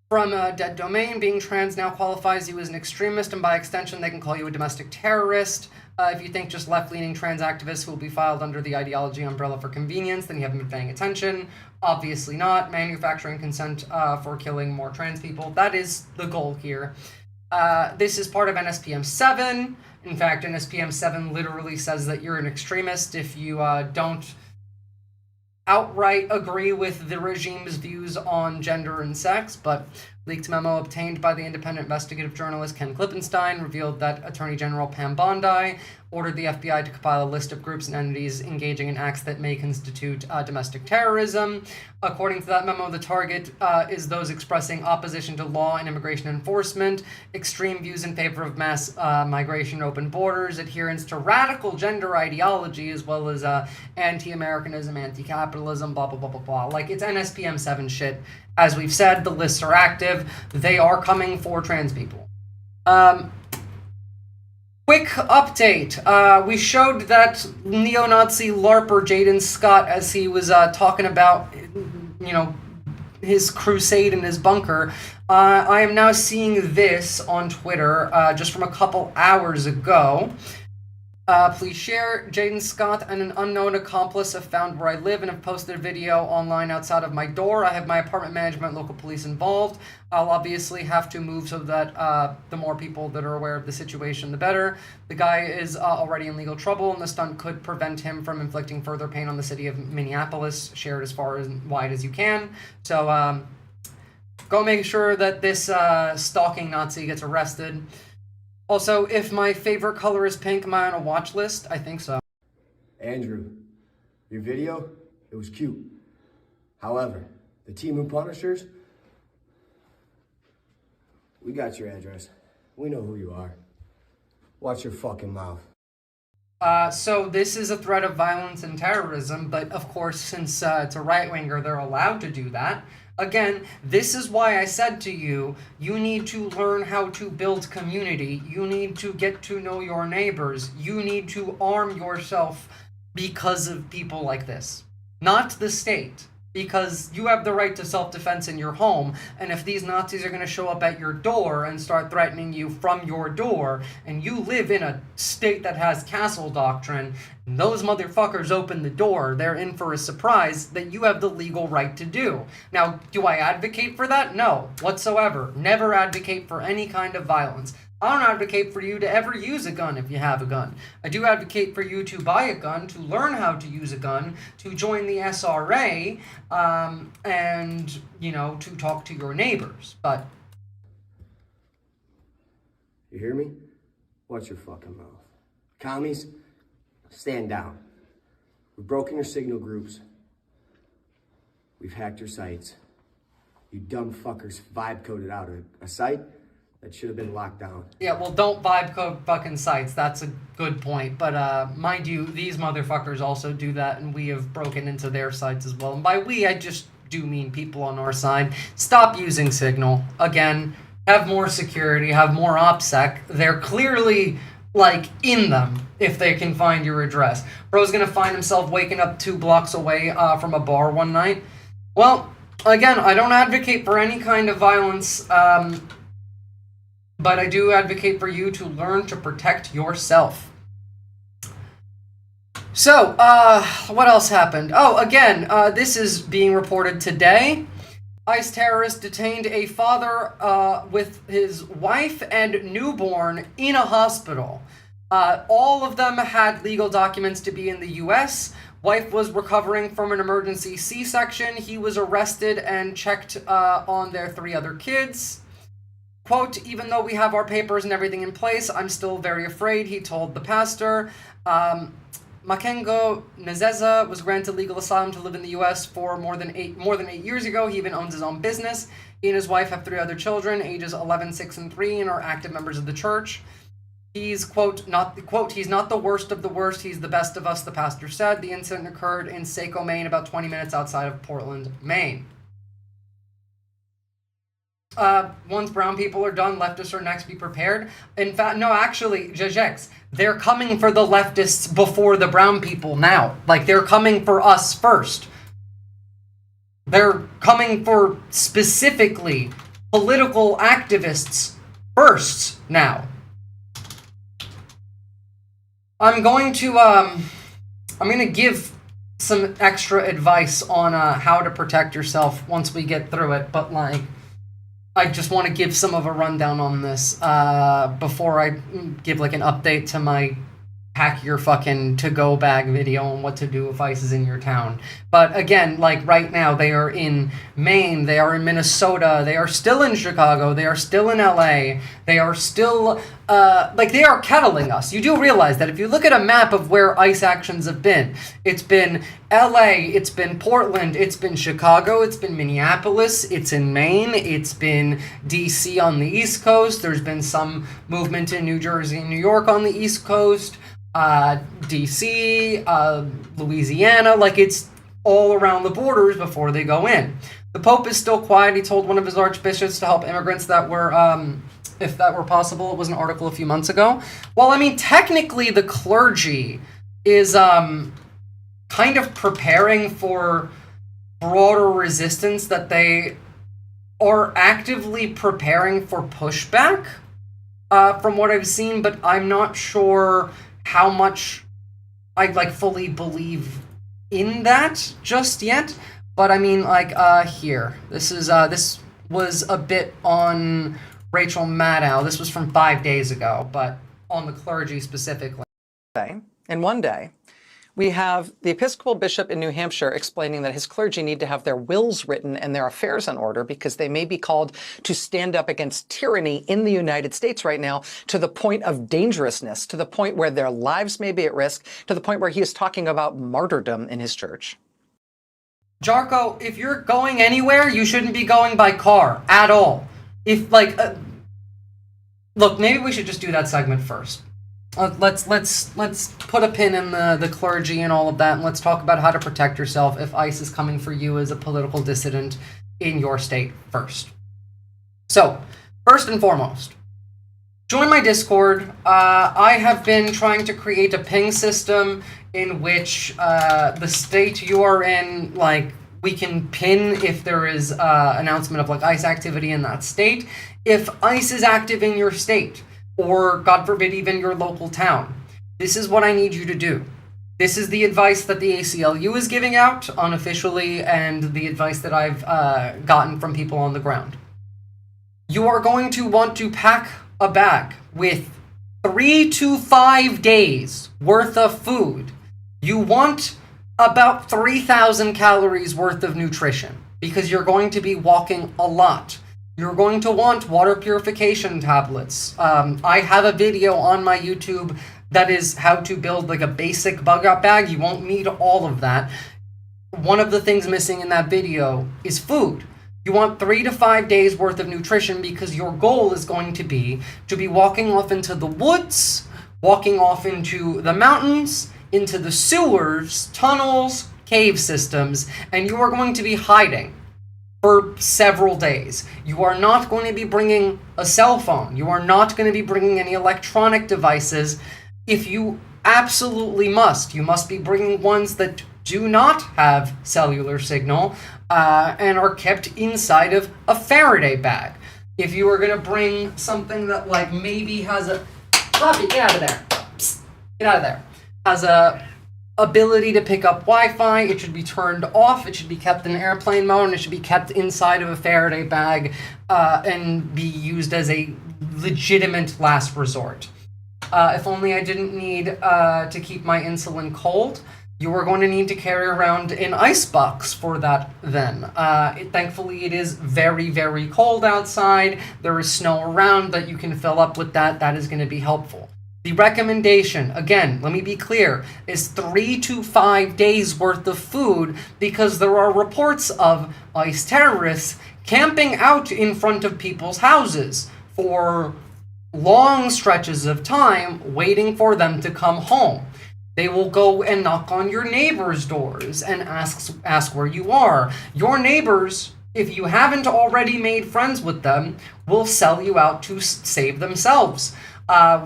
From Dead Domain, being trans now qualifies you as an extremist, and by extension they can call you a domestic terrorist. If you think just left-leaning trans activists who will be filed under the ideology umbrella for convenience, then you haven't been paying attention. Obviously not. Manufacturing consent for killing more trans people. That is the goal here. This is part of NSPM 7. In fact, NSPM 7 literally says that you're an extremist if you don't outright agree with the regime's views on gender and sex, but leaked memo obtained by the independent investigative journalist Ken Klippenstein revealed that Attorney General Pam Bondi ordered the FBI to compile a list of groups and entities engaging in acts that may constitute domestic terrorism. According to that memo, the target is those expressing opposition to law and immigration enforcement, extreme views in favor of mass migration, open borders, adherence to radical gender ideology, as well as anti-Americanism, anti-capitalism, blah, blah, blah, blah, blah. Like, it's NSPM 7 shit. As we've said, the lists are active. They are coming for trans people. Quick update. We showed that neo-Nazi LARPer Jaden Scott as he was talking about, you know, his crusade in his bunker. I am now seeing this on Twitter just from a couple hours ago. Please share. Jaden Scott and an unknown accomplice have found where I live and have posted a video online outside of my door. I have my apartment management and local police involved. I'll obviously have to move so that the more people that are aware of the situation, the better. The guy is already in legal trouble, and the stunt could prevent him from inflicting further pain on the city of Minneapolis. Share it as far as wide as you can. So go make sure that this stalking Nazi gets arrested. Also, if my favorite color is pink, am I on a watch list? I think so. Andrew, your video, it was cute. However, the Temu Punishers, we got your address. We know who you are. Watch your fucking mouth. So this is a threat of violence and terrorism, but of course, since it's a right-winger, they're allowed to do that. Again, this is why I said to you, you need to learn how to build community. You need to get to know your neighbors. You need to arm yourself because of people like this. Not the state. Because you have the right to self-defense in your home, and if these Nazis are going to show up at your door and start threatening you from your door, and you live in a state that has castle doctrine, and those motherfuckers open the door, they're in for a surprise that you have the legal right to do. Now, do I advocate for that? No, whatsoever. Never advocate for any kind of violence. I don't advocate for you to ever use a gun if you have a gun. I do advocate for you to buy a gun, to learn how to use a gun, to join the SRA, and, you know, to talk to your neighbors. But... You hear me? Watch your fucking mouth. Commies, stand down. We've broken your signal groups. We've hacked your sites. You dumb fuckers vibe coded out a site that should have been locked down. Yeah, well, don't vibe code fucking sites. That's a good point. But mind you, these motherfuckers also do that, and we have broken into their sites as well. And by we, I just do mean people on our side. Stop using Signal. Again, have more security, have more OPSEC. They're clearly, like, in them if they can find your address. Bro's gonna find himself waking up 2 blocks away from a bar one night. Well, again, I don't advocate for any kind of violence, but I do advocate for you to learn to protect yourself. So, what else happened? Oh, again, this is being reported today. ICE terrorists detained a father with his wife and newborn in a hospital. All of them had legal documents to be in the U.S. Wife was recovering from an emergency C-section. He was arrested and checked on their 3 other kids. Quote, even though we have our papers and everything in place, I'm still very afraid, he told the pastor. Makengo Nzeza was granted legal asylum to live in the U.S. for more than 8 years ago. He even owns his own business. He and his wife have 3 other children, ages 11, 6, and 3, and are active members of the church. He's, quote, he's not the worst of the worst, he's the best of us, the pastor said. The incident occurred in Saco, Maine, about 20 minutes outside of Portland, Maine. Once brown people are done, leftists are next, be prepared. In fact, no, actually, Jajex, they're coming for the leftists before the brown people now. Like, they're coming for us first. They're coming for, specifically, political activists first now. I'm going to give some extra advice on how to protect yourself once we get through it, but, like, I just want to give some of a rundown on this before I give like an update to my pack your fucking to-go bag video on what to do if ICE is in your town. But again, like right now, they are in Maine, they are in Minnesota, they are still in Chicago, they are still in LA, they are still, like they are kettling us. You do realize that if you look at a map of where ICE actions have been, it's been LA, it's been Portland, it's been Chicago, it's been Minneapolis, it's in Maine, it's been DC on the East Coast, there's been some movement in New Jersey and New York on the East Coast, DC, Louisiana, like it's all around the borders before they go in. The Pope is still quiet. He told one of his archbishops to help immigrants that were, if that were possible. It was an article a few months ago. Well, I mean, technically the clergy is kind of preparing for broader resistance, that they are actively preparing for pushback, from what I've seen, but I'm not sure how much I like fully believe in that just yet. But I mean, like, here, this was a bit on Rachel Maddow. This was from 5 days ago, but on the clergy specifically. In one day, we have the Episcopal bishop in New Hampshire explaining that his clergy need to have their wills written and their affairs in order because they may be called to stand up against tyranny in the United States right now, to the point of dangerousness, to the point where their lives may be at risk, to the point where he is talking about martyrdom in his church. Jarko, if you're going anywhere, you shouldn't be going by car at all. If, like, look, maybe we should just do that segment first. Let's put a pin in the clergy and all of that, and let's talk about how to protect yourself if ICE is coming for you as a political dissident in your state first. So, first and foremost, join my Discord. I have been trying to create a ping system in which the state you are in, like, we can pin if there is announcement of like ICE activity in that state. If ICE is active in your state, or God forbid even your local town, this is what I need you to do. This is the advice that the ACLU is giving out unofficially, and the advice that I've gotten from people on the ground. You are going to want to pack a bag with 3 to 5 days worth of food. You want about 3,000 calories worth of nutrition because you're going to be walking a lot. You're going to want water purification tablets. I have a video on my YouTube that is how to build like a basic bug out bag. You won't need all of that. One of the things missing in that video is food. You want 3 to 5 days worth of nutrition because your goal is going to be walking off into the woods, walking off into the mountains, into the sewers, tunnels, cave systems, and you are going to be hiding for several days. You are not going to be bringing a cell phone. You are not going to be bringing any electronic devices. If you absolutely must, you must be bringing ones that do not have cellular signal and are kept inside of a Faraday bag. If you are going to bring something that like maybe has a... Fluffy, get out of there. Psst, get out of there. Has a ability to pick up Wi-Fi, it should be turned off, it should be kept in airplane mode, and it should be kept inside of a Faraday bag and be used as a legitimate last resort. If only I didn't need to keep my insulin cold, you are going to need to carry around an ice box for that then. Thankfully, it is very, very cold outside. There is snow around that you can fill up with that. That is going to be helpful. The recommendation, again, let me be clear, is 3 to 5 days worth of food because there are reports of ICE terrorists camping out in front of people's houses for long stretches of time waiting for them to come home. They will go and knock on your neighbors' doors and ask where you are. Your neighbors, if you haven't already made friends with them, will sell you out to save themselves.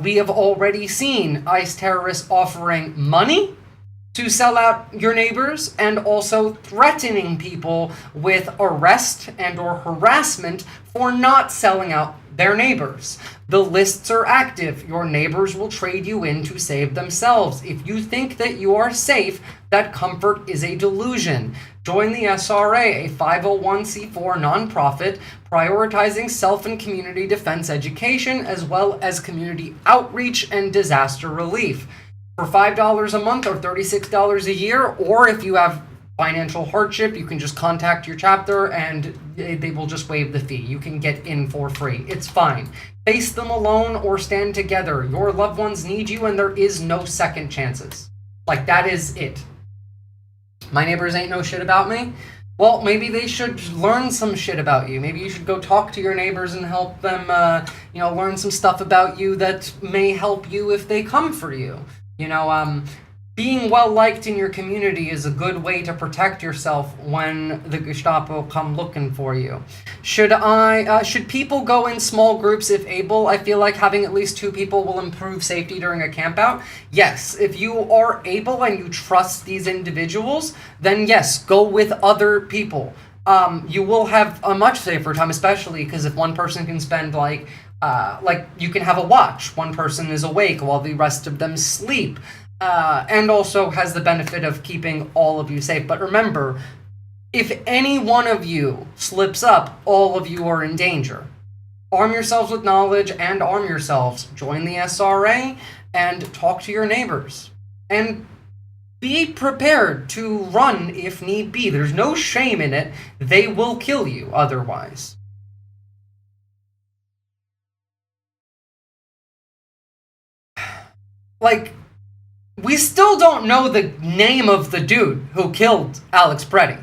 We have already seen ICE terrorists offering money to sell out your neighbors and also threatening people with arrest and or harassment for not selling out their neighbors. The lists are active. Your neighbors will trade you in to save themselves. If you think that you are safe, that comfort is a delusion. Join the SRA, a 501c4 nonprofit prioritizing self and community defense education as well as community outreach and disaster relief. For $5 a month or $36 a year, or if you have financial hardship, you can just contact your chapter and they will just waive the fee. You can get in for free. It's fine. Face them alone or stand together. Your loved ones need you and there is no second chances. Like, that is it. My neighbors ain't no shit about me. Well, maybe they should learn some shit about you. Maybe you should go talk to your neighbors and help them, learn some stuff about you that may help you if they come for you. Being well-liked in your community is a good way to protect yourself when the Gestapo come looking for you. Should people go in small groups if able? I feel like having at least 2 people will improve safety during a campout. Yes, if you are able and you trust these individuals, then yes, go with other people. You will have a much safer time, especially because if one person can spend like you can have a watch. One person is awake while the rest of them sleep. And also has the benefit of keeping all of you safe. But remember, if any one of you slips up, all of you are in danger. Arm yourselves with knowledge and arm yourselves. Join the SRA and talk to your neighbors. And be prepared to run if need be. There's no shame in it. They will kill you otherwise. We still don't know the name of the dude who killed Alex Preddy,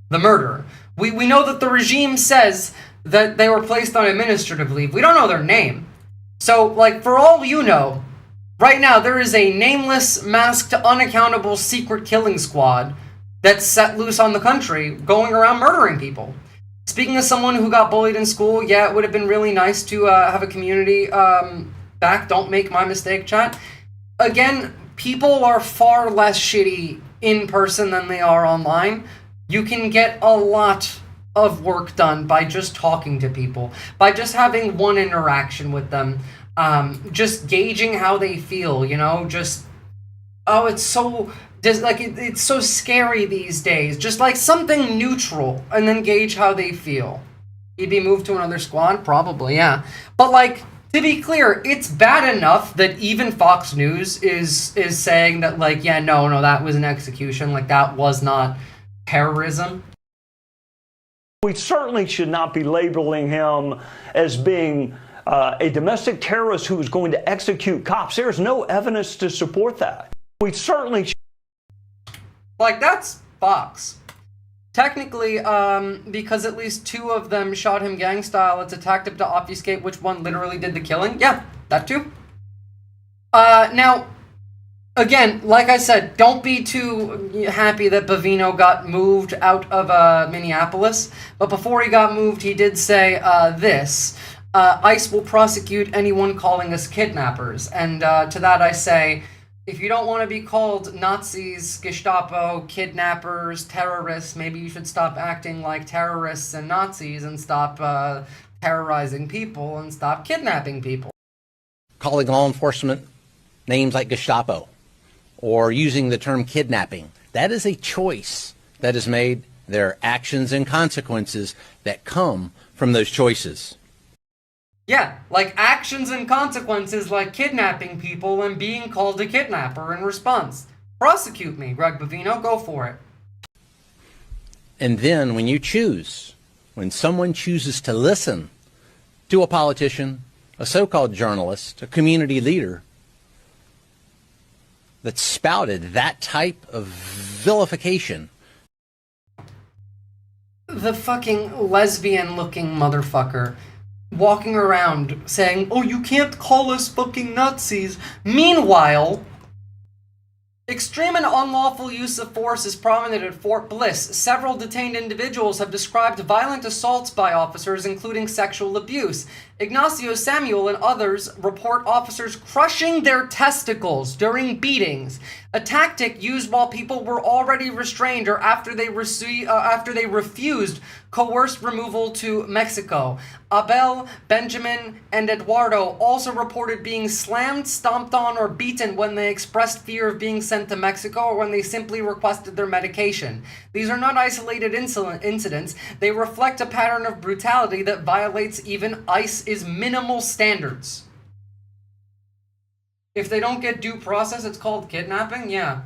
the murderer. We know that the regime says that they were placed on administrative leave. We don't know their name. So, for all you know, right now there is a nameless, masked, unaccountable secret killing squad that's set loose on the country, going around murdering people. Speaking of someone who got bullied in school, yeah, it would have been really nice to have a community back. Don't make my mistake, chat. Again, people are far less shitty in person than they are online. You can get a lot of work done by just talking to people, by just having one interaction with them, just gauging how they feel, you know, just, oh, it's so... it's so scary these days. Just like something neutral and then gauge how they feel. He'd be moved to another squad? Probably, yeah. But like, to be clear, it's bad enough that even Fox News is saying that like, yeah, no, that was an execution. Like, that was not terrorism. We certainly should not be labeling him as being a domestic terrorist who is going to execute cops. There's no evidence to support that. We certainly should. Like, that's Fox. Technically, because at least 2 of them shot him gang style, it's a tactic to obfuscate which one literally did the killing. Yeah, that too. Now, again, like I said, don't be too happy that Bavino got moved out of Minneapolis. But before he got moved, he did say this. ICE will prosecute anyone calling us kidnappers. And to that I say... if you don't want to be called Nazis, Gestapo, kidnappers, terrorists, maybe you should stop acting like terrorists and Nazis and stop terrorizing people and stop kidnapping people. Calling law enforcement names like Gestapo or using the term kidnapping, that is a choice that is made. There are actions and consequences that come from those choices. Yeah, like actions and consequences like kidnapping people and being called a kidnapper in response. Prosecute me, Greg Bavino, go for it. And then when someone chooses to listen to a politician, a so-called journalist, a community leader that spouted that type of vilification. The fucking lesbian-looking motherfucker walking around saying, oh, you can't call us fucking Nazis. Meanwhile, extreme and unlawful use of force is prominent at Fort Bliss. Several detained individuals have described violent assaults by officers, including sexual abuse. Ignacio Samuel and others report officers crushing their testicles during beatings, a tactic used while people were already restrained or after they refused coerced removal to Mexico. Abel, Benjamin, and Eduardo also reported being slammed, stomped on, or beaten when they expressed fear of being sent to Mexico or when they simply requested their medication. These are not isolated incidents. They reflect a pattern of brutality that violates even ICE's minimal standards. If they don't get due process, it's called kidnapping? Yeah.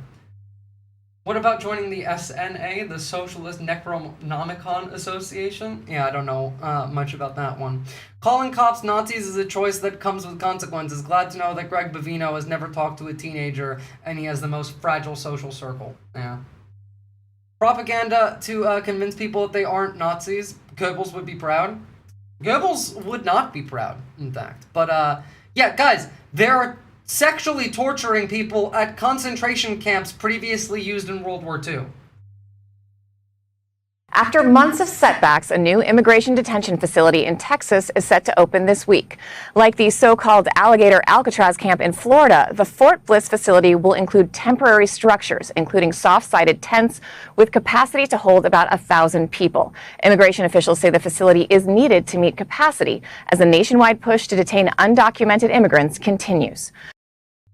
What about joining the SNA, the Socialist Necronomicon Association? Yeah, I don't know much about that one. Calling cops Nazis is a choice that comes with consequences. Glad to know that Greg Bavino has never talked to a teenager and he has the most fragile social circle. Yeah. Propaganda to convince people that they aren't Nazis. Goebbels would be proud. Goebbels would not be proud, in fact. But, yeah, guys, there are sexually torturing people at concentration camps previously used in World War II. After months of setbacks, a new immigration detention facility in Texas is set to open this week. Like the so-called Alligator Alcatraz camp in Florida, the Fort Bliss facility will include temporary structures, including soft-sided tents with capacity to hold about 1,000 people. Immigration officials say the facility is needed to meet capacity as a nationwide push to detain undocumented immigrants continues.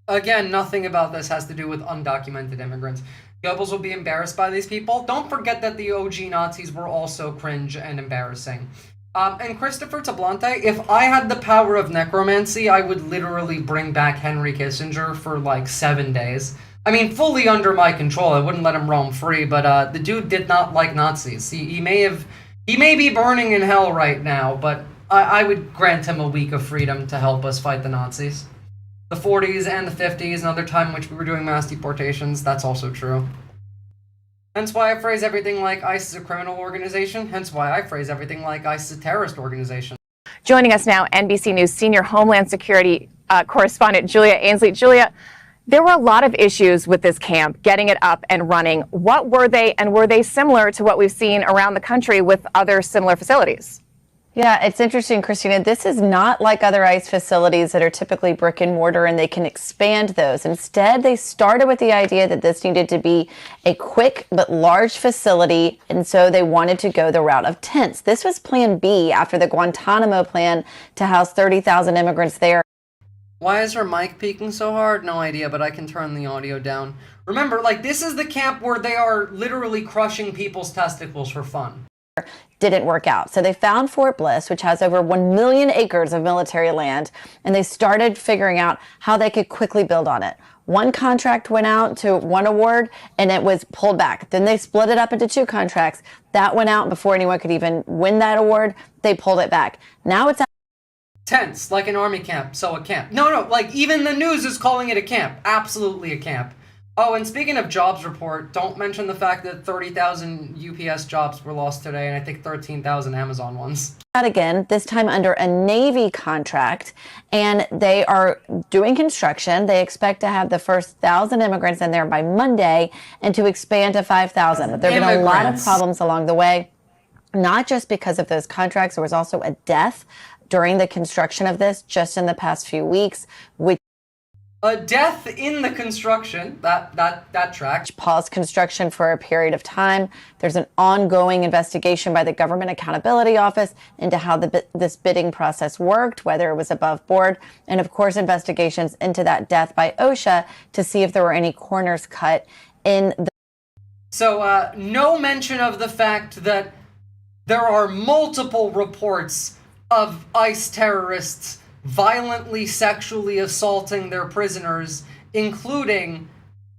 Again, nothing about this has to do with undocumented immigrants. Goebbels will be embarrassed by these people. Don't forget that the OG Nazis were also cringe and embarrassing. And Christopher Tablante, if I had the power of necromancy, I would literally bring back Henry Kissinger for like 7 days. I mean, fully under my control. I wouldn't let him roam free, but the dude did not like Nazis. He may be burning in hell right now, but I would grant him a week of freedom to help us fight the Nazis. The 40s and the 50s, another time in which we were doing mass deportations, that's also true. Hence why I phrase everything like ICE is a criminal organization, hence why I phrase everything like ICE is a terrorist organization. Joining us now, NBC News senior Homeland Security correspondent Julia Ainsley. Julia, There were a lot of issues with this camp, getting it up and running. What were they, and were they similar to what we've seen around the country with other similar facilities? Yeah, it's interesting, Christina. This is not like other ICE facilities that are typically brick and mortar and they can expand those. Instead, they started with the idea that this needed to be a quick but large facility, and so they wanted to go the route of tents. This was Plan B after the Guantanamo plan to house 30,000 immigrants there. Why is her mic peaking so hard? No idea, but I can turn the audio down. Remember, like, this is the camp where they are literally crushing people's testicles for fun. Didn't work out. So they found Fort Bliss, which has over 1 million acres of military land, and they started figuring out how they could quickly build on it. One contract went out to one award, and it was pulled back. Then they split it up into 2 contracts. That went out before anyone could even win that award. They pulled it back. Now it's Tents, like an army camp, so a camp. No, like, even the news is calling it a camp. Absolutely a camp. Oh, and speaking of jobs report, don't mention the fact that 30,000 UPS jobs were lost today, and I think 13,000 Amazon ones. again, this time under a Navy contract, and they are doing construction. They expect to have the first 1,000 immigrants in there by Monday and to expand to 5,000. But there have been a lot of problems along the way, not just because of those contracts. There was also a death during the construction of this just in the past few weeks, which a death in the construction, that track. Paused construction for a period of time. There's an ongoing investigation by the Government Accountability Office into how this bidding process worked, whether it was above board, and of course investigations into that death by OSHA to see if there were any corners cut in the... So no mention of the fact that there are multiple reports of ICE terrorists violently sexually assaulting their prisoners, including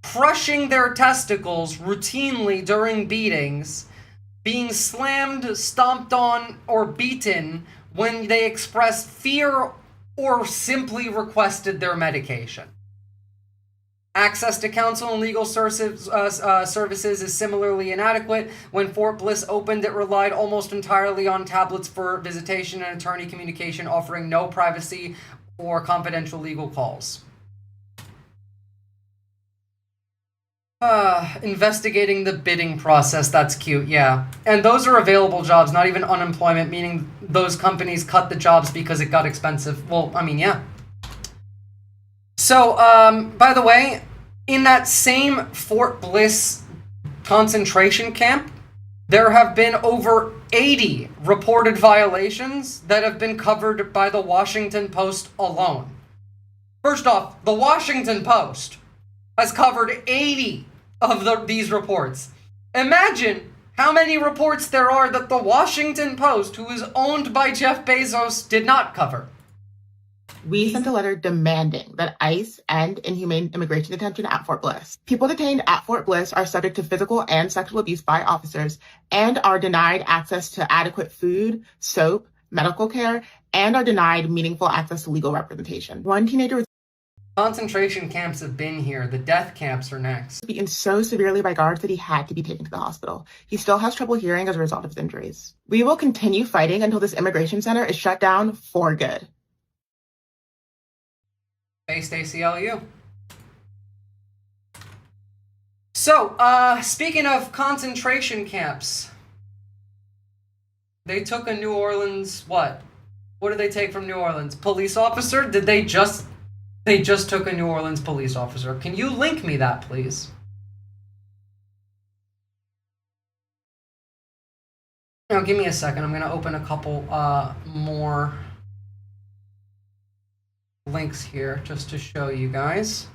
crushing their testicles routinely during beatings, being slammed, stomped on, or beaten when they expressed fear or simply requested their medication. Access to counsel and legal services is similarly inadequate. When Fort Bliss opened, it relied almost entirely on tablets for visitation and attorney communication, offering no privacy or confidential legal calls. Investigating the bidding process, that's cute, yeah. And those are available jobs, not even unemployment, meaning those companies cut the jobs because it got expensive. Well, I mean, yeah. So, by the way, in that same Fort Bliss concentration camp, there have been over 80 reported violations that have been covered by the Washington Post alone. First off, the Washington Post has covered 80 of these reports. Imagine how many reports there are that the Washington Post, who is owned by Jeff Bezos, did not cover. We sent a letter demanding that ICE end inhumane immigration detention at Fort Bliss. People detained at Fort Bliss are subject to physical and sexual abuse by officers and are denied access to adequate food, soap, medical care, and are denied meaningful access to legal representation. One teenager was concentration camps have been here. The death camps are next. Beaten so severely by guards that he had to be taken to the hospital. He still has trouble hearing as a result of his injuries. We will continue fighting until this immigration center is shut down for good. Based ACLU. So, speaking of concentration camps, they took a New Orleans, what? What did they take from New Orleans? Police officer? Did they just took a New Orleans police officer. Can you link me that, please? Now, give me a second. I'm going to open a couple more links here just to show you guys.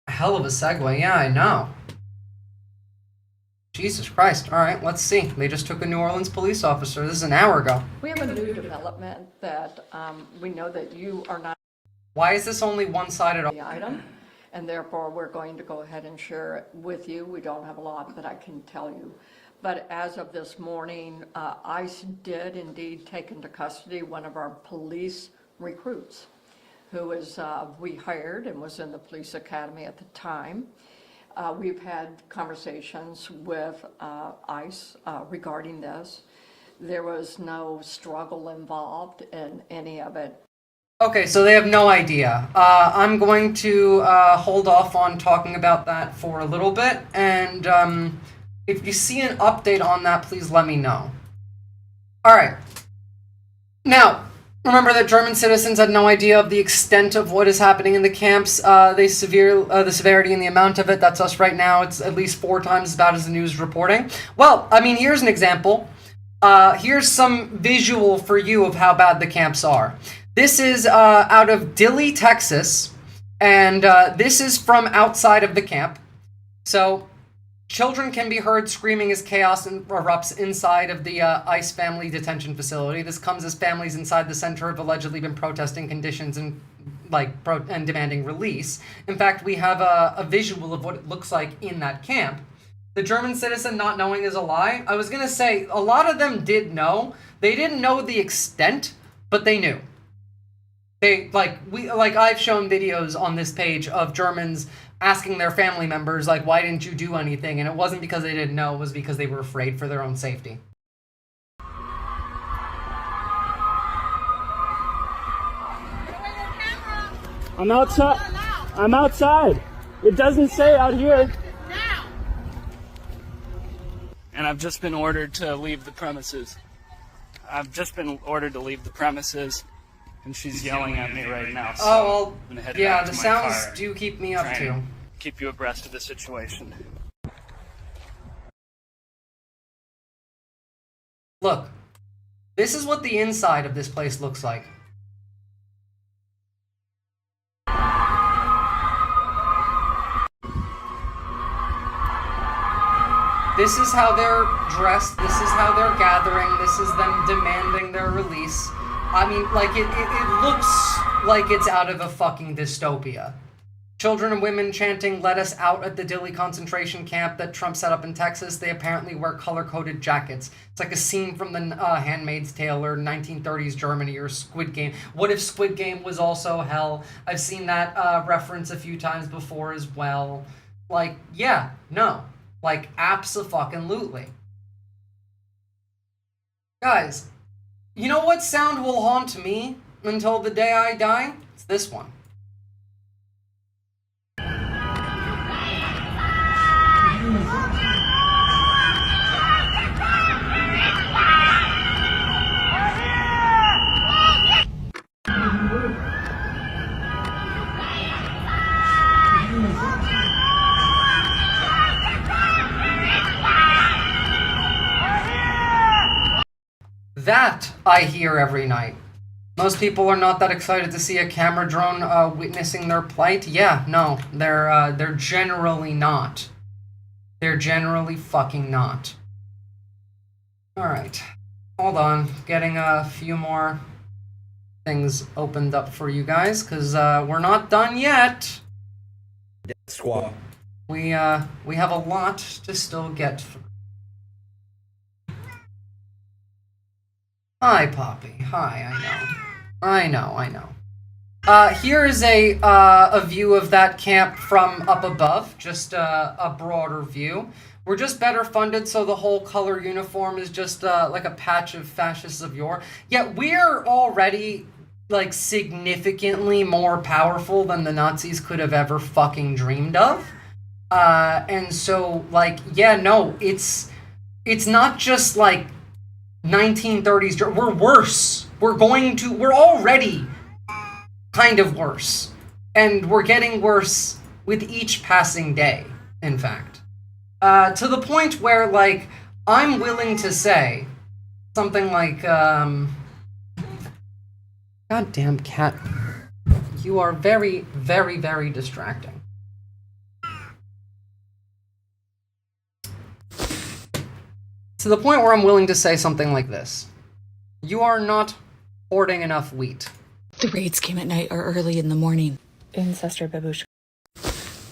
A hell of a segue. Yeah, I know. Jesus Christ. All right, let's see. They just took a New Orleans police officer. This is an hour ago. We have a new development that we know that you are not. Why is this only one-sided? The item, and therefore we're going to go ahead and share it with you. We don't have a lot that I can tell you. But as of this morning, ICE did indeed take into custody one of our police recruits, who is we hired and was in the police academy at the time. We've had conversations with ICE regarding this. There was no struggle involved in any of it. Okay, so they have no idea. I'm going to hold off on talking about that for a little bit, and if you see an update on that, please let me know. Alright. Now, remember that German citizens had no idea of the extent of what is happening in the camps, the severity and the amount of it. That's us right now. It's at least 4 times as bad as the news is reporting. Well, I mean, here's an example. Here's some visual for you of how bad the camps are. This is out of Dilley, Texas, and this is from outside of the camp. So, children can be heard screaming as chaos erupts inside of the ICE family detention facility. This comes as families inside the center have allegedly been protesting conditions and and demanding release. In fact, we have a visual of what it looks like in that camp. The German citizen not knowing is a lie. I was gonna say a lot of them did know. They didn't know the extent, but they knew. I've shown videos on this page of Germans asking their family members, like, why didn't you do anything? And it wasn't because they didn't know, it was because they were afraid for their own safety. I'm outside. I'm outside. It doesn't say out here. And I've just been ordered to leave the premises. And she's yelling at me right now. So oh, well, yeah, the sounds do keep me up too. Keep you abreast of the situation. Look, this is what the inside of this place looks like. This is how they're dressed, this is how they're gathering, this is them demanding their release. I mean, like, it looks like it's out of a fucking dystopia. Children and women chanting, "Let us out" at the Dilley concentration camp that Trump set up in Texas. They apparently wear color-coded jackets. It's like a scene from the Handmaid's Tale or 1930s Germany or Squid Game. What if Squid Game was also hell? I've seen that reference a few times before as well. Like, yeah, no. Like, abso-fucking-lutely. Guys, you know what sound will haunt me until the day I die? It's this one. That I hear every night. Most people are not that excited to see a camera drone witnessing their plight. Yeah, no, they're generally not. They're generally fucking not. Alright, hold on. Getting a few more things opened up for you guys, because we're not done yet. Squad. We have a lot to still get through. Hi, Poppy. Hi, I know. Here is a view of that camp from up above, just a broader view. We're just better funded, so the whole color uniform is just like a patch of fascists of yore. Yet we're already like significantly more powerful than the Nazis could have ever fucking dreamed of. And so, like, yeah, no, it's not just like 1930s. We're worse. We're already kind of worse. And we're getting worse with each passing day, in fact. To the point where, like, I'm willing to say something like, goddamn cat, you are very, very, very distracting. To the point where I'm willing to say something like this. You are not hoarding enough wheat. The raids came at night or early in the morning. In Sister Babushka.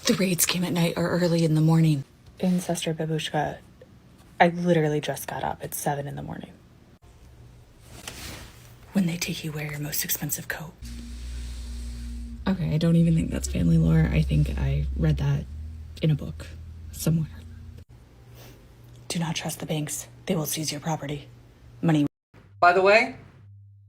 The raids came at night or early in the morning. In Sister Babushka. I literally just got up. It's 7 in the morning. When they take you, wear your most expensive coat. Okay, I don't even think that's family lore. I think I read that in a book somewhere. Do not trust the banks. They will seize your property. Money. By the way,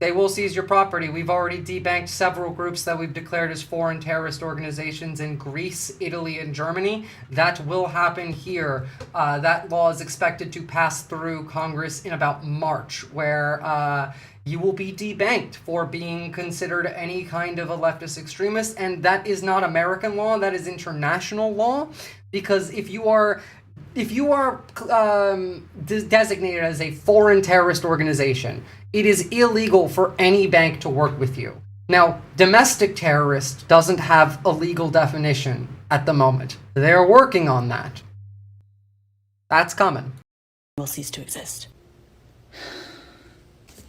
They will seize your property. We've already debanked several groups that we've declared as foreign terrorist organizations in Greece, Italy, and Germany. That will happen here. That law is expected to pass through Congress in about March, where you will be debanked for being considered any kind of a leftist extremist. And that is not American law, that is international law. Because if you are designated as a foreign terrorist organization, it is illegal for any bank to work with you. Now, domestic terrorist doesn't have a legal definition at the moment. They're working on that. That's coming. Will cease to exist.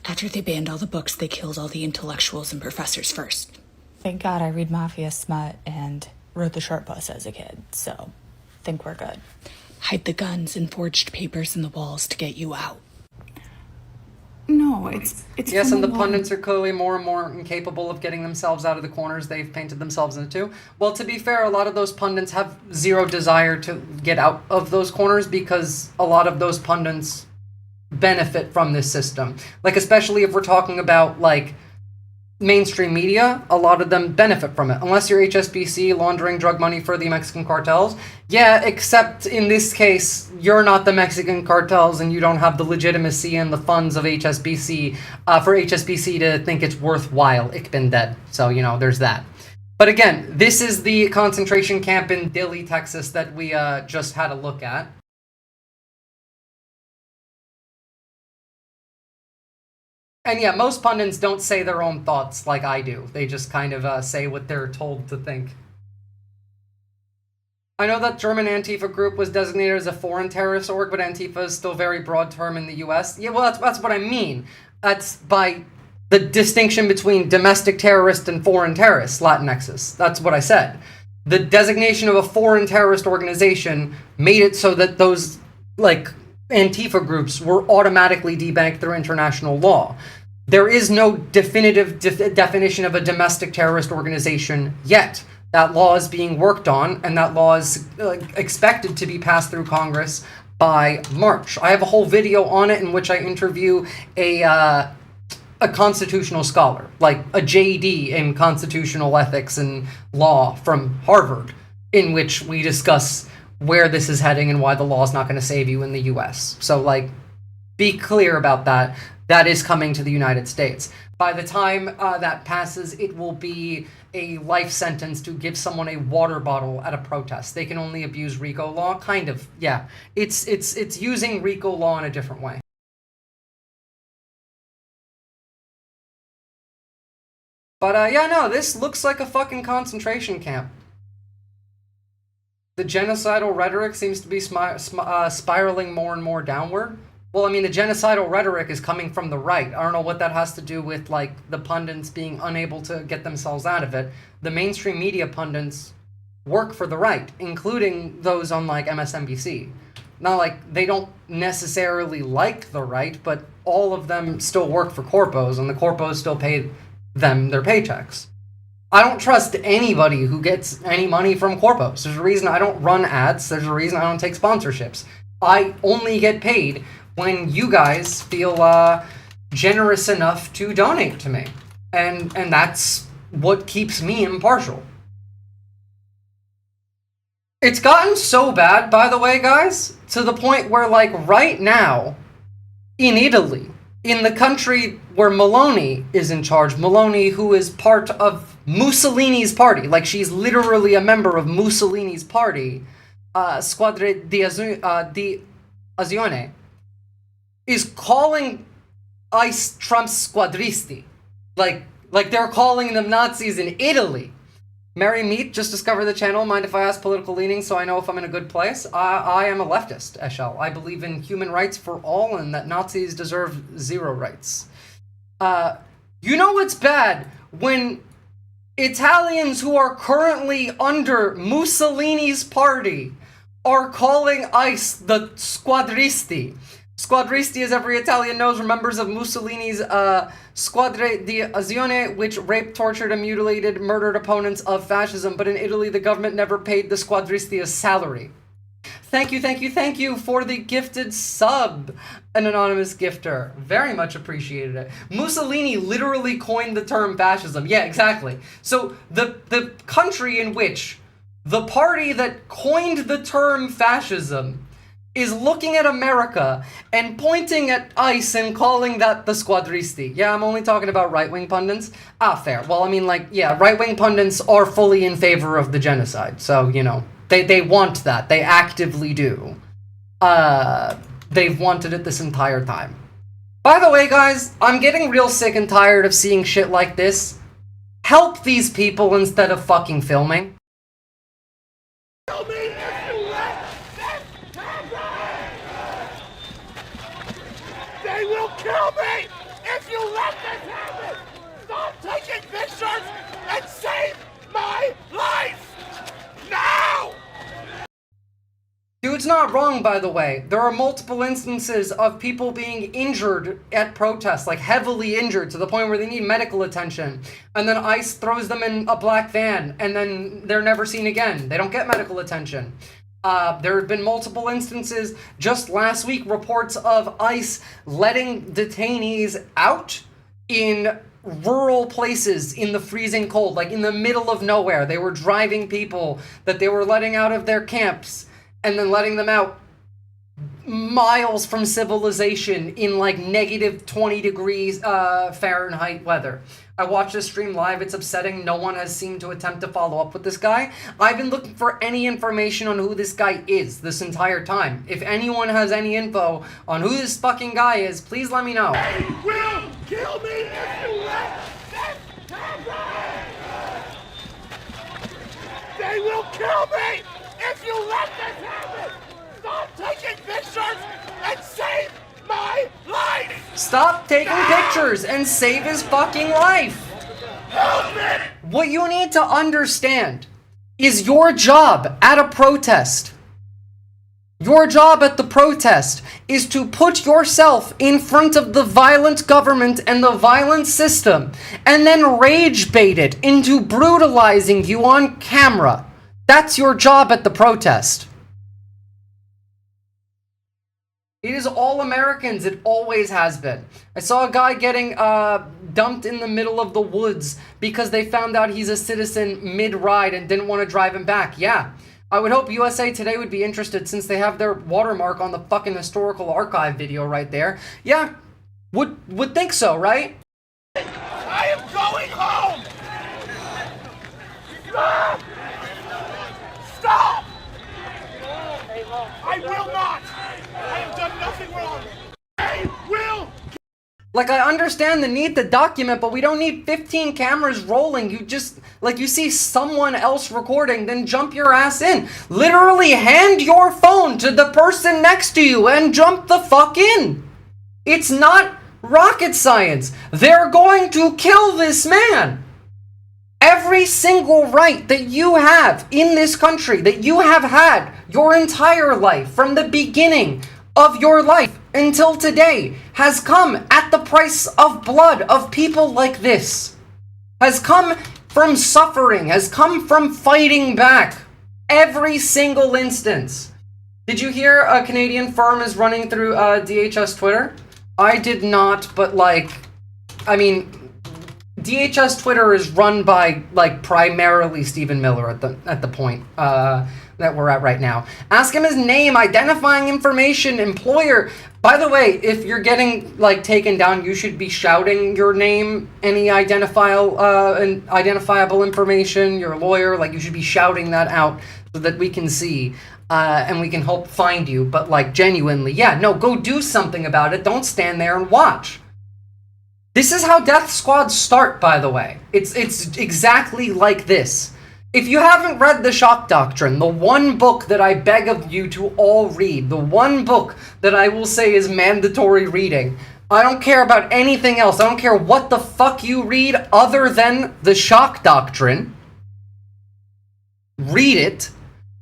After they banned all the books, they killed all the intellectuals and professors first. Thank God I read Mafia smut and rode the short bus as a kid, so think we're good. Hide the guns and forged papers in the walls to get you out. No, it's yes, and the pundits are clearly more and more incapable of getting themselves out of the corners they've painted themselves into. Well, to be fair, a lot of those pundits have zero desire to get out of those corners because a lot of those pundits benefit from this system. Like, especially if we're talking about, like, mainstream media, a lot of them benefit from it. Unless you're HSBC laundering drug money for the Mexican cartels. Yeah, except in this case, you're not the Mexican cartels and you don't have the legitimacy and the funds of HSBC for HSBC to think it's worthwhile. Ich bin dead. So, you know, there's that. But again, this is the concentration camp in Dilley, Texas that we just had a look at. And yeah, most pundits don't say their own thoughts like I do. They just kind of say what they're told to think. I know that German Antifa group was designated as a foreign terrorist org, but Antifa is still a very broad term in the US. Yeah, well, that's what I mean. That's by the distinction between domestic terrorist and foreign terrorist, Latinxes. That's what I said. The designation of a foreign terrorist organization made it so that those, like, Antifa groups were automatically debanked through international law. There is no definitive definition of a domestic terrorist organization yet. That law is being worked on, and that law is expected to be passed through Congress by March. I have a whole video on it in which I interview a constitutional scholar, like a JD in constitutional ethics and law from Harvard, in which we discuss where this is heading and why the law is not going to save you in the US. So, like, be clear about that. That is coming to the United States. By the time that passes, it will be a life sentence to give someone a water bottle at a protest. They can only abuse RICO law, kind of. Yeah, it's using RICO law in a different way. But yeah, no, this looks like a fucking concentration camp. The genocidal rhetoric seems to be spiraling more and more downward. Well, I mean, the genocidal rhetoric is coming from the right. I don't know what that has to do with, like, the pundits being unable to get themselves out of it. The mainstream media pundits work for the right, including those on, like, MSNBC. Not like they don't necessarily like the right, but all of them still work for corpos, and the corpos still pay them their paychecks. I don't trust anybody who gets any money from corpos. There's a reason I don't run ads. There's a reason I don't take sponsorships. I only get paid when you guys feel generous enough to donate to me. And that's what keeps me impartial. It's gotten so bad, by the way, guys, to the point where, like, right now, in Italy, in the country where Meloni is in charge, Meloni, who is part of Mussolini's party, like, she's literally a member of Mussolini's party, Squadre di Azione, is calling ICE Trump's squadristi. Like they're calling them Nazis in Italy. Mary Meat just discovered the channel. Mind if I ask political leanings so I know if I'm in a good place? I am a leftist, Eshel. I believe in human rights for all and that Nazis deserve zero rights. You know what's bad? When Italians who are currently under Mussolini's party are calling ICE the squadristi. Squadristi, as every Italian knows, were members of Mussolini's Squadre di Azione, which raped, tortured, and mutilated, murdered opponents of fascism. But in Italy, the government never paid the squadristi a salary. Thank you for the gifted sub, an anonymous gifter. Very much appreciated it. Mussolini literally coined the term fascism. Yeah, exactly. So the country in which the party that coined the term fascism is looking at America and pointing at ICE and calling that the squadristi. Yeah, I'm only talking about right-wing pundits. Ah, fair. Well, I mean, like, yeah, right-wing pundits are fully in favor of the genocide. So, you know, they want that. They actively do. They've wanted it this entire time. By the way, guys, I'm getting real sick and tired of seeing shit like this. Help these people instead of fucking filming. Kill me if you let this happen! They will kill me if you let this happen! Stop taking pictures and save my life! Now! Dude's not wrong, by the way. There are multiple instances of people being injured at protests, like heavily injured to the point where they need medical attention. And then ICE throws them in a black van and then they're never seen again. They don't get medical attention. There have been multiple instances just last week, reports of ICE letting detainees out in rural places in the freezing cold, like in the middle of nowhere. They were driving people that they were letting out of their camps and then letting them out miles from civilization in like negative 20 degrees Fahrenheit weather. I watched this stream live. It's upsetting. No one has seemed to attempt to follow up with this guy. I've been looking for any information on who this guy is this entire time. If anyone has any info on who this fucking guy is, please let me know. They will kill me if you let this happen! They will kill me if you let this happen! Stop taking pictures and save my life! Stop taking pictures and save his fucking life! Help me! What you need to understand is your job at a protest. Your job at the protest is to put yourself in front of the violent government and the violent system and then rage bait it into brutalizing you on camera. That's your job at the protest. It is all Americans. It always has been. I saw a guy getting dumped in the middle of the woods because they found out he's a citizen mid-ride and didn't want to drive him back. Yeah. I would hope USA Today would be interested since they have their watermark on the fucking historical archive video right there. Yeah. Would think so, right? I am going home! Stop! Stop! I will not! I have done nothing wrong! I will! Like, I understand the need to document, but we don't need 15 cameras rolling. You just, like, you see someone else recording, then jump your ass in. Literally hand your phone to the person next to you and jump the fuck in. It's not rocket science. They're going to kill this man. Every single right that you have in this country, that you have had your entire life, from the beginning of your life until today, has come at the price of blood of people like this. Has come from suffering, has come from fighting back. Every single instance. Did you hear a Canadian firm is running through DHS Twitter? I did not, but like, I mean, DHS Twitter is run by, like, primarily Stephen Miller at the point that we're at right now. Ask him his name, identifying information, employer. By the way, if you're getting, like, taken down, you should be shouting your name, any identifiable information, your lawyer, like, you should be shouting that out so that we can see. And we can help find you, but, like, genuinely, yeah, no, go do something about it. Don't stand there and watch. This is how death squads start, by the way. It's exactly like this. If you haven't read The Shock Doctrine, the one book that I beg of you to all read, the one book that I will say is mandatory reading, I don't care about anything else. I don't care what the fuck you read other than The Shock Doctrine. Read it,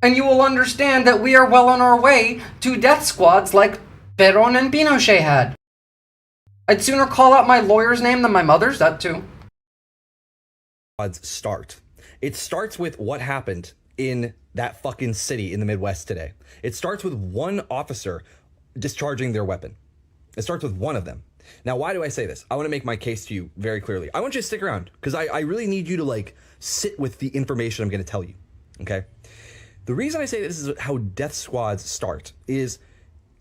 and you will understand that we are well on our way to death squads like Perón and Pinochet had. I'd sooner call out my lawyer's name than my mother's, that too. Start. It starts with what happened in that fucking city in the Midwest today. It starts with one officer discharging their weapon. It starts with one of them. Now, why do I say this? I want to make my case to you very clearly. I want you to stick around because I really need you to like sit with the information I'm going to tell you. Okay. The reason I say this is how death squads start is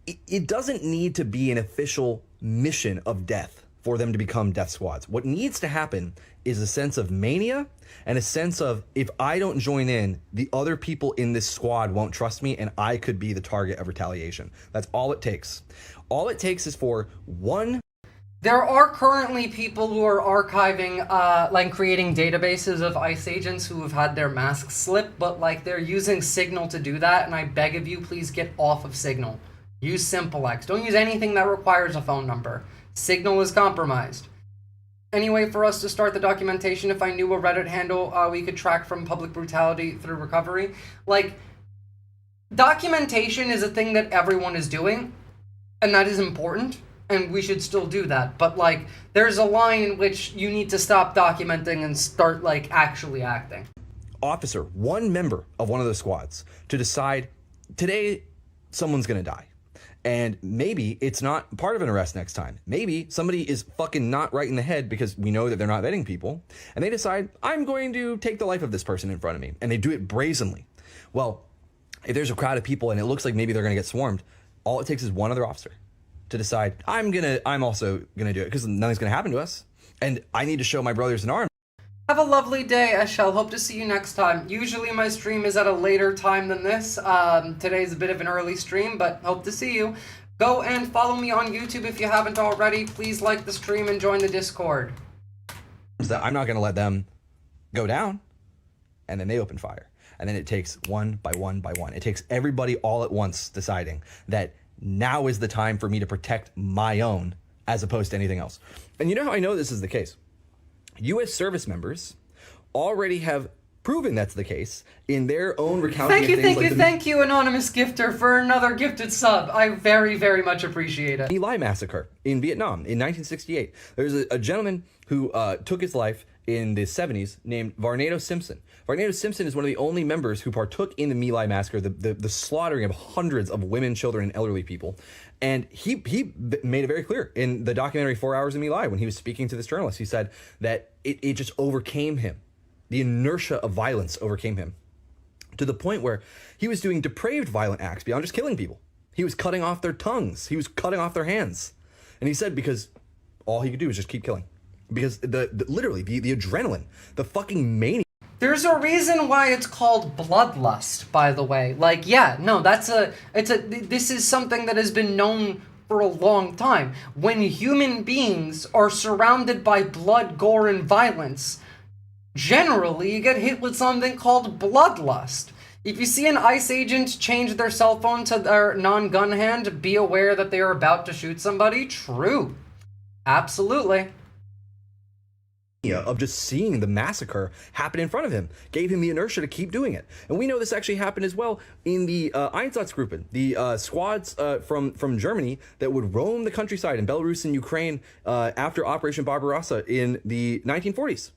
it doesn't need to be an official mission of death for them to become death squads. What needs to happen is a sense of mania and a sense of, if I don't join in, the other people in this squad won't trust me and I could be the target of retaliation. That's all it takes. All it takes is for one. There are currently people who are archiving, like creating databases of ICE agents who have had their masks slipped, but like they're using Signal to do that, and I beg of you, please get off of Signal. Use SimpleX. Don't use anything that requires a phone number. Signal is compromised. Anyway, for us to start the documentation, if I knew a Reddit handle we could track from public brutality through recovery, like, documentation is a thing that everyone is doing, and that is important. And we should still do that. But, like, there's a line in which you need to stop documenting and start, like, actually acting. Officer, one member of one of those squads, to decide, today, someone's gonna die. And maybe it's not part of an arrest next time. Maybe somebody is fucking not right in the head because we know that they're not vetting people. And they decide, I'm going to take the life of this person in front of me. And they do it brazenly. Well, if there's a crowd of people and it looks like maybe they're gonna get swarmed, all it takes is one other officer to decide, I'm also gonna do it because nothing's gonna happen to us, and I need to show my brothers in arms. Have a lovely day, Eshel. Hope to see you next time. Usually my stream is at a later time than this. Today's a bit of an early stream, but hope to see you. Go and follow me on YouTube if you haven't already. Please like the stream and join the Discord. That I'm not gonna let them go down, and then they open fire, and then it takes one by one by one. It takes everybody all at once deciding that now is the time for me to protect my own as opposed to anything else. And you know how I know this is the case? U.S. service members already have proven that's the case in their own recounting. Thank you, anonymous gifter, for another gifted sub. I very, very much appreciate it. My Lai massacre in Vietnam in 1968. There's a gentleman who took his life in the 70s named Varnado Simpson. Varnado Simpson is one of the only members who partook in the My Lai massacre, the slaughtering of hundreds of women, children, and elderly people. And he made it very clear in the documentary 4 Hours of My Lai when he was speaking to this journalist. He said that it just overcame him. The inertia of violence overcame him to the point where he was doing depraved violent acts beyond just killing people. He was cutting off their tongues. He was cutting off their hands. And he said because all he could do was just keep killing. Because literally the adrenaline, the fucking mania. There's a reason why it's called bloodlust, by the way. Like, yeah, no, this is something that has been known for a long time. When human beings are surrounded by blood, gore, and violence, generally you get hit with something called bloodlust. If you see an ICE agent change their cell phone to their non-gun hand, be aware that they are about to shoot somebody. True. Absolutely. Of just seeing the massacre happen in front of him gave him the inertia to keep doing it. And we know this actually happened as well in the Einsatzgruppen, the squads from Germany that would roam the countryside in Belarus and Ukraine after Operation Barbarossa in the 1940s.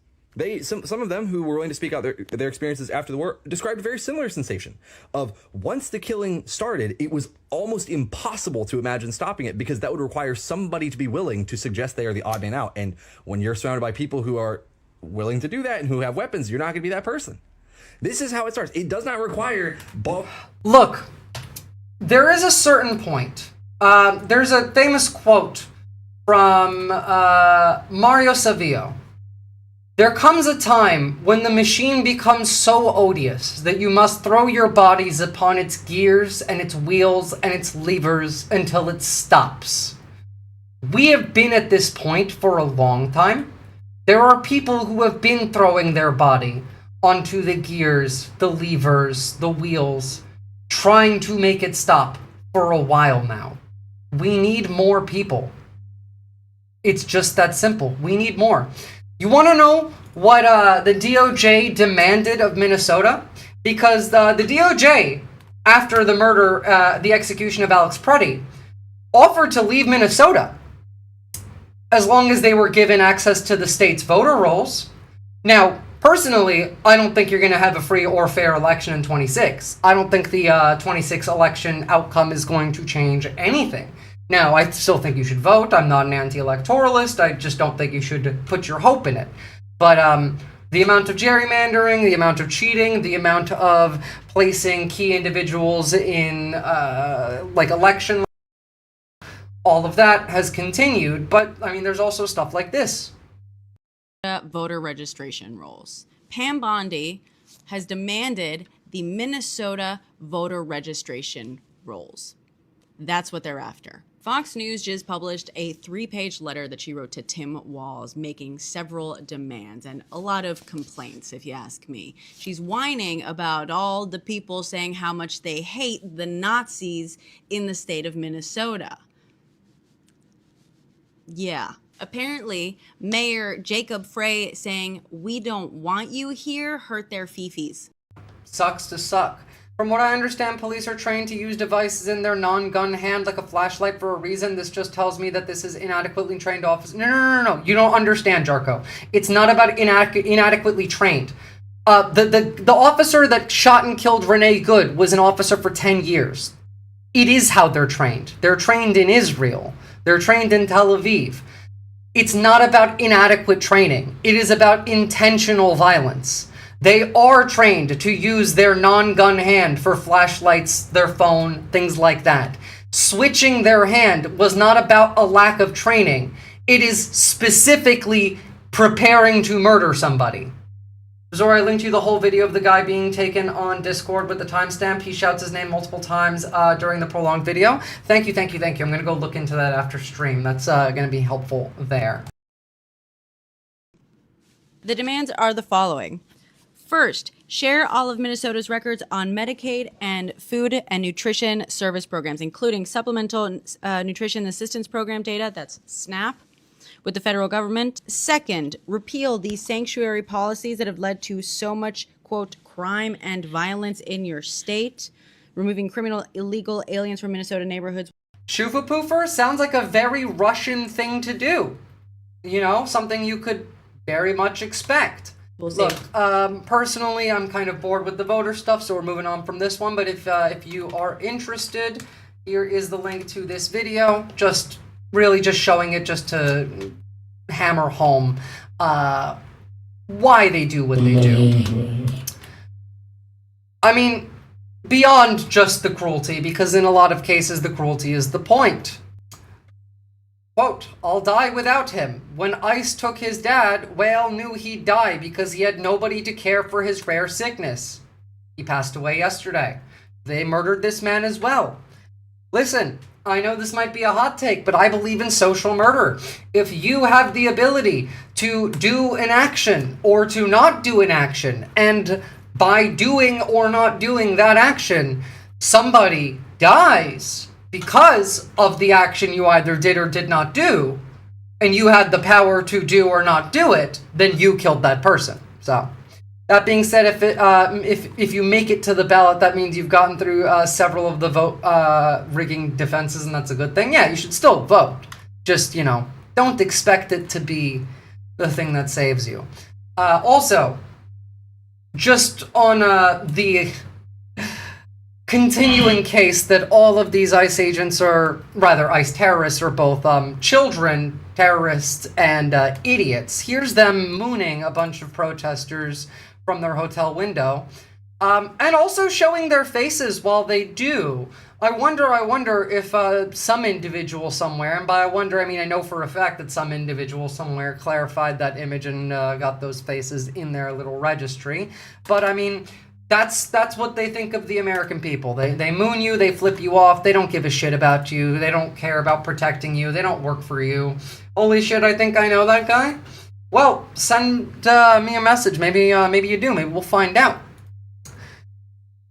Some of them who were willing to speak out their experiences after the war described a very similar sensation of once the killing started, it was almost impossible to imagine stopping it because that would require somebody to be willing to suggest they are the odd man out. And when you're surrounded by people who are willing to do that and who have weapons, you're not going to be that person. This is how it starts. It does not require both. Look, there is a certain point. There's a famous quote from Mario Savillo. There comes a time when the machine becomes so odious that you must throw your bodies upon its gears and its wheels and its levers until it stops. We have been at this point for a long time. There are people who have been throwing their body onto the gears, the levers, the wheels, trying to make it stop for a while now. We need more people. It's just that simple. We need more. You want to know what the DOJ demanded of Minnesota? Because the DOJ, after the murder, the execution of Alex Preddy, offered to leave Minnesota as long as they were given access to the state's voter rolls. Now, Personally, I don't think you're going to have a free or fair election in 26. I don't think the 26 election outcome is going to change anything. Now, I still think you should vote. I'm not an anti-electoralist. I just don't think you should put your hope in it. But the amount of gerrymandering, the amount of cheating, the amount of placing key individuals in like election, all of that has continued. But I mean, there's also stuff like this. Voter registration rolls. Pam Bondi has demanded the Minnesota voter registration rolls. That's what they're after. Fox News just published a 3-page letter that she wrote to Tim Walz, making several demands and a lot of complaints, if you ask me. She's whining about all the people saying how much they hate the Nazis in the state of Minnesota. Yeah. Apparently, Mayor Jacob Frey saying, "We don't want you here," hurt their fifis. Sucks to suck. From what I understand, police are trained to use devices in their non-gun hand like a flashlight for a reason. This just tells me that this is inadequately trained officers. No. You don't understand, Jarko. It's not about inadequately trained. The officer that shot and killed Renee Good was an officer for 10 years. It is how they're trained. They're trained in Israel. They're trained in Tel Aviv. It's not about inadequate training. It is about intentional violence. They are trained to use their non-gun hand for flashlights, their phone, things like that. Switching their hand was not about a lack of training. It is specifically preparing to murder somebody. Visora, I linked you the whole video of the guy being taken on Discord with the timestamp. He shouts his name multiple times during the prolonged video. Thank you. I'm going to go look into that after stream. That's going to be helpful there. The demands are the following. First, share all of Minnesota's records on Medicaid and food and nutrition service programs, including supplemental nutrition assistance program data, that's SNAP, with the federal government. Second, repeal these sanctuary policies that have led to so much, quote, crime and violence in your state, removing criminal illegal aliens from Minnesota neighborhoods. Shuva poofer sounds like a very Russian thing to do. You know, something you could very much expect. Look, personally, I'm kind of bored with the voter stuff, so we're moving on from this one. But if you are interested, here is the link to this video. Just showing it just to hammer home why they do what they do. I mean, beyond just the cruelty, because in a lot of cases the cruelty is the point. Quote, "I'll die without him. When ICE took his dad, Whale knew he'd die because he had nobody to care for his rare sickness. He passed away yesterday. They murdered this man as well." Listen, I know this might be a hot take, but I believe in social murder. If you have the ability to do an action or to not do an action, and by doing or not doing that action, somebody dies because of the action you either did or did not do, and you had the power to do or not do it, then you killed that person. So, that being said, if you make it to the ballot, that means you've gotten through several of the vote rigging defenses, and that's a good thing. Yeah, you should still vote. Just, don't expect it to be the thing that saves you. Also, just on the continuing case that all of these ICE agents ICE terrorists are both children, terrorists, and idiots. Here's them mooning a bunch of protesters from their hotel window, and also showing their faces while they do. I wonder if some individual somewhere, and by I wonder I mean I know for a fact that some individual somewhere clarified that image and got those faces in their little registry, but I mean, that's what they think of the American people. They moon you, they flip you off, they don't give a shit about you, they don't care about protecting you, they don't work for you. Holy shit, I think I know that guy? Well, send me a message, maybe you do, maybe we'll find out.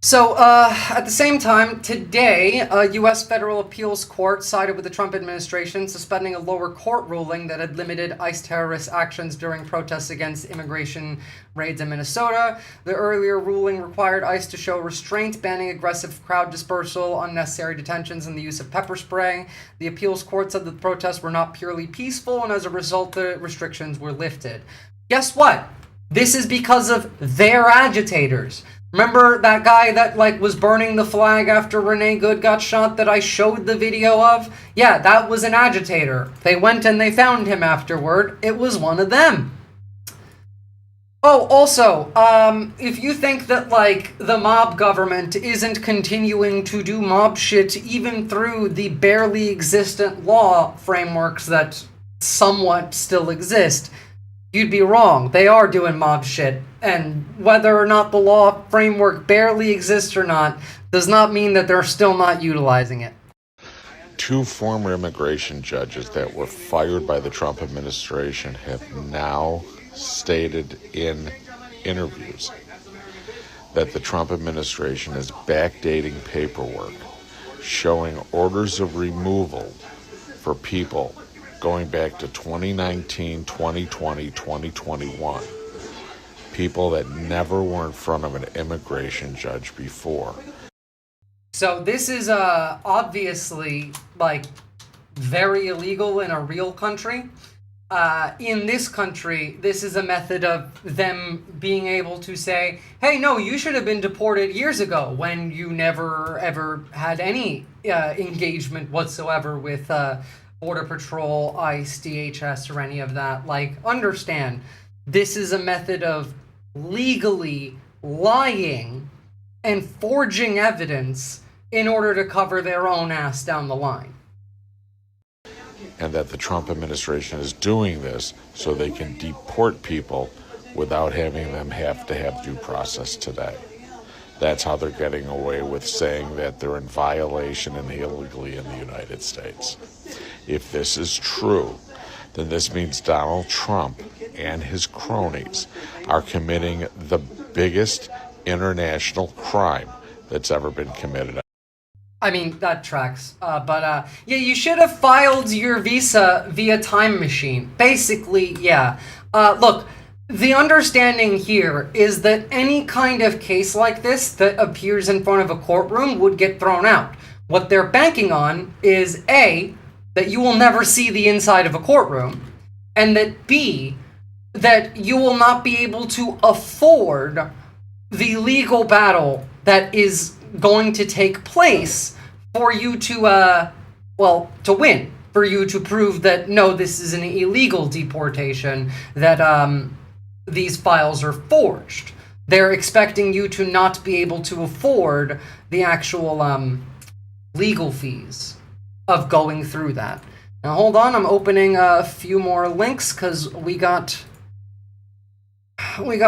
So, at the same time, today, a U.S. federal appeals court sided with the Trump administration, suspending a lower court ruling that had limited ICE terrorist actions during protests against immigration raids in Minnesota. The earlier ruling required ICE to show restraint, banning aggressive crowd dispersal, unnecessary detentions, and the use of pepper spray. The appeals court said that the protests were not purely peaceful, and as a result, the restrictions were lifted. Guess what? This is because of their agitators. Remember that guy that was burning the flag after Renee Good got shot that I showed the video of? Yeah, that was an agitator. They went and they found him afterward. It was one of them. Oh, also, if you think that, the mob government isn't continuing to do mob shit even through the barely existent law frameworks that somewhat still exist, you'd be wrong. They are doing mob shit. And whether or not the law framework barely exists or not, does not mean that they're still not utilizing it. 2 former immigration judges that were fired by the Trump administration have now stated in interviews that the Trump administration is backdating paperwork showing orders of removal for people going back to 2019, 2020, 2021. People that never were in front of an immigration judge before. So this is obviously very illegal in a real country. In this country, this is a method of them being able to say, hey, no, you should have been deported years ago when you never ever had any engagement whatsoever with Border Patrol, ICE, DHS, or any of that. Understand, this is a method of legally lying and forging evidence in order to cover their own ass down the line. And that the Trump administration is doing this so they can deport people without having them have to have due process today. That's how they're getting away with saying that they're in violation and illegally in the United States. If this is true, then this means Donald Trump and his cronies are committing the biggest international crime that's ever been committed. I mean, that tracks. Yeah, you should have filed your visa via time machine. Basically, yeah. Look, the understanding here is that any kind of case like this that appears in front of a courtroom would get thrown out. What they're banking on is A, that you will never see the inside of a courtroom, and that B, that you will not be able to afford the legal battle that is going to take place for you to, to win. For you to prove that, no, this is an illegal deportation, that these files are forged. They're expecting you to not be able to afford the actual legal fees of going through that. Now hold on, I'm opening a few more links because we got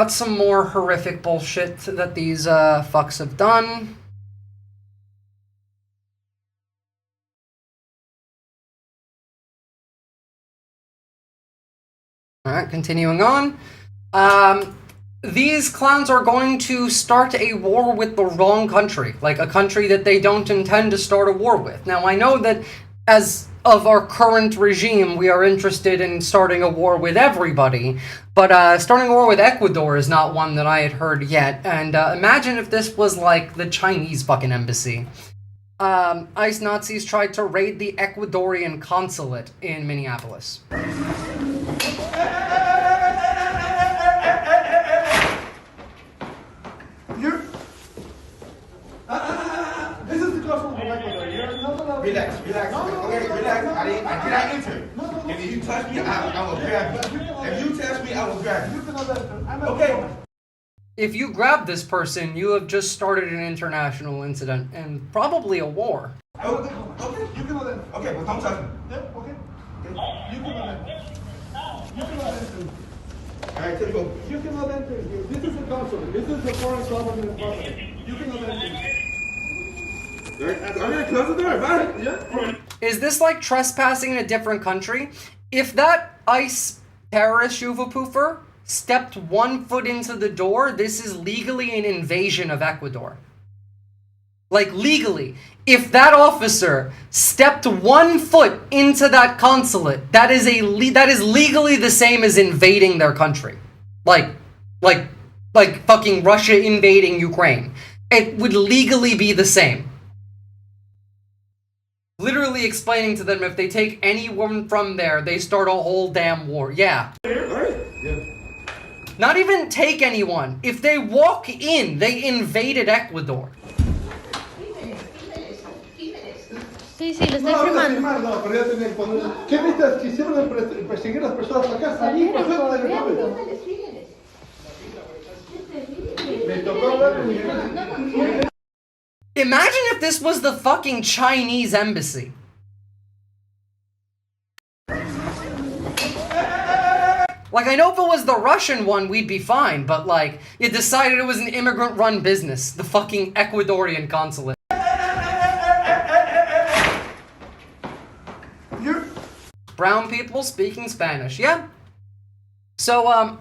some more horrific bullshit that these fucks have done. Alright, continuing on. These clowns are going to start a war with the wrong country, like a country that they don't intend to start a war with. Now, I know that as of our current regime, we are interested in starting a war with everybody, but starting a war with Ecuador is not one that I had heard yet, and imagine if this was like the Chinese fucking embassy. ICE Nazis tried to raid the Ecuadorian consulate in Minneapolis. This is the customer from Ecuador. Relax. Okay, relax. I did not enter. If you touch me, I will grab you. If you touch me, I will grab you. Okay. If you grab this person, you have just started an international incident and probably a war. Okay, you can let. Okay, but don't touch me. Yeah, okay. You can let. You can let. All right, let's go. You cannot enter. This is the consulate. This is the foreign government property. You cannot enter. Is this like trespassing in a different country? If that ICE terrorist Shuvapoofer stepped 1 foot into the door, this is legally an invasion of Ecuador. Like, legally. If that officer stepped 1 foot into that consulate, that is legally the same as invading their country. Like fucking Russia invading Ukraine. It would legally be the same. Literally explaining to them if they take anyone from there, they start a whole damn war. Yeah. Not even take anyone. If they walk in, they invaded Ecuador. Sí, sí, lo estoy filmando. ¿Qué vistas quisieron perseguir a las personas acá? Salí, por ejemplo, Imagine if this was the fucking Chinese embassy. Like, I know if it was the Russian one, we'd be fine, but like, you decided it was an immigrant-run business, the fucking Ecuadorian consulate. Brown people speaking Spanish, yeah? So,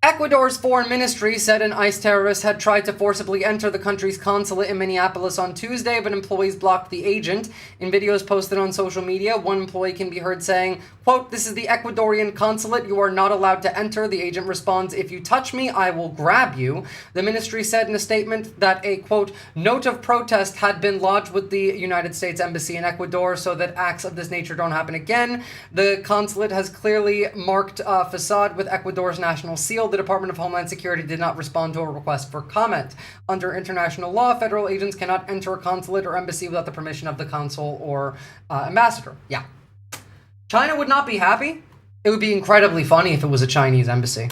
Ecuador's foreign ministry said an ICE terrorist had tried to forcibly enter the country's consulate in Minneapolis on Tuesday, but employees blocked the agent. In videos posted on social media, one employee can be heard saying, quote, "This is the Ecuadorian consulate. You are not allowed to enter." The agent responds, "If you touch me, I will grab you." The ministry said in a statement that a, quote, "note of protest had been lodged with the United States Embassy in Ecuador so that acts of this nature don't happen again. The consulate has clearly marked a facade with Ecuador's national seal. The Department of Homeland Security did not respond to a request for comment. Under international law, federal agents cannot enter a consulate or embassy without the permission of the consul or ambassador. Yeah. China would not be happy. It would be incredibly funny if it was a Chinese embassy.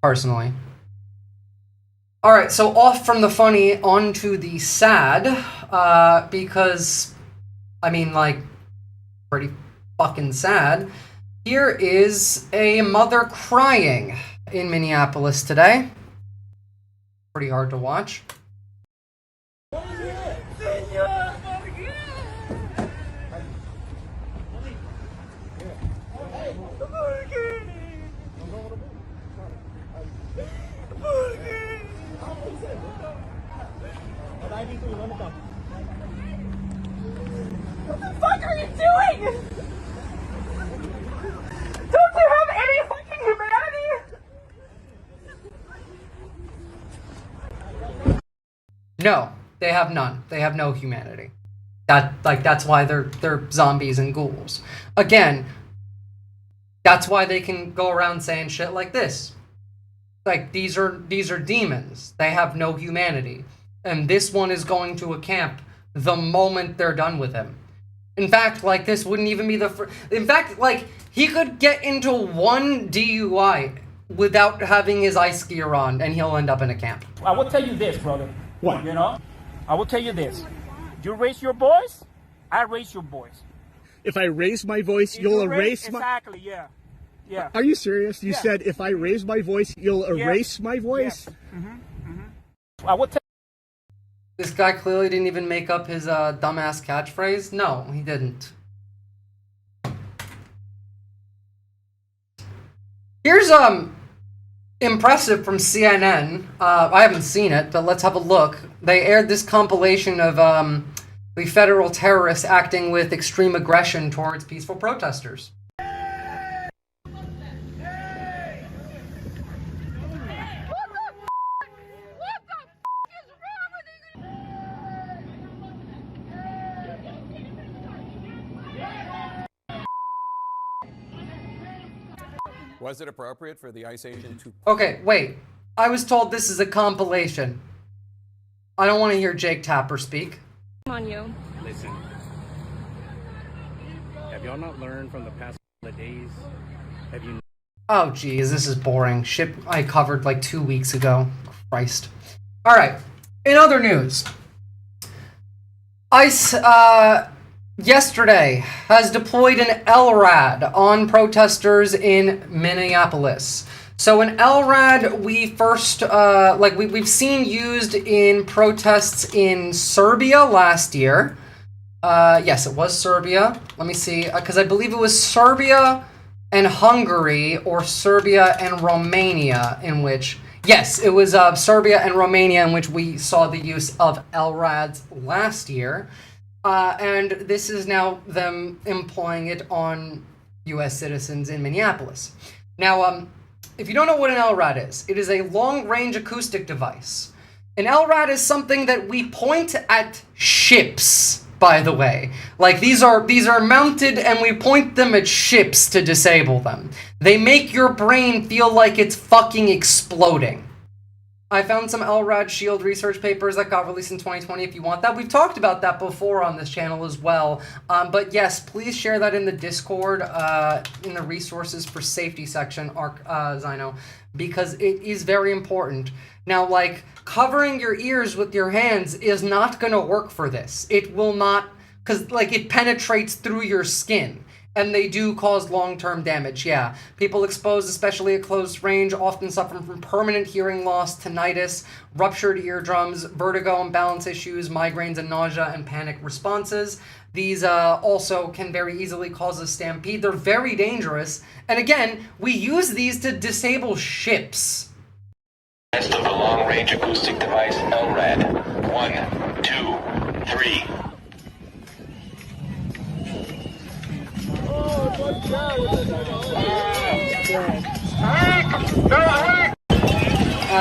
Personally. Alright, so off from the funny, onto the sad, because, I mean, like, pretty fucking sad. Here is a mother crying in Minneapolis today. Pretty hard to watch. What the fuck are you doing? Don't you have any fucking humanity? No, they have none. They have no humanity. That's why they're zombies and ghouls. Again, that's why they can go around saying shit like this. Like, these are demons. They have no humanity. And this one is going to a camp the moment they're done with him. In fact, like, this wouldn't even be the first. In fact, like, he could get into one DUI without having his ice gear on, and he'll end up in a camp. I will tell you this, brother. What? You know? I will tell you this. You raise your voice, I raise your voice. If I raise my voice, you'll erase my... Exactly, yeah. Yeah. Are you serious? You said if I raise my voice, you'll erase my voice? I will tell This guy clearly didn't even make up his dumbass catchphrase. No, he didn't. Here's impressive from CNN. I haven't seen it, but let's have a look. They aired this compilation of the federal terrorists acting with extreme aggression towards peaceful protesters. Was it appropriate for the ICE agent to... Okay, wait. I was told this is a compilation. I don't want to hear Jake Tapper speak. Come on, you. Listen. Have y'all not learned from the past couple of days? Have you... Oh, geez, this is boring. Shit I covered like 2 weeks ago. Christ. Alright, in other news. ICE, yesterday has deployed an LRAD on protesters in Minneapolis. So an LRAD we first, we've seen used in protests in Serbia last year. Yes, it was Serbia. Let me see, because I believe it was Serbia and Hungary, or Serbia and Romania, in which... Yes, it was Serbia and Romania in which we saw the use of LRADs last year. And this is now them employing it on U.S. citizens in Minneapolis. Now, if you don't know what an LRAD is, it is a long-range acoustic device. An LRAD is something that we point at ships by the way. Like, these are mounted and we point them at ships to disable them. They make your brain feel like it's fucking exploding. I found some LRAD Shield research papers that got released in 2020 if you want that. We've talked about that before on this channel as well. But yes, please share that in the Discord, in the resources for safety section, Zino, because it is very important. Now, like, covering your ears with your hands is not going to work for this. It will not, because, like, it penetrates through your skin. And they do cause long-term damage, yeah. People exposed, especially at close range, often suffer from permanent hearing loss, tinnitus, ruptured eardrums, vertigo and balance issues, migraines and nausea, and panic responses. These also can very easily cause a stampede. They're very dangerous. And again, we use these to disable ships. Test of the long-range acoustic device LRAD. 1, 2, 3.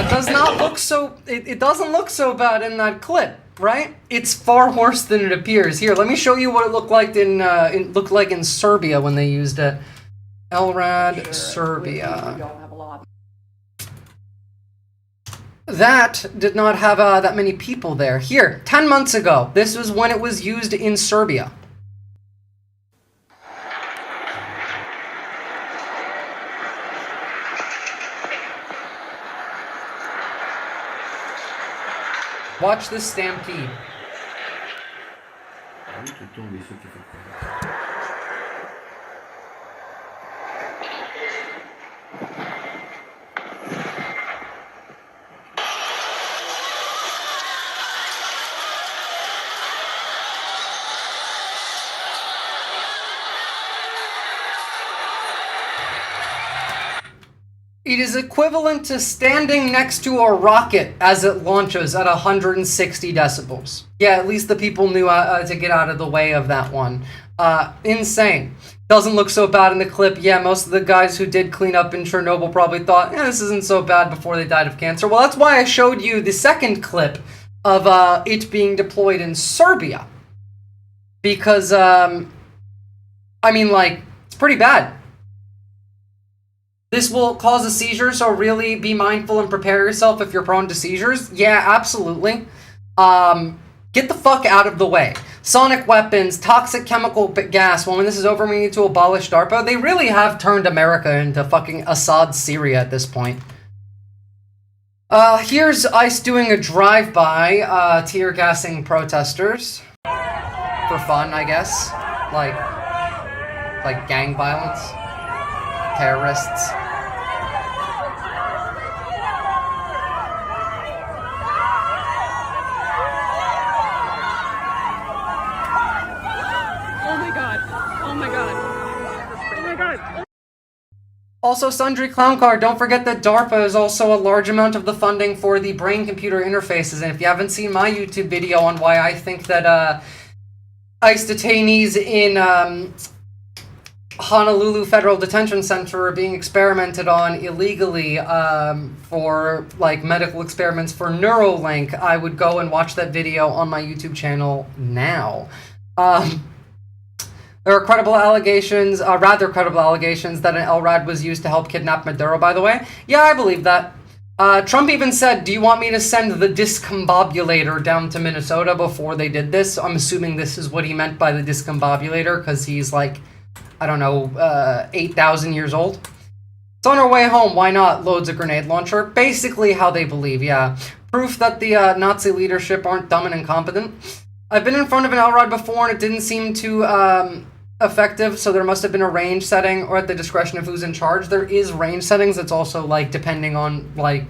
Does not look so. It doesn't look so bad in that clip, right? It's far worse than it appears. Here, let me show you what it looked like in Serbia when they used it. LRAD Serbia. That did not have that many people there. Here, 10 months ago. This was when it was used in Serbia. Watch this stampede. It is equivalent to standing next to a rocket as it launches at 160 decibels. Yeah, at least the people knew to get out of the way of that one. Insane. Doesn't look so bad in the clip. Yeah, most of the guys who did clean up in Chernobyl probably thought, this isn't so bad before they died of cancer. Well, that's why I showed you the second clip of it being deployed in Serbia. Because, I mean, like, it's pretty bad. This will cause a seizure, so really be mindful and prepare yourself if you're prone to seizures. Yeah, absolutely. Get the fuck out of the way. Sonic weapons, toxic chemical gas. Well, when this is over, we need to abolish DARPA. They really have turned America into fucking Assad Syria at this point. Here's ICE doing a drive-by, tear gassing protesters. For fun, I guess. Like gang violence. Terrorists. Oh my god. Oh my god. Oh my god. Also, Sundry Clown Car, don't forget that DARPA is also a large amount of the funding for the brain-computer interfaces, and if you haven't seen my YouTube video on why I think that ICE detainees in Honolulu Federal Detention Center are being experimented on illegally for like medical experiments for Neuralink, I would go and watch that video on my YouTube channel now. There are credible allegations, rather credible allegations, that an LRAD was used to help kidnap Maduro, by the way. Yeah, I believe that. Trump even said, do you want me to send the discombobulator down to Minnesota before they did this? I'm assuming this is what he meant by the discombobulator, because he's like, I don't know, 8,000 years old. It's on our way home, why not? Loads a grenade launcher. Basically how they believe, yeah. Proof that the Nazi leadership aren't dumb and incompetent. I've been in front of an LRAD before and it didn't seem too effective, so there must have been a range setting or at the discretion of who's in charge. There is range settings, it's also like depending on like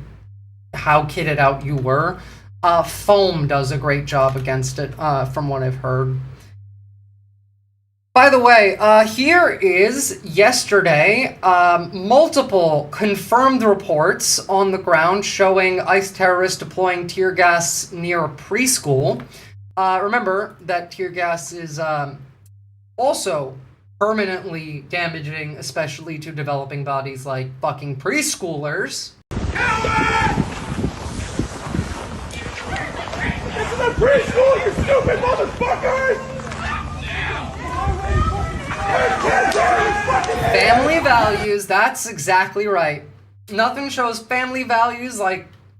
how kitted out you were. Foam does a great job against it, from what I've heard. By the way, here is yesterday, multiple confirmed reports on the ground showing ICE terrorists deploying tear gas near a preschool. Remember that tear gas is also permanently damaging, especially to developing bodies like fucking preschoolers. This is a preschool, you stupid motherfuckers! Family values, that's exactly right. Nothing shows family values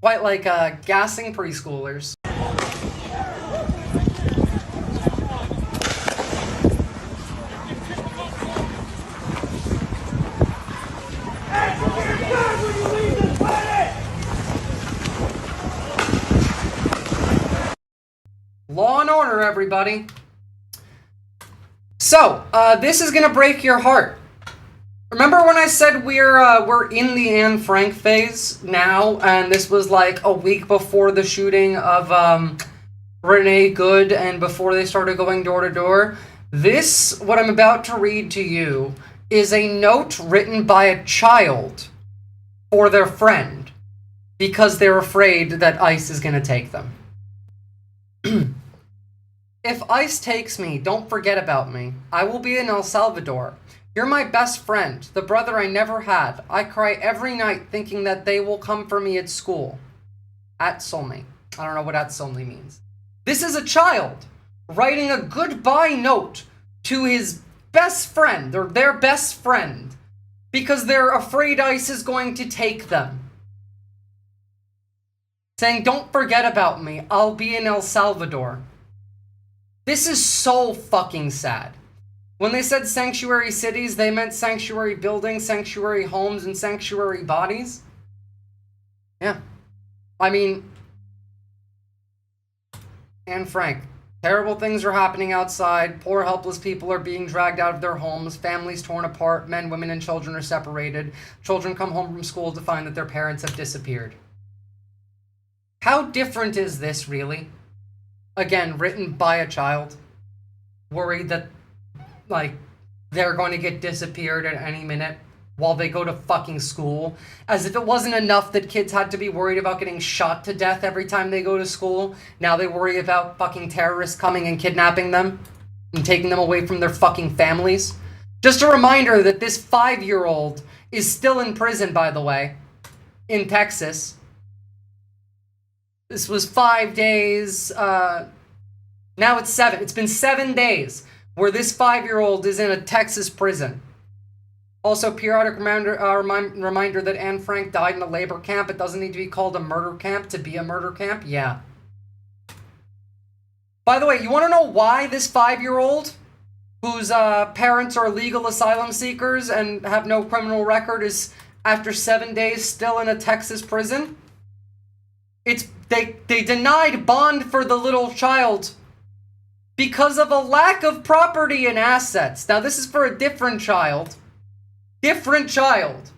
quite like gassing preschoolers. Law and order, everybody. So, this is gonna break your heart. Remember when I said we're in the Anne Frank phase now, and this was like a week before the shooting of Renee Good and before they started going door to door? This, what I'm about to read to you, is a note written by a child for their friend because they're afraid that ICE is gonna take them. If ICE takes me, don't forget about me. I will be in El Salvador. You're my best friend, the brother I never had. I cry every night thinking that they will come for me at school. At Solme. I don't know what at Solme means. This is a child writing a goodbye note to his best friend, or their best friend, because they're afraid ICE is going to take them. Saying, don't forget about me. I'll be in El Salvador. This is so fucking sad. When they said sanctuary cities, they meant sanctuary buildings, sanctuary homes, and sanctuary bodies. Yeah. I mean, Anne Frank. Terrible things are happening outside. Poor, helpless people are being dragged out of their homes. Families torn apart. Men, women, and children are separated. Children come home from school to find that their parents have disappeared. How different is this, really? Again, written by a child. Worried that they're going to get disappeared at any minute while they go to fucking school. As if it wasn't enough that kids had to be worried about getting shot to death every time they go to school. Now they worry about fucking terrorists coming and kidnapping them and taking them away from their fucking families. Just a reminder that this 5-year-old is still in prison, by the way, in Texas. This was 5 days, now it's 7. It's been 7 days where this 5-year-old is in a Texas prison. Also, periodic reminder that Anne Frank died in a labor camp. It doesn't need to be called a murder camp to be a murder camp. Yeah. By the way, you want to know why this 5-year-old, whose parents are legal asylum seekers and have no criminal record, is, after 7 days, still in a Texas prison? They denied bond for the little child because of a lack of property and assets. Now, this is for a different child. Different child.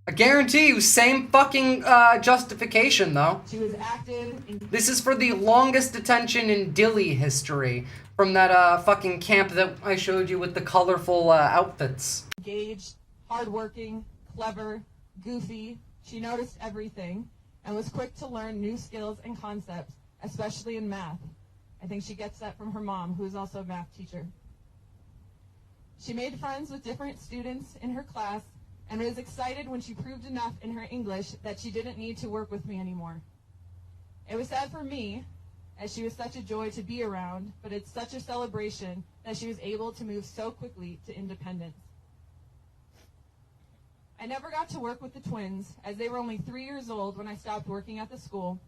I guarantee you, same fucking justification, though. She was active. This is for the longest detention in Dilley history from that fucking camp that I showed you with the colorful outfits. Engaged, hardworking, clever, goofy. She noticed everything and was quick to learn new skills and concepts, especially in math. I think she gets that from her mom, who is also a math teacher. She made friends with different students in her class and was excited when she proved enough in her English that she didn't need to work with me anymore. It was sad for me, as she was such a joy to be around, but it's such a celebration that she was able to move so quickly to independence. I never got to work with the twins, as they were only 3 years old when I stopped working at the school,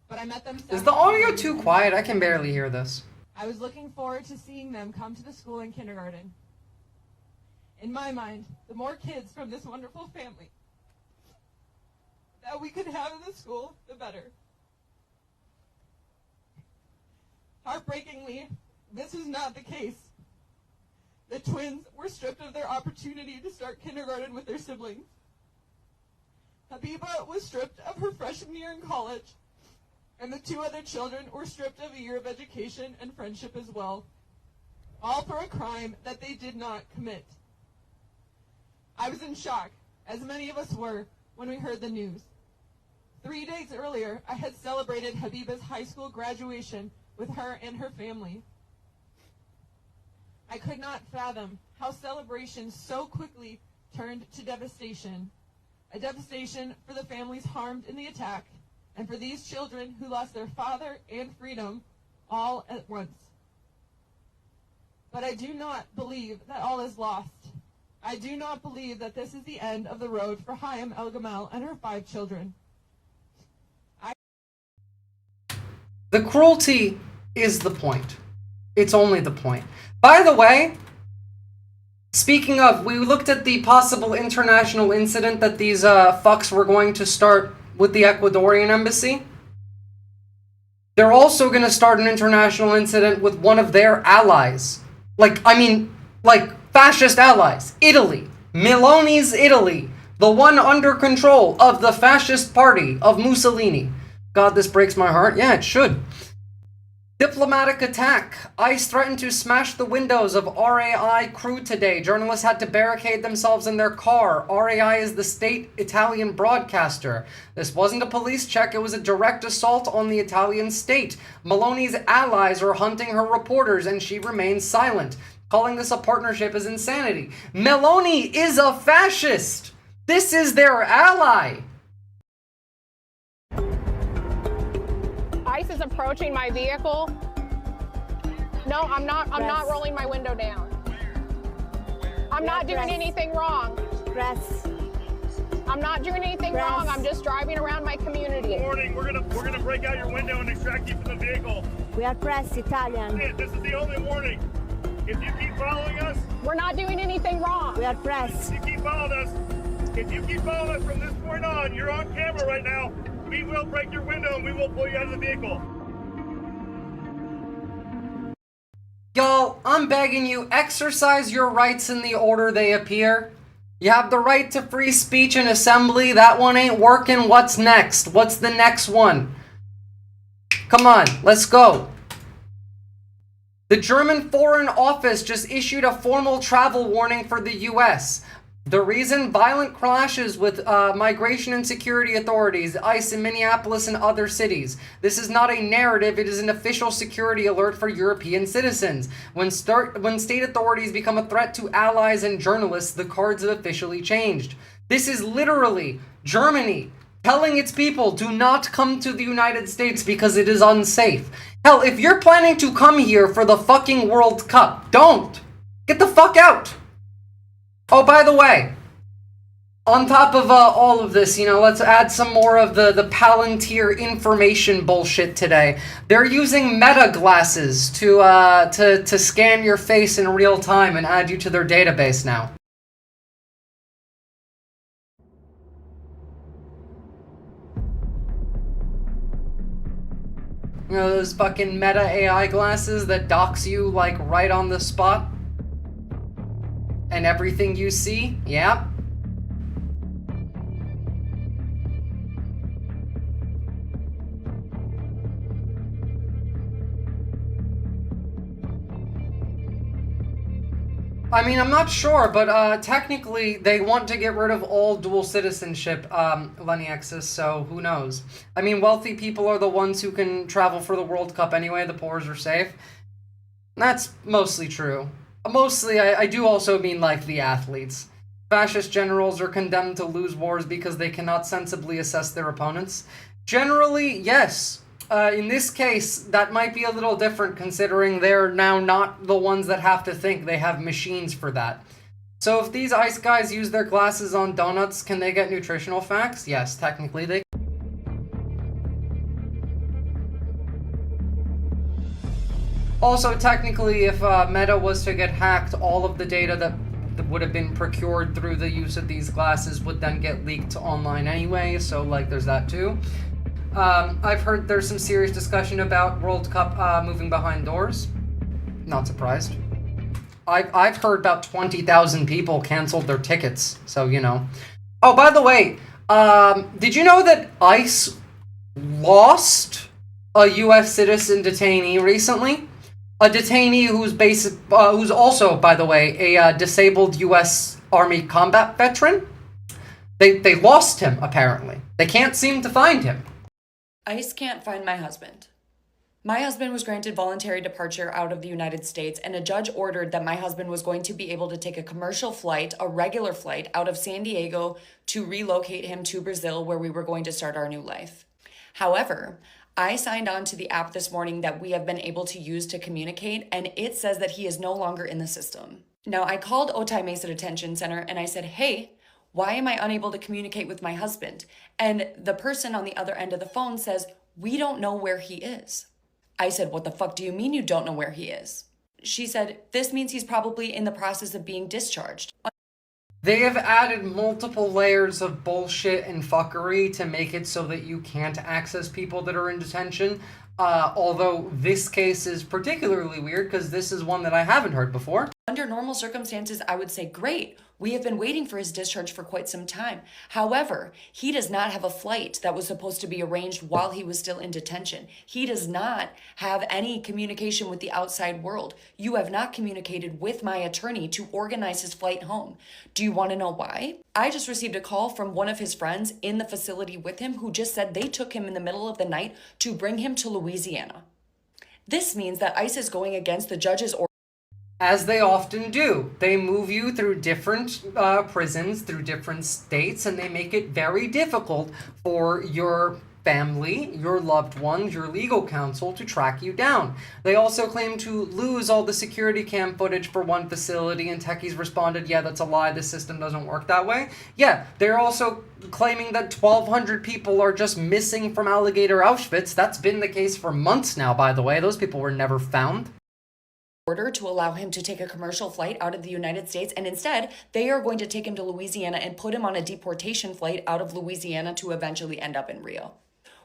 but I met them. Is the audio too quiet? I can barely hear this. I was looking forward to seeing them come to the school in kindergarten. In my mind, the more kids from this wonderful family that we could have in the school, the better. Heartbreakingly, this is not the case. The twins were stripped of their opportunity to start kindergarten with their siblings. Habiba was stripped of her freshman year in college, and the 2 other children were stripped of a year of education and friendship as well, all for a crime that they did not commit. I was in shock, as many of us were, when we heard the news. 3 days earlier, I had celebrated Habiba's high school graduation with her and her family. I could not fathom how celebration so quickly turned to devastation. A devastation for the families harmed in the attack, and for these children who lost their father and freedom all at once. But I do not believe that all is lost. I do not believe that this is the end of the road for Hayam El Gamal and her 5 children. The cruelty is the point. It's only the point. By the way, speaking of, we looked at the possible international incident that these fucks were going to start with the Ecuadorian embassy. They're also going to start an international incident with one of their allies. Like fascist allies. Italy. Meloni's Italy. The one under control of the fascist party of Mussolini. God, this breaks my heart. Yeah, it should. Diplomatic attack. ICE threatened to smash the windows of RAI crew today. Journalists had to barricade themselves in their car. RAI is the state Italian broadcaster. This wasn't a police check, it was a direct assault on the Italian state. Meloni's allies are hunting her reporters and she remains silent. Calling this a partnership is insanity. Meloni is a fascist! This is their ally! ICE is approaching my vehicle. No, I'm not rolling my window down. I'm not doing anything wrong. I'm not doing anything wrong. I'm just driving around my community. Good morning. We're gonna break out your window and extract you from the vehicle. We are press Italian. This is the only warning. If you keep following us, we're not doing anything wrong. We are press. If you keep following us from this point on, you're on camera right now. We will break your window and we will pull you out of the vehicle. Y'all, I'm begging you, exercise your rights in the order they appear. You have the right to free speech and assembly. That one ain't working. What's next? What's the next one? Come on, let's go. The German Foreign Office just issued a formal travel warning for the US. The reason? Violent clashes with migration and security authorities, ICE in Minneapolis and other cities. This is not a narrative, it is an official security alert for European citizens. When state authorities become a threat to allies and journalists, the cards have officially changed. This is literally Germany telling its people, do not come to the United States because it is unsafe. Hell, if you're planning to come here for the fucking World Cup, don't! Get the fuck out! Oh, by the way, on top of all of this, let's add some more of the Palantir information bullshit today. They're using Meta glasses to scan your face in real time and add you to their database now. You know those fucking Meta AI glasses that dox you, like, right on the spot? And everything you see? Yep. I mean, I'm not sure, but technically they want to get rid of all dual citizenship, Lennyxis, so who knows? I mean, wealthy people are the ones who can travel for the World Cup anyway, the poor are safe. That's mostly true. Mostly, I do also mean, like, the athletes. Fascist generals are condemned to lose wars because they cannot sensibly assess their opponents. Generally, yes. In this case, that might be a little different considering they're now not the ones that have to think. They have machines for that. So if these ICE guys use their glasses on donuts, can they get nutritional facts? Yes, technically they can. Also, technically, if Meta was to get hacked, all of the data that would have been procured through the use of these glasses would then get leaked online anyway, so, like, there's that too. I've heard there's some serious discussion about World Cup moving behind doors. Not surprised. I've heard about 20,000 people canceled their tickets, so, you know. Oh, by the way, did you know that ICE lost a U.S. citizen detainee recently? A detainee who's also, by the way, a disabled U.S. Army combat veteran. They lost him, apparently. They can't seem to find him. ICE can't find my husband. My husband was granted voluntary departure out of the United States, and a judge ordered that my husband was going to be able to take a commercial flight, a regular flight, out of San Diego to relocate him to Brazil, where we were going to start our new life. However, I signed on to the app this morning that we have been able to use to communicate, and it says that he is no longer in the system. Now, I called Otay Mesa Detention Center and I said, hey, why am I unable to communicate with my husband? And the person on the other end of the phone says, we don't know where he is. I said, what the fuck do you mean you don't know where he is? She said, this means he's probably in the process of being discharged. They have added multiple layers of bullshit and fuckery to make it so that you can't access people that are in detention. Although this case is particularly weird because this is one that I haven't heard before. Under normal circumstances, I would say, great, we have been waiting for his discharge for quite some time. However, he does not have a flight that was supposed to be arranged while he was still in detention. He does not have any communication with the outside world. You have not communicated with my attorney to organize his flight home. Do you want to know why? I just received a call from one of his friends in the facility with him who just said they took him in the middle of the night to bring him to Louisiana. This means that ICE is going against the judge's order. As they often do. They move you through different prisons, through different states, and they make it very difficult for your family, your loved ones, your legal counsel to track you down. They also claim to lose all the security cam footage for one facility, and techies responded, yeah, that's a lie, the system doesn't work that way. Yeah, they're also claiming that 1,200 people are just missing from Alligator Auschwitz. That's been the case for months now, by the way. Those people were never found. Order to allow him to take a commercial flight out of the United States, and instead they are going to take him to Louisiana and put him on a deportation flight out of Louisiana to eventually end up in Rio.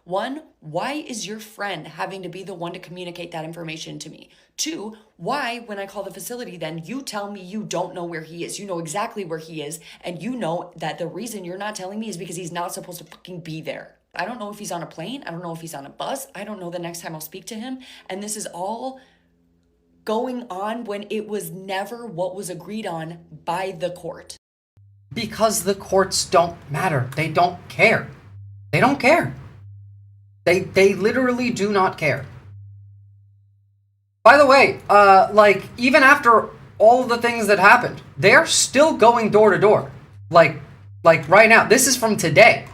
One, why is your friend having to be the one to communicate that information to me? Two, why, when I call the facility, then you tell me you don't know where he is. You know exactly where he is, and you know that the reason you're not telling me is because he's not supposed to fucking be there. I don't know if he's on a plane. I don't know if he's on a bus. I don't know the next time I'll speak to him. And this is all going on when it was never what was agreed on by the court. Because the courts don't matter. They don't care. They don't care. They literally do not care. By the way, like, even after all of the things that happened, they're still going door to door. Like right now. This is from today.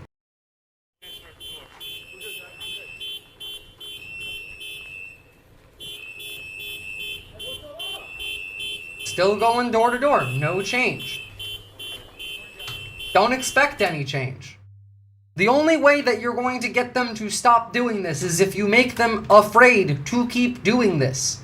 Still going door to door. No change. Don't expect any change. The only way that you're going to get them to stop doing this is if you make them afraid to keep doing this.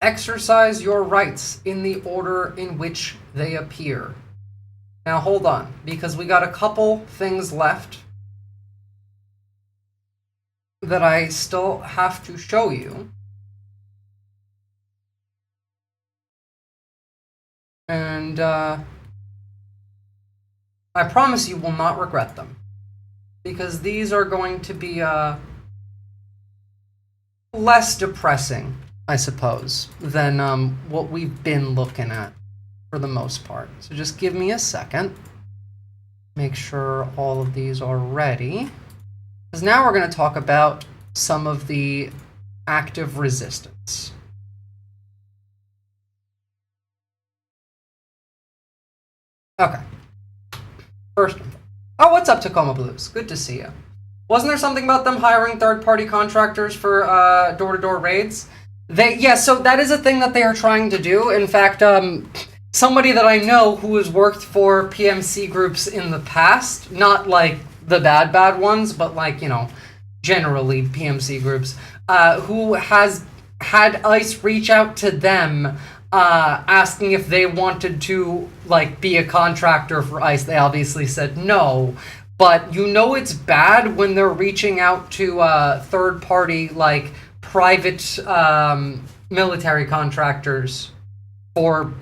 Exercise your rights in the order in which they appear. Now hold on, because we got a couple things left that I still have to show you. And I promise you will not regret them. Because these are going to be less depressing, I suppose, than what we've been looking at for the most part. So just give me a second. Make sure all of these are ready. Because now we're going to talk about some of the active resistance. Okay. First one. Oh, what's up, Tacoma Blues? Good to see you. Wasn't there something about them hiring third-party contractors for door-to-door raids? So that is a thing that they are trying to do. In fact, somebody that I know who has worked for PMC groups in the past, not like the bad ones, but like, you know, generally PMC groups, who has had ICE reach out to them asking if they wanted to like be a contractor for ICE. They obviously said no, but you know it's bad when they're reaching out to third party like private military contractors for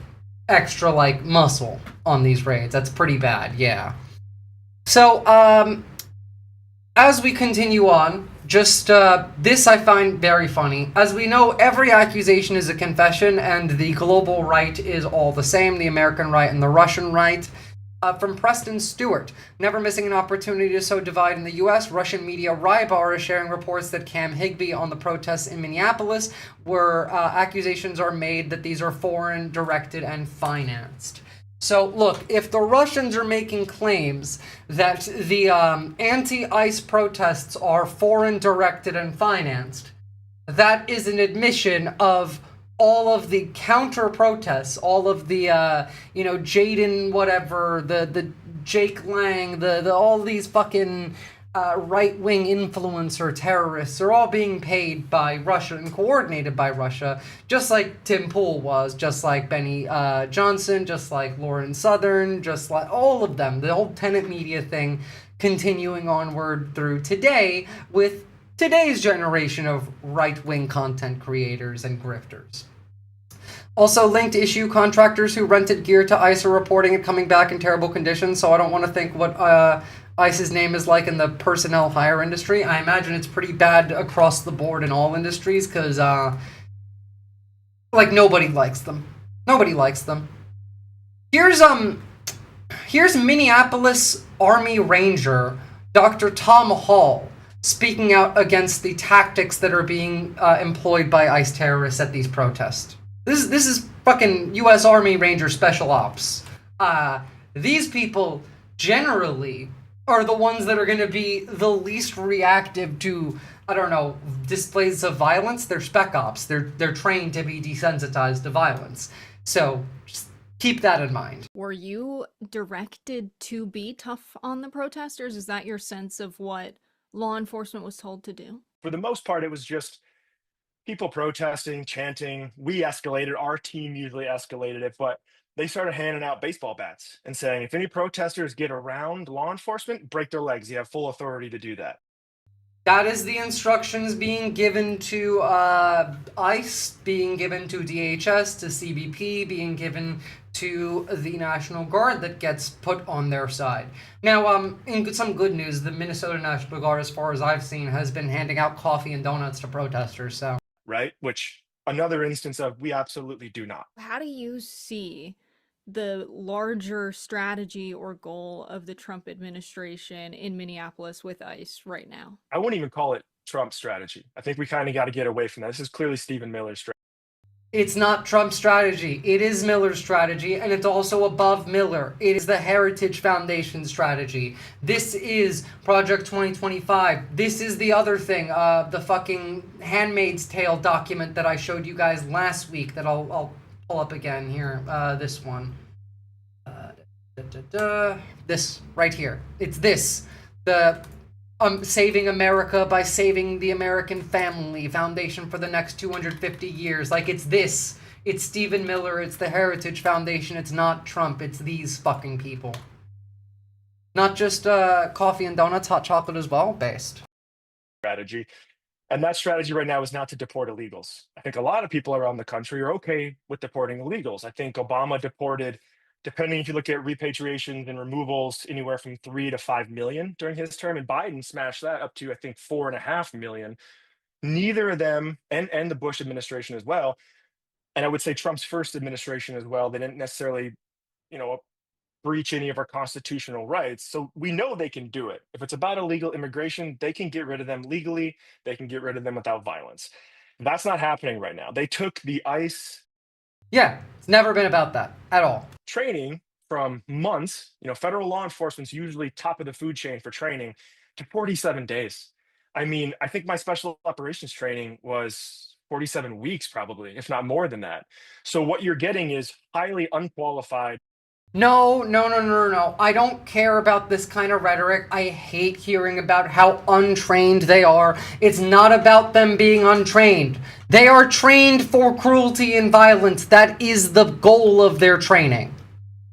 extra like muscle on these raids. That's pretty bad, yeah. So as we continue on, just this I find very funny. As we know, every accusation is a confession, and the global right is all the same, the American right and the Russian right. From Preston Stewart, never missing an opportunity to sow divide in the U.S., Russian media Rybar is sharing reports that Cam Higbee on the protests in Minneapolis, where accusations are made that these are foreign, directed, and financed. So, look, if the Russians are making claims that the anti-ICE protests are foreign-directed and financed, that is an admission of all of the counter-protests, all of the, Jaden whatever, the Jake Lang, all these fucking right-wing influencer terrorists are all being paid by Russia and coordinated by Russia, just like Tim Pool was, just like Benny Johnson, just like Lauren Southern, just like all of them. The whole Tenet Media thing continuing onward through today with today's generation of right-wing content creators and grifters. Also, linked issue contractors who rented gear to ICE are reporting it coming back in terrible condition, so I don't want to think what ICE's name is like in the personnel hire industry. I imagine it's pretty bad across the board in all industries, because, nobody likes them. Nobody likes them. Here's Minneapolis Army Ranger Dr. Tom Hall speaking out against the tactics that are being employed by ICE terrorists at these protests. This is fucking U.S. Army Ranger Special Ops. These people generally are the ones that are going to be the least reactive to, I don't know, displays of violence. They're Spec Ops. They're trained to be desensitized to violence. So just keep that in mind. Were you directed to be tough on the protesters? Is that your sense of what law enforcement was told to do? For the most part, it was just people protesting, chanting. We escalated. Our team usually escalated it, but they started handing out baseball bats and saying, if any protesters get around law enforcement, break their legs. You have full authority to do that. That is the instructions being given to ICE, being given to DHS, to CBP, being given to the National Guard that gets put on their side. Now, in some good news, the Minnesota National Guard, as far as I've seen, has been handing out coffee and donuts to protesters, so. Right? Which, another instance of, we absolutely do not. How do you see the larger strategy or goal of the Trump administration in Minneapolis with ICE right now? I wouldn't even call it Trump's strategy. I think we kind of got to get away from that. This is clearly Stephen Miller's strategy. It's not Trump's strategy. It is Miller's strategy, and it's also above Miller. It is the Heritage Foundation strategy. This is Project 2025. This is the other thing, the fucking Handmaid's Tale document that I showed you guys last week that I'll pull up again here. This one. This right here. It's this. The Saving America by Saving the American Family Foundation for the next 250 years. Like, it's this. It's Stephen Miller. It's the Heritage Foundation. It's not Trump. It's these fucking people. Not just coffee and donuts, hot chocolate as well, based. Strategy. And that strategy right now is not to deport illegals. I think a lot of people around the country are okay with deporting illegals. I think Obama deported, depending if you look at repatriations and removals, anywhere from 3 to 5 million during his term, and Biden smashed that up to, I think, 4.5 million. Neither of them, and the Bush administration as well, and I would say Trump's first administration as well, they didn't necessarily, breach any of our constitutional rights. So we know they can do it. If it's about illegal immigration, they can get rid of them legally. They can get rid of them without violence. That's not happening right now. They took the ICE. Yeah, it's never been about that at all. Training from months, federal law enforcement's usually top of the food chain for training, to 47 days. I mean, I think my special operations training was 47 weeks probably, if not more than that. So what you're getting is highly unqualified. No. I don't care about this kind of rhetoric. I hate hearing about how untrained they are. It's not about them being untrained. They are trained for cruelty and violence. That is the goal of their training.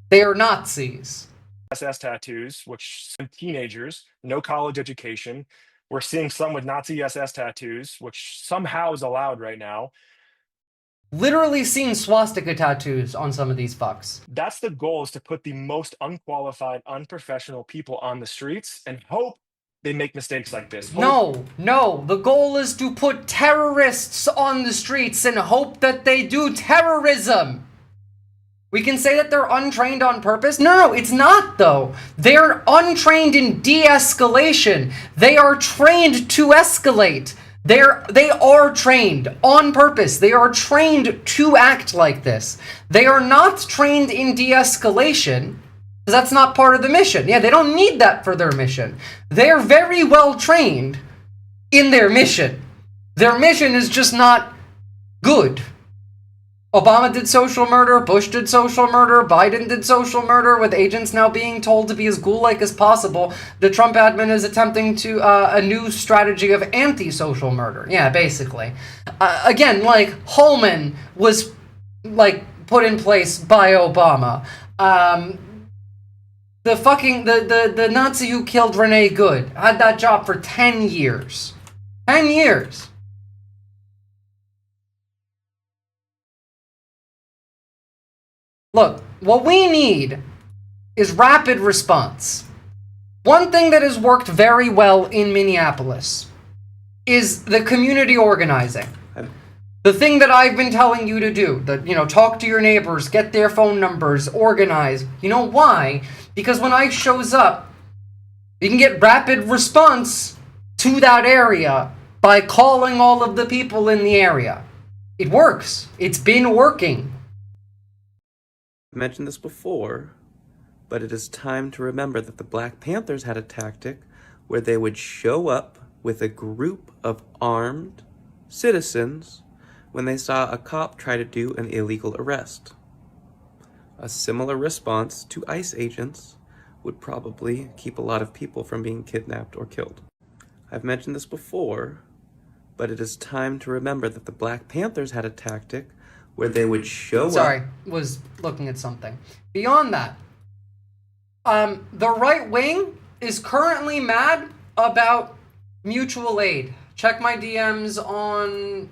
They are Nazis. SS tattoos, which some teenagers, no college education. We're seeing some with Nazi SS tattoos, which somehow is allowed right now. Literally seen swastika tattoos on some of these fucks. That's the goal, is to put the most unqualified, unprofessional people on the streets and hope they make mistakes like this. No. The goal is to put terrorists on the streets and hope that they do terrorism. We can say that they're untrained on purpose. No, it's not, though. They're untrained in de-escalation. They are trained to escalate. They are trained on purpose. They are trained to act like this. They are not trained in de-escalation, because that's not part of the mission. Yeah, they don't need that for their mission. They're very well trained in their mission. Their mission is just not good. Obama did social murder, Bush did social murder, Biden did social murder, with agents now being told to be as ghoul-like as possible. The Trump admin is attempting to a new strategy of anti-social murder. Yeah, basically. Again, like, Holman was, like, put in place by Obama. The Nazi who killed Renee Good had that job for 10 years. 10 years. Look, what we need is rapid response. One thing that has worked very well in Minneapolis is the community organizing. The thing that I've been telling you to do, talk to your neighbors, get their phone numbers, organize. You know why? Because when ICE shows up, you can get rapid response to that area by calling all of the people in the area. It works. It's been working. I mentioned this before, but it is time to remember that the Black Panthers had a tactic where they would show up with a group of armed citizens when they saw a cop try to do an illegal arrest. A similar response to ICE agents would probably keep a lot of people from being kidnapped or killed. I've mentioned this before, but it is time to remember that the Black Panthers had a tactic where they would show up. Sorry, was looking at something. Beyond that, the right wing is currently mad about mutual aid. Check my DMs on,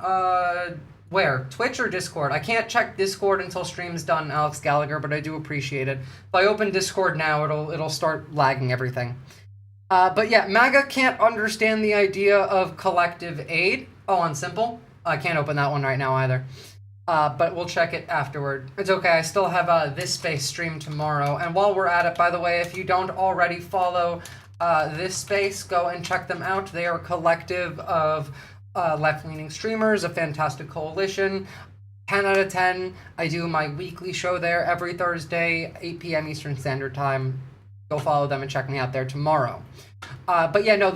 where? Twitch or Discord? I can't check Discord until stream's done, Alex Gallagher, but I do appreciate it. If I open Discord now, it'll start lagging everything. But yeah, MAGA can't understand the idea of collective aid. Oh, on Simple? I can't open that one right now either. But we'll check it afterward. It's okay, I still have this space stream tomorrow. And while we're at it, by the way, if you don't already follow this space, go and check them out. They are a collective of left-leaning streamers, a fantastic coalition. 10 out of 10. I do my weekly show there every Thursday, 8 p.m. Eastern Standard Time. Go follow them and check me out there tomorrow. But yeah, no,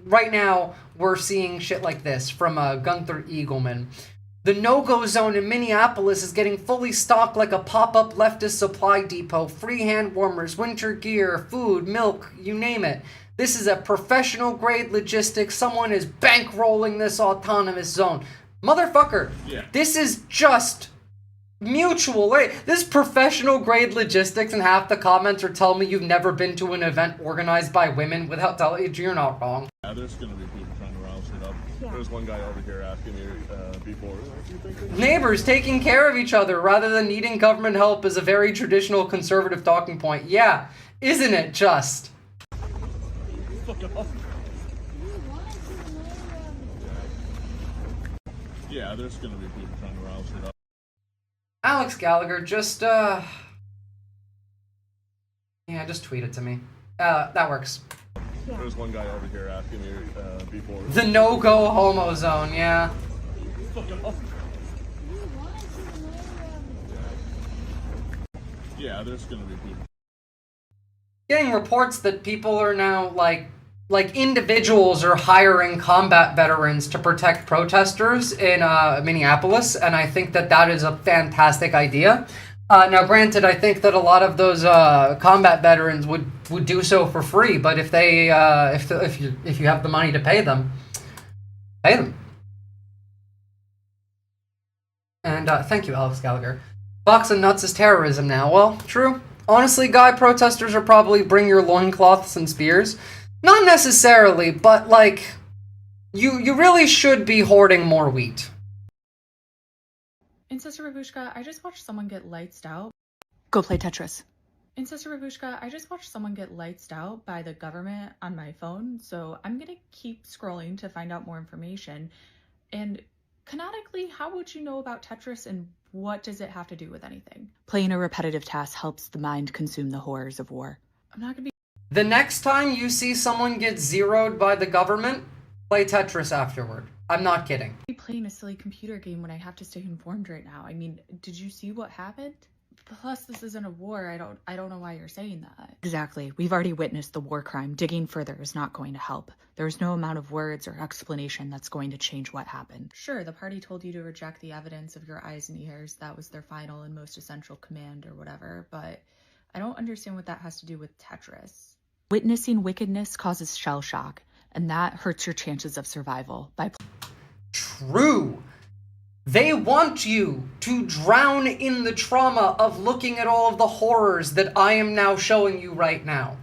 right now we're seeing shit like this from Gunther Eagleman. The no-go zone in Minneapolis is getting fully stocked like a pop-up leftist supply depot. Free hand warmers, winter gear, food, milk, you name it. This is a professional-grade logistics. Someone is bankrolling this autonomous zone. Motherfucker, This is just mutual aid. This is professional-grade logistics, and half the comments are telling me you've never been to an event organized by women without telling you you're not wrong. Yeah, there's going to be people trying to rouse it up. There's one guy over here asking me before. Neighbors taking care of each other rather than needing government help is a very traditional conservative talking point. Yeah, isn't it just? Yeah, there's going to be people trying to rouse it up. Alex Gallagher, just yeah, just tweet it to me. That works. There's one guy over here asking me before. The no-go homo zone, yeah. Yeah, there's gonna be people. Getting reports that people are now, like individuals are hiring combat veterans to protect protesters in Minneapolis, and I think that is a fantastic idea. Now, granted, I think that a lot of those combat veterans would do so for free, but if they if you have the money to pay them, pay them. And thank you, Alex Gallagher. Boxing nuts is terrorism now. Well, true. Honestly, guy, protesters are probably bring your loincloths and spears. Not necessarily, but like, you really should be hoarding more wheat. In Sister Babushka, I just watched someone get lights out. Go play Tetris. In Sister Babushka, I just watched someone get lights out by the government on my phone, so I'm gonna keep scrolling to find out more information. And canonically, how would you know about Tetris, and what does it have to do with anything? Playing a repetitive task helps the mind consume the horrors of war. I'm not gonna be... The next time you see someone get zeroed by the government, play Tetris afterward. I'm not kidding. I'm playing a silly computer game when I have to stay informed right now. I mean, did you see what happened? Plus, this isn't a war. I don't know why you're saying that. Exactly. We've already witnessed the war crime. Digging further is not going to help. There's no amount of words or explanation that's going to change what happened. Sure, the party told you to reject the evidence of your eyes and ears. That was their final and most essential command or whatever, but I don't understand what that has to do with Tetris. Witnessing wickedness causes shell shock, and that hurts your chances of survival. True. They want you to drown in the trauma of looking at all of the horrors that I am now showing you right now.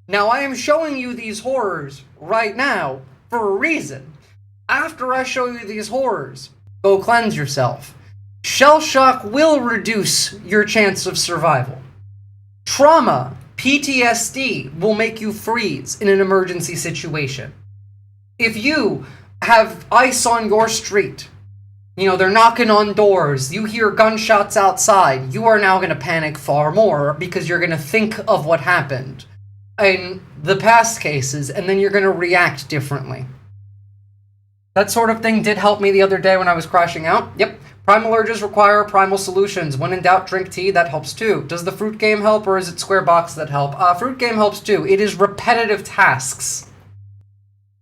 Now, I am showing you these horrors right now for a reason. After I show you these horrors, go cleanse yourself. Shell shock will reduce your chance of survival. Trauma, PTSD, will make you freeze in an emergency situation. If you have ice on your street, you know, they're knocking on doors, you hear gunshots outside, you are now going to panic far more because you're going to think of what happened in the past cases, and then you're going to react differently. That sort of thing did help me the other day when I was crashing out. Yep. Primal urges require primal solutions. When in doubt, drink tea. That helps too. Does the fruit game help, or is it square box that help? Fruit game helps too. It is repetitive tasks.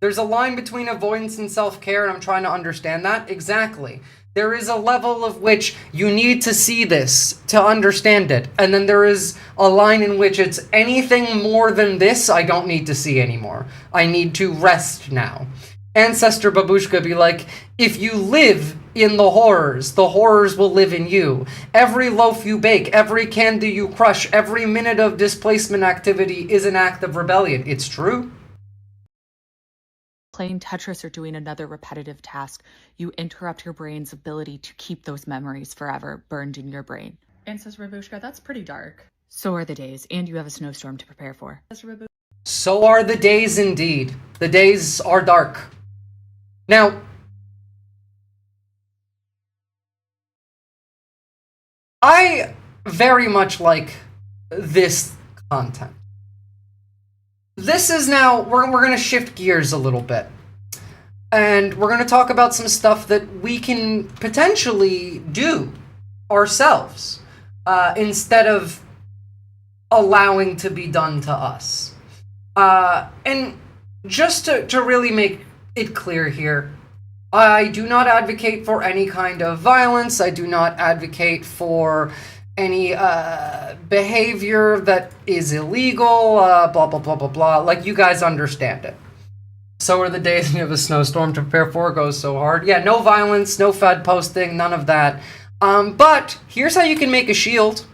There's a line between avoidance and self-care, and I'm trying to understand that. Exactly. There is a level of which you need to see this to understand it. And then there is a line in which it's anything more than this, I don't need to see anymore. I need to rest now. Ancestor Babushka be like, if you live in the horrors will live in you. Every loaf you bake, every candy you crush, every minute of displacement activity is an act of rebellion. It's true. Playing Tetris or doing another repetitive task, you interrupt your brain's ability to keep those memories forever burned in your brain. And says Rabushka, that's pretty dark. So are the days, and you have a snowstorm to prepare for. So are the days indeed. The days are dark. Now, I very much like this content. This is now, we're going to shift gears a little bit. And we're going to talk about some stuff that we can potentially do ourselves instead of allowing to be done to us. And just to really make it clear here, I do not advocate for any kind of violence. I do not advocate for any behavior that is illegal, blah, blah, blah, blah, blah. Like, you guys understand it. So are the days you have a snowstorm to prepare for, goes so hard. Yeah, no violence, no Fed posting, none of that. But here's how you can make a shield.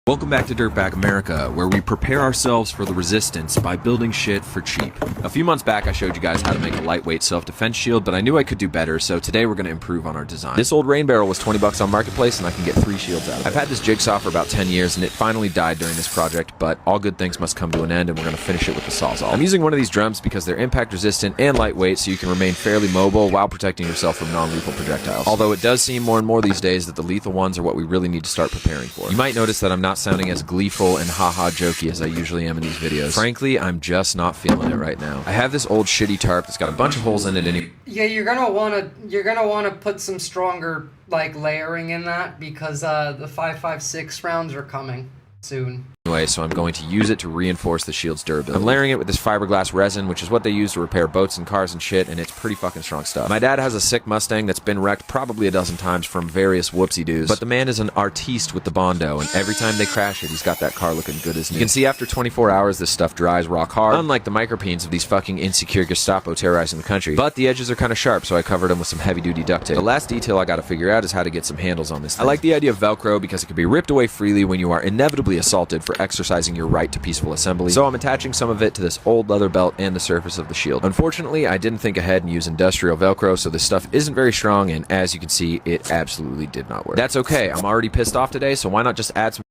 Welcome back to Dirtbag America, where we prepare ourselves for the resistance by building shit for cheap. A few months back, I showed you guys how to make a lightweight self-defense shield, but I knew I could do better, so today we're going to improve on our design. This old rain barrel was 20 bucks on Marketplace, and I can get 3 shields out of it. I've had this jigsaw for about 10 years, and it finally died during this project, but all good things must come to an end, and we're going to finish it with the Sawzall. I'm using one of these drums because they're impact-resistant and lightweight, so you can remain fairly mobile while protecting yourself from non-lethal projectiles. Although it does seem more and more these days that the lethal ones are what we really need to start preparing for. You might notice that I'm not sounding as gleeful and haha jokey as I usually am in these videos. Frankly, I'm just not feeling it right now. I have this old shitty tarp that's got a bunch of holes in it Yeah, you're gonna wanna put some stronger like layering in that because the 5.56 rounds are coming soon. Anyway, so I'm going to use it to reinforce the shield's durability. I'm layering it with this fiberglass resin, which is what they use to repair boats and cars and shit, and it's pretty fucking strong stuff. My dad has a sick Mustang that's been wrecked probably a dozen times from various whoopsie-doos, but the man is an artiste with the Bondo, and every time they crash it, he's got that car looking good as new. You can see after 24 hours, this stuff dries rock hard, unlike the micropenes of these fucking insecure Gestapo terrorizing the country, but the edges are kind of sharp, so I covered them with some heavy-duty duct tape. The last detail I gotta figure out is how to get some handles on this thing. I like the idea of Velcro because it can be ripped away freely when you are inevitably assaulted for exercising your right to peaceful assembly, so I'm attaching some of it to this old leather belt and the surface of the shield. Unfortunately, I didn't think ahead and use industrial Velcro, so this stuff isn't very strong, and as you can see, it absolutely did not work. That's okay, I'm already pissed off today, so why not just add some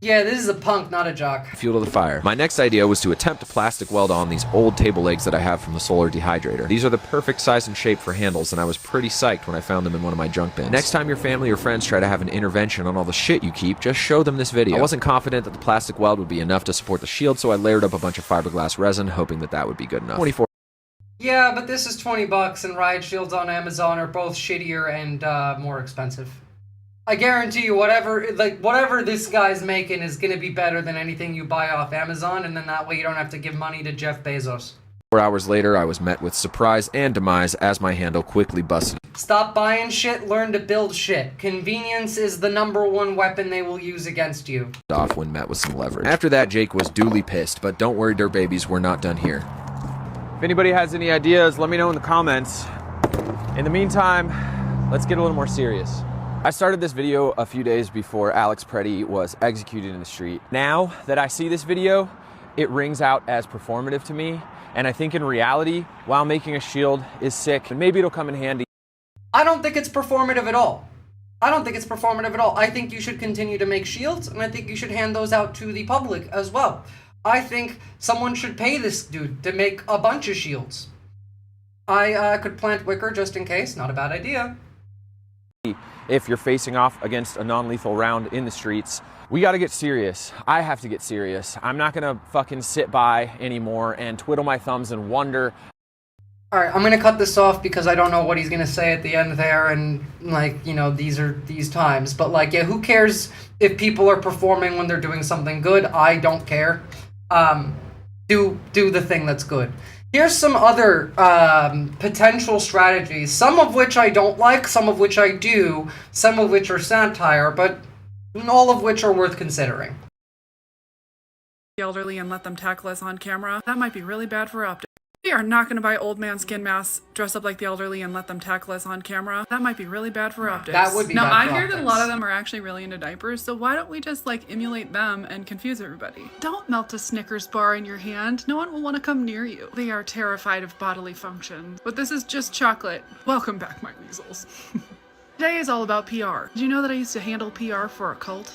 Yeah, this is a punk, not a jock. fuel to the fire. My next idea was to attempt to plastic weld on these old table legs that I have from the solar dehydrator. These are the perfect size and shape for handles, and I was pretty psyched when I found them in one of my junk bins. Next time your family or friends try to have an intervention on all the shit you keep, just show them this video. I wasn't confident that the plastic weld would be enough to support the shield, so I layered up a bunch of fiberglass resin, hoping that that would be good enough. 24 Yeah, but this is 20 bucks, and riot shields on Amazon are both shittier and more expensive. I guarantee you, whatever this guy's making is gonna be better than anything you buy off Amazon, and then that way you don't have to give money to Jeff Bezos. 4 hours later, I was met with surprise and demise as my handle quickly busted Stop buying shit, learn to build shit. Convenience is the #1 weapon they will use against you. off when met with some leverage. After that, Jake was duly pissed, but don't worry, dirt babies, we're not done here. If anybody has any ideas, let me know in the comments. In the meantime, let's get a little more serious. I started this video a few days before Alex Preddy was executed in the street. Now that I see this video, it rings out as performative to me, and I think in reality, while making a shield is sick, and maybe it'll come in handy. I don't think it's performative at all. I don't think it's performative at all. I think you should continue to make shields, and I think you should hand those out to the public as well. I think someone should pay this dude to make a bunch of shields. I could plant wicker just in case. Not a bad idea. If you're facing off against a non-lethal round in the streets, we gotta get serious. I have to get serious. I'm not gonna fucking sit by anymore and twiddle my thumbs and wonder. Alright, I'm gonna cut this off because I don't know what he's gonna say at the end there, and, like, you know, these are these times. But, like, yeah, who cares if people are performing when they're doing something good? I don't care. Do the thing that's good. Here's some other potential strategies, some of which I don't like, some of which I do, some of which are satire, but all of which are worth considering. The elderly and let them tackle us on camera. That might be really bad for optics. We are not going to buy old man skin masks, dress up like the elderly, and let them tackle us on camera. That might be really bad for optics. That would be now, bad for I hear that a optics. lot of them are actually really into diapers, so why don't we just, like, emulate them and confuse everybody? Don't melt a Snickers bar in your hand. No one will want to come near you. They are terrified of bodily function. But this is just chocolate. Welcome back, my weasels. Today is all about PR. Did you know that I used to handle PR for a cult?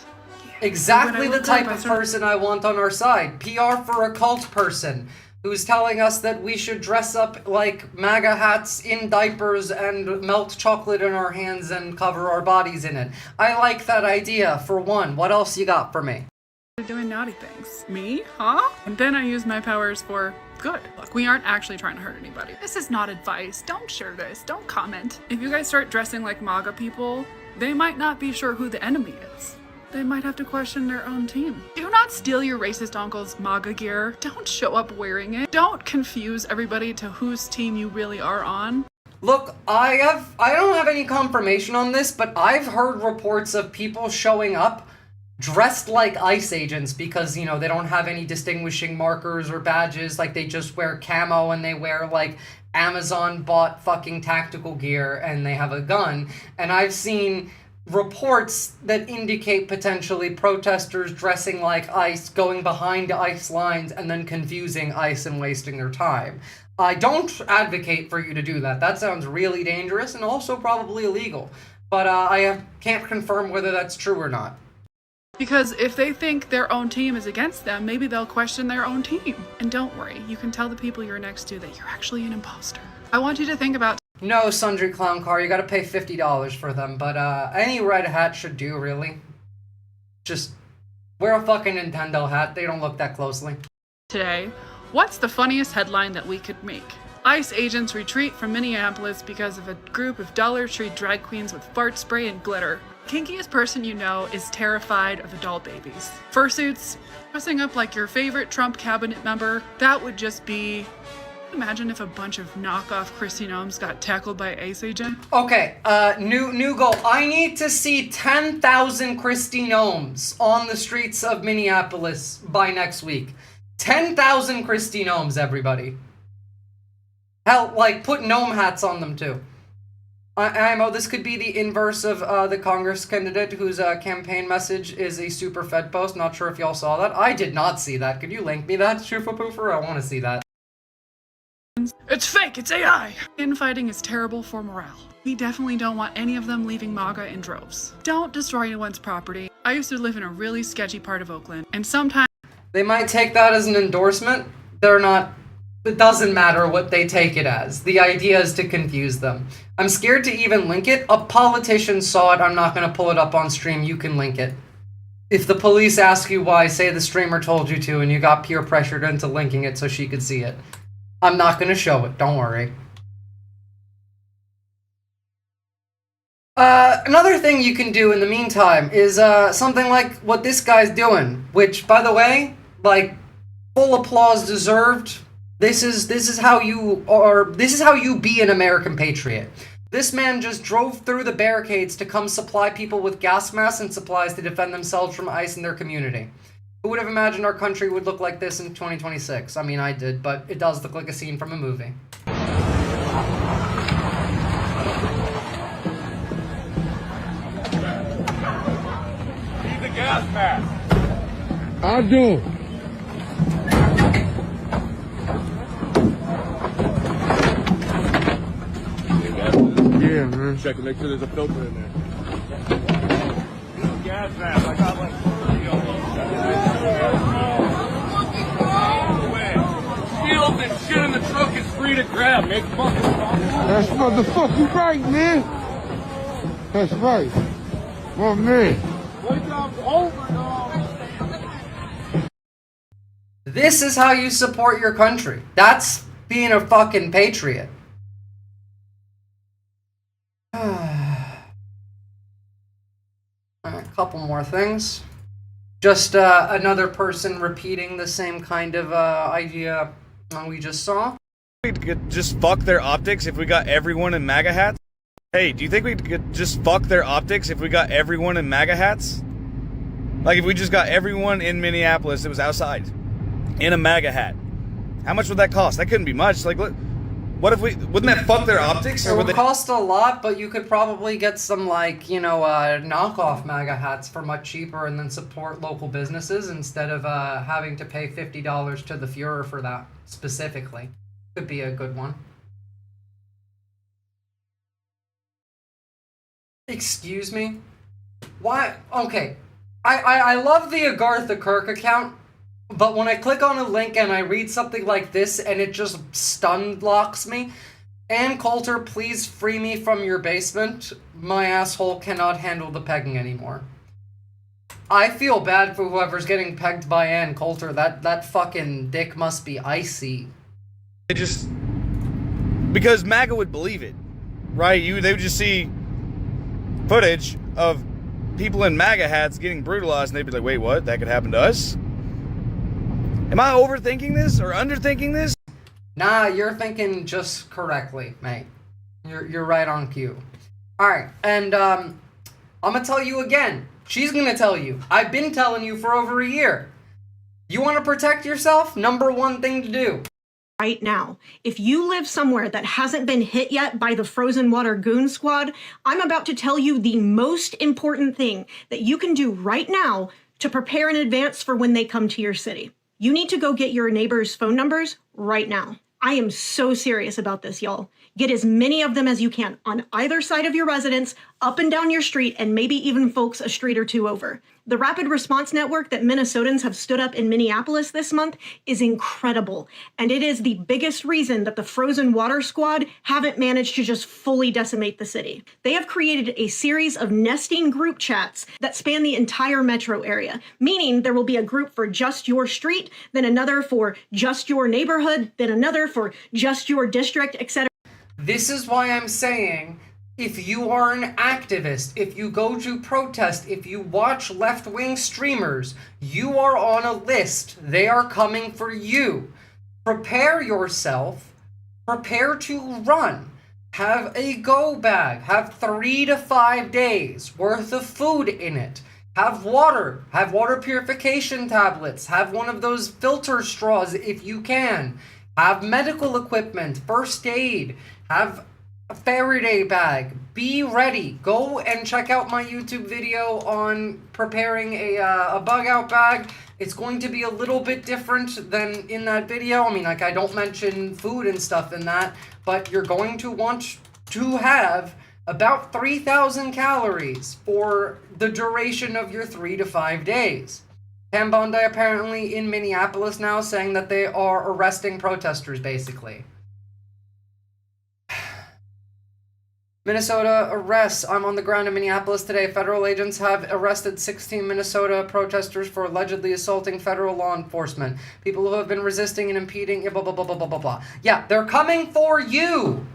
Exactly the looked up, type I of started- person I want on our side. PR for a cult person who's telling us that we should dress up like MAGA hats in diapers and melt chocolate in our hands and cover our bodies in it. I like that idea, for one. What else you got for me? Doing naughty things. Me? Huh? And then I use my powers for good. Look, we aren't actually trying to hurt anybody. This is not advice. Don't share this. Don't comment. If you guys start dressing like MAGA people, they might not be sure who the enemy is. They might have to question their own team. Do not steal your racist uncle's MAGA gear. Don't show up wearing it. Don't confuse everybody to whose team you really are on. Look, I don't have any confirmation on this, but I've heard reports of people showing up dressed like ICE agents because, you know, they don't have any distinguishing markers or badges, like they just wear camo and they wear, like, Amazon bought fucking tactical gear and they have a gun. And I've seen reports that indicate potentially protesters dressing like ICE, going behind ICE lines and then confusing ICE and wasting their time. I don't advocate for you to do that. That sounds really dangerous and also probably illegal. But can't confirm whether that's true or not. Because if they think their own team is against them, maybe they'll question their own team. And don't worry, you can tell the people you're next to that you're actually an imposter. I want you to think about— No, Sundry Clown Car, you gotta pay $50 for them, but any red hat should do, really. Just wear a fucking Nintendo hat, they don't look that closely. today, what's the funniest headline that we could make? ICE agents retreat from Minneapolis because of a group of Dollar Tree drag queens with fart spray and glitter. Kinkiest person you know is terrified of adult babies. Fursuits, dressing up like your favorite Trump cabinet member, that would just be— imagine if a bunch of knockoff Christy Gnomes got tackled by ICE agent. Okay, new goal. I need to see 10,000 Christy Gnomes on the streets of Minneapolis by next week. 10,000 Christy Gnomes, everybody. Hell, like, put gnome hats on them, too. I know this could be the inverse of the Congress candidate whose campaign message is a super fed post. Not sure if y'all saw that. I did not see that. Could you link me that, Shoofa Poofer? I want to see that. It's fake, it's AI! Infighting is terrible for morale. We definitely don't want any of them leaving MAGA in droves. Don't destroy anyone's property. I used to live in a really sketchy part of Oakland, and sometimes— They might take that as an endorsement. They're not— it doesn't matter what they take it as. The idea is to confuse them. I'm scared to even link it. A politician saw it. I'm not going to pull it up on stream. You can link it. If the police ask you why, say the streamer told you to and you got peer pressured into linking it so she could see it. I'm not going to show it, don't worry. Another thing you can do in the meantime is something like what this guy's doing, which, by the way, like, full applause deserved. This is how you are. This is how you be an American patriot. This man just drove through the barricades to come supply people with gas masks and supplies to defend themselves from ICE in their community. Who would have imagined our country would look like this in 2026? I mean, I did, but it does look like a scene from a movie. Gas mask. I do. Yeah, man. Check to make sure there's a filter in there. Gas mask. I got like 30 of them. Shields and shit in the truck is free to grab. Make fucking That's motherfucking right, man. That's right. My man. This is how you support your country. That's being a fucking patriot. A couple more things. Just another person repeating the same kind of idea we just saw. We could just fuck their optics if we got everyone in MAGA hats? Hey, do you think we could just fuck their optics if we got everyone in MAGA hats? Like if we just got everyone in Minneapolis that was outside in a MAGA hat. How much would that cost? That couldn't be much. Like, what if we, wouldn't that fuck their optics? It would cost a lot, but you could probably get some, like, you know, knockoff MAGA hats for much cheaper and then support local businesses instead of having to pay $50 to the Fuhrer for that specifically. Could be a good one. Excuse me? Why? Okay. I love the Agartha Kirk account, but when I click on a link and I read something like this and it just stun locks me, Ann Coulter, please free me from your basement. My asshole cannot handle the pegging anymore. I feel bad for whoever's getting pegged by Ann Coulter. That fucking dick must be icy. They just, because MAGA would believe it, right? They would just see footage of people in MAGA hats getting brutalized and they'd be like, wait, what? That could happen to us? Am I overthinking this or underthinking this? Nah, you're thinking just correctly, mate. You're right on cue. Alright, and I'm gonna tell you again. She's gonna tell you. I've been telling you for over a year. You wanna protect yourself? Number one thing to do. Right now, if you live somewhere that hasn't been hit yet by the frozen water goon squad, I'm about to tell you the most important thing that you can do right now to prepare in advance for when they come to your city. You need to go get your neighbors' phone numbers right now. I am so serious about this, y'all. Get as many of them as you can on either side of your residence, up and down your street, and maybe even folks a street or two over. The rapid response network that Minnesotans have stood up in Minneapolis this month is incredible, and it is the biggest reason that the Frozen Water Squad haven't managed to just fully decimate the city. They have created a series of nesting group chats that span the entire metro area, meaning there will be a group for just your street, then another for just your neighborhood, then another for just your district, etc. This is why I'm saying, if you are an activist, if you go to protest, if you watch left-wing streamers, you are on a list. They are coming for you. Prepare yourself. Prepare to run. Have a go bag. Have 3 to 5 days worth of food in it. Have water. Have water purification tablets. Have one of those filter straws if you can. Have medical equipment, first aid. Have a Faraday bag. Be ready. Go and check out my YouTube video on preparing a bug out bag. It's going to be a little bit different than in that video. I mean, like, I don't mention food and stuff in that, but you're going to want to have about 3,000 calories for the duration of your 3 to 5 days. Pam Bondi apparently in Minneapolis now saying that they are arresting protesters, basically. Minnesota arrests. I'm on the ground in Minneapolis today. Federal agents have arrested 16 Minnesota protesters for allegedly assaulting federal law enforcement. People who have been resisting and impeding, blah, blah, blah, blah, blah, blah, blah. Yeah, they're coming for you.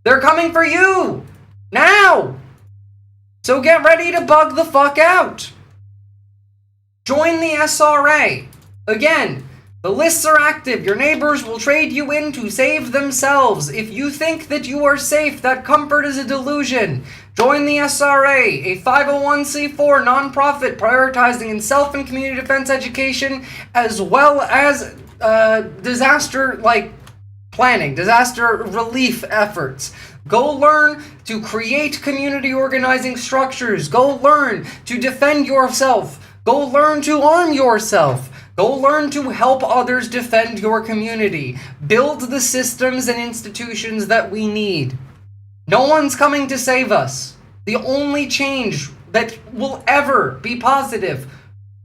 They're coming for you. Now. So get ready to bug the fuck out. Join the SRA. Again, the lists are active. Your neighbors will trade you in to save themselves. If you think that you are safe, that comfort is a delusion. Join the SRA, a 501c4 nonprofit prioritizing in self and community defense education, as well as disaster planning, disaster relief efforts. Go learn to create community organizing structures. Go learn to defend yourself. Go learn to arm yourself. Go learn to help others defend your community. Build the systems and institutions that we need. No one's coming to save us. The only change that will ever be positive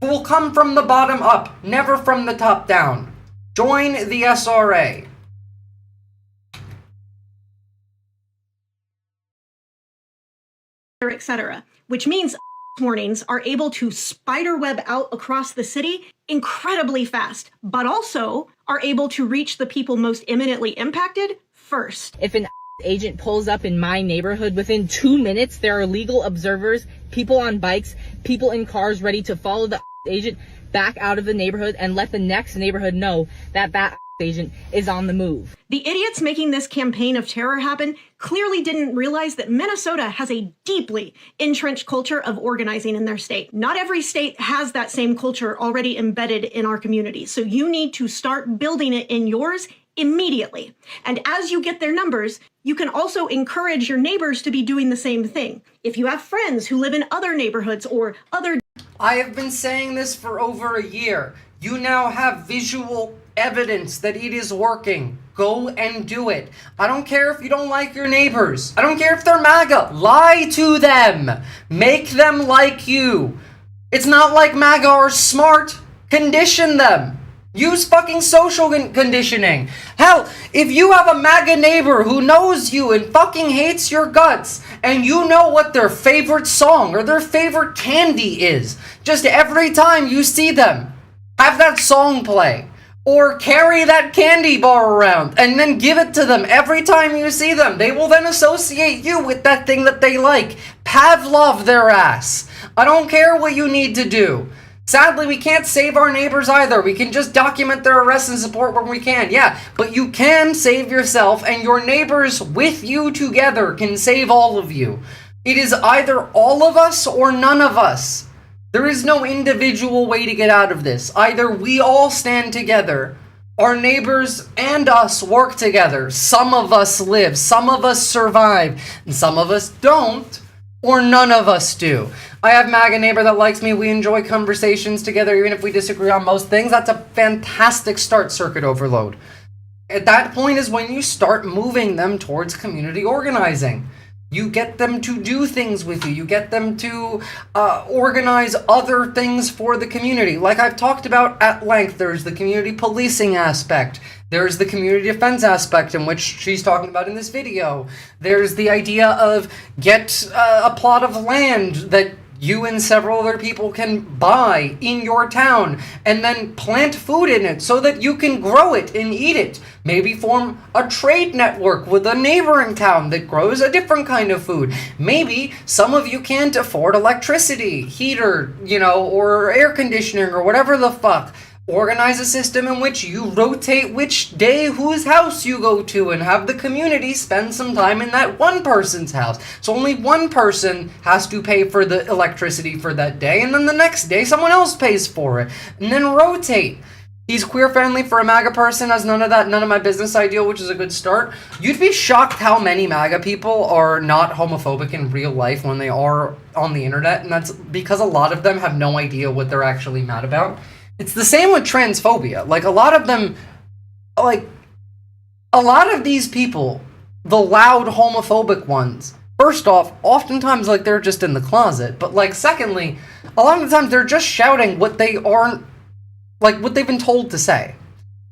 will come from the bottom up, never from the top down. Join the SRA. Etc., which means warnings are able to spiderweb out across the city incredibly fast, but also are able to reach the people most imminently impacted first. If an agent pulls up in my neighborhood, within 2 minutes, there are legal observers, people on bikes, people in cars ready to follow the agent back out of the neighborhood and let the next neighborhood know that that agent is on the move. The idiots making this campaign of terror happen clearly didn't realize that Minnesota has a deeply entrenched culture of organizing in their state. Not every state has that same culture already embedded in our communities, so you need to start building it in yours immediately. And as you get their numbers, you can also encourage your neighbors to be doing the same thing. If you have friends who live in other neighborhoods or other... I have been saying this for over a year. You now have visual evidence that it is working. Go and do it. I don't care if you don't like your neighbors. I don't care if they're MAGA. Lie to them. Make them like you. It's not like MAGA are smart. Condition them. Use fucking social conditioning. Hell, if you have a MAGA neighbor who knows you and fucking hates your guts, and you know what their favorite song or their favorite candy is, just every time you see them, have that song play. Or carry that candy bar around and then give it to them every time you see them. They will then associate you with that thing that they like. Pavlov their ass. I don't care what you need to do. Sadly, we can't save our neighbors either. We can just document their arrests and support when we can. Yeah, but you can save yourself, and your neighbors with you together can save all of you. It is either all of us or none of us. There is no individual way to get out of this. Either we all stand together, our neighbors and us work together. Some of us live, some of us survive, and some of us don't, or none of us do. I have MAGA neighbor that likes me. We enjoy conversations together, even if we disagree on most things. That's a fantastic start, circuit overload. At that point is when you start moving them towards community organizing. You get them to do things with you. You get them to organize other things for the community. Like I've talked about at length, there's the community policing aspect. There's the community defense aspect, in which she's talking about in this video. There's the idea of get a plot of land that you and several other people can buy in your town and then plant food in it so that you can grow it and eat it. Maybe form a trade network with a neighboring town that grows a different kind of food. Maybe some of you can't afford electricity, heater, or air conditioning or whatever the fuck. Organize a system in which you rotate which day whose house you go to and have the community spend some time in that one person's house. So only one person has to pay for the electricity for that day, and then the next day someone else pays for it. And then rotate. He's queer friendly for a MAGA person, has none of my business ideal, which is a good start. You'd be shocked how many MAGA people are not homophobic in real life when they are on the internet, and that's because a lot of them have no idea what they're actually mad about. It's the same with transphobia. Like, a lot of them, a lot of these people, the loud homophobic ones, first off, oftentimes, they're just in the closet. But, secondly, a lot of the times they're just shouting what they aren't, what they've been told to say.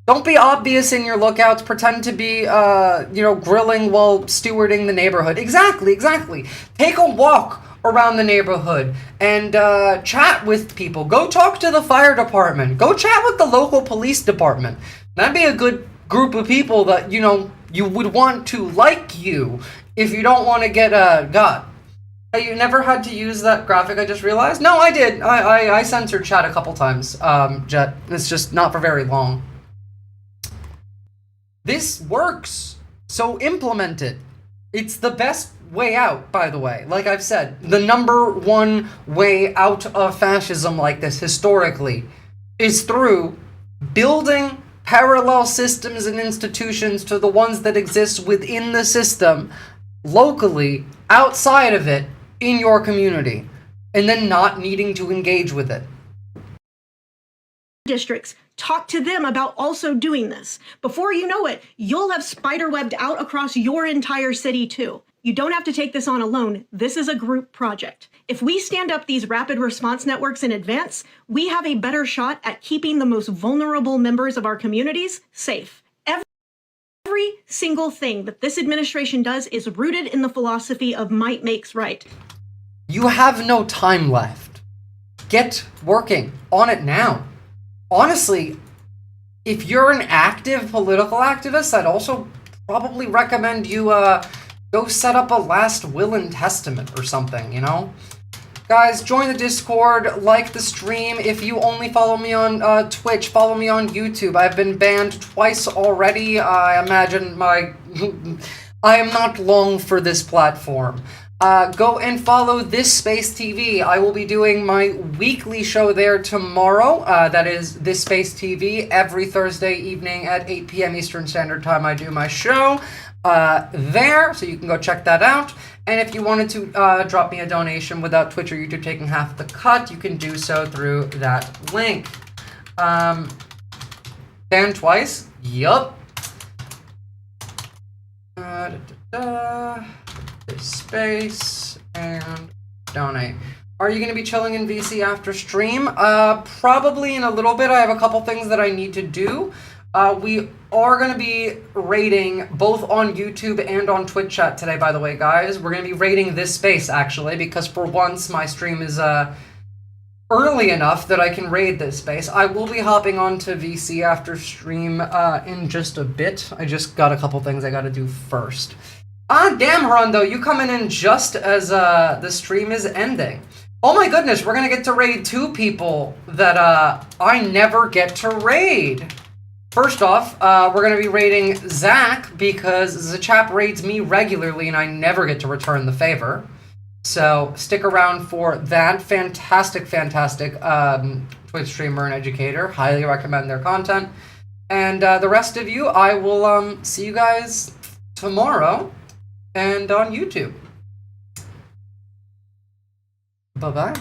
Don't be obvious in your lookouts. Pretend to be, grilling while stewarding the neighborhood. Exactly. Take a walk around the neighborhood and chat with people. Go talk to the fire department. Go chat with the local police department. That'd be a good group of people that, you would want to like you if you don't want to get got. You never had to use that graphic, I just realized? No, I did. I censored chat a couple times, Jet. It's just not for very long. This works, so implement it. It's the best way out, by the way. Like I've said, the number one way out of fascism like this, historically, is through building parallel systems and institutions to the ones that exist within the system, locally, outside of it, in your community, and then not needing to engage with it. Districts, talk to them about also doing this. Before you know it, you'll have spiderwebbed out across your entire city too. You don't have to take this on alone. This is a group project. If we stand up these rapid response networks in advance, we have a better shot at keeping the most vulnerable members of our communities safe. Every single thing that this administration does is rooted in the philosophy of might makes right. You have no time left. Get working on it now. Honestly, if you're an active political activist, I'd also probably recommend you go set up a last will and testament or something, Guys, join the Discord, like the stream. If you only follow me on Twitch, follow me on YouTube. I've been banned twice already. I imagine I am not long for this platform. Go and follow This Space TV. I will be doing my weekly show there tomorrow. That is This Space TV. Every Thursday evening at 8 p.m. Eastern Standard Time, I do my show there, so you can go check that out. And if you wanted to drop me a donation without Twitch or YouTube taking half the cut, you can do so through that link. Banned twice? Yup. Space and donate. Are you going to be chilling in VC after stream? Probably in a little bit. I have a couple things that I need to do. We are going to be rating both on YouTube and on Twitch chat today, by the way, guys. We're going to be rating this space, actually, because for once my stream is early enough that I can raid this space. I will be hopping on to VC after stream in just a bit. I just got a couple things I got to do first. Damn, Harundo, you coming in just as the stream is ending. Oh my goodness, we're going to get to raid 2 people that I never get to raid. First off, we're going to be raiding Zach because the chap raids me regularly and I never get to return the favor. So stick around for that. Fantastic Twitch streamer and educator. Highly recommend their content. And the rest of you, I will see you guys tomorrow and on YouTube. Bye-bye.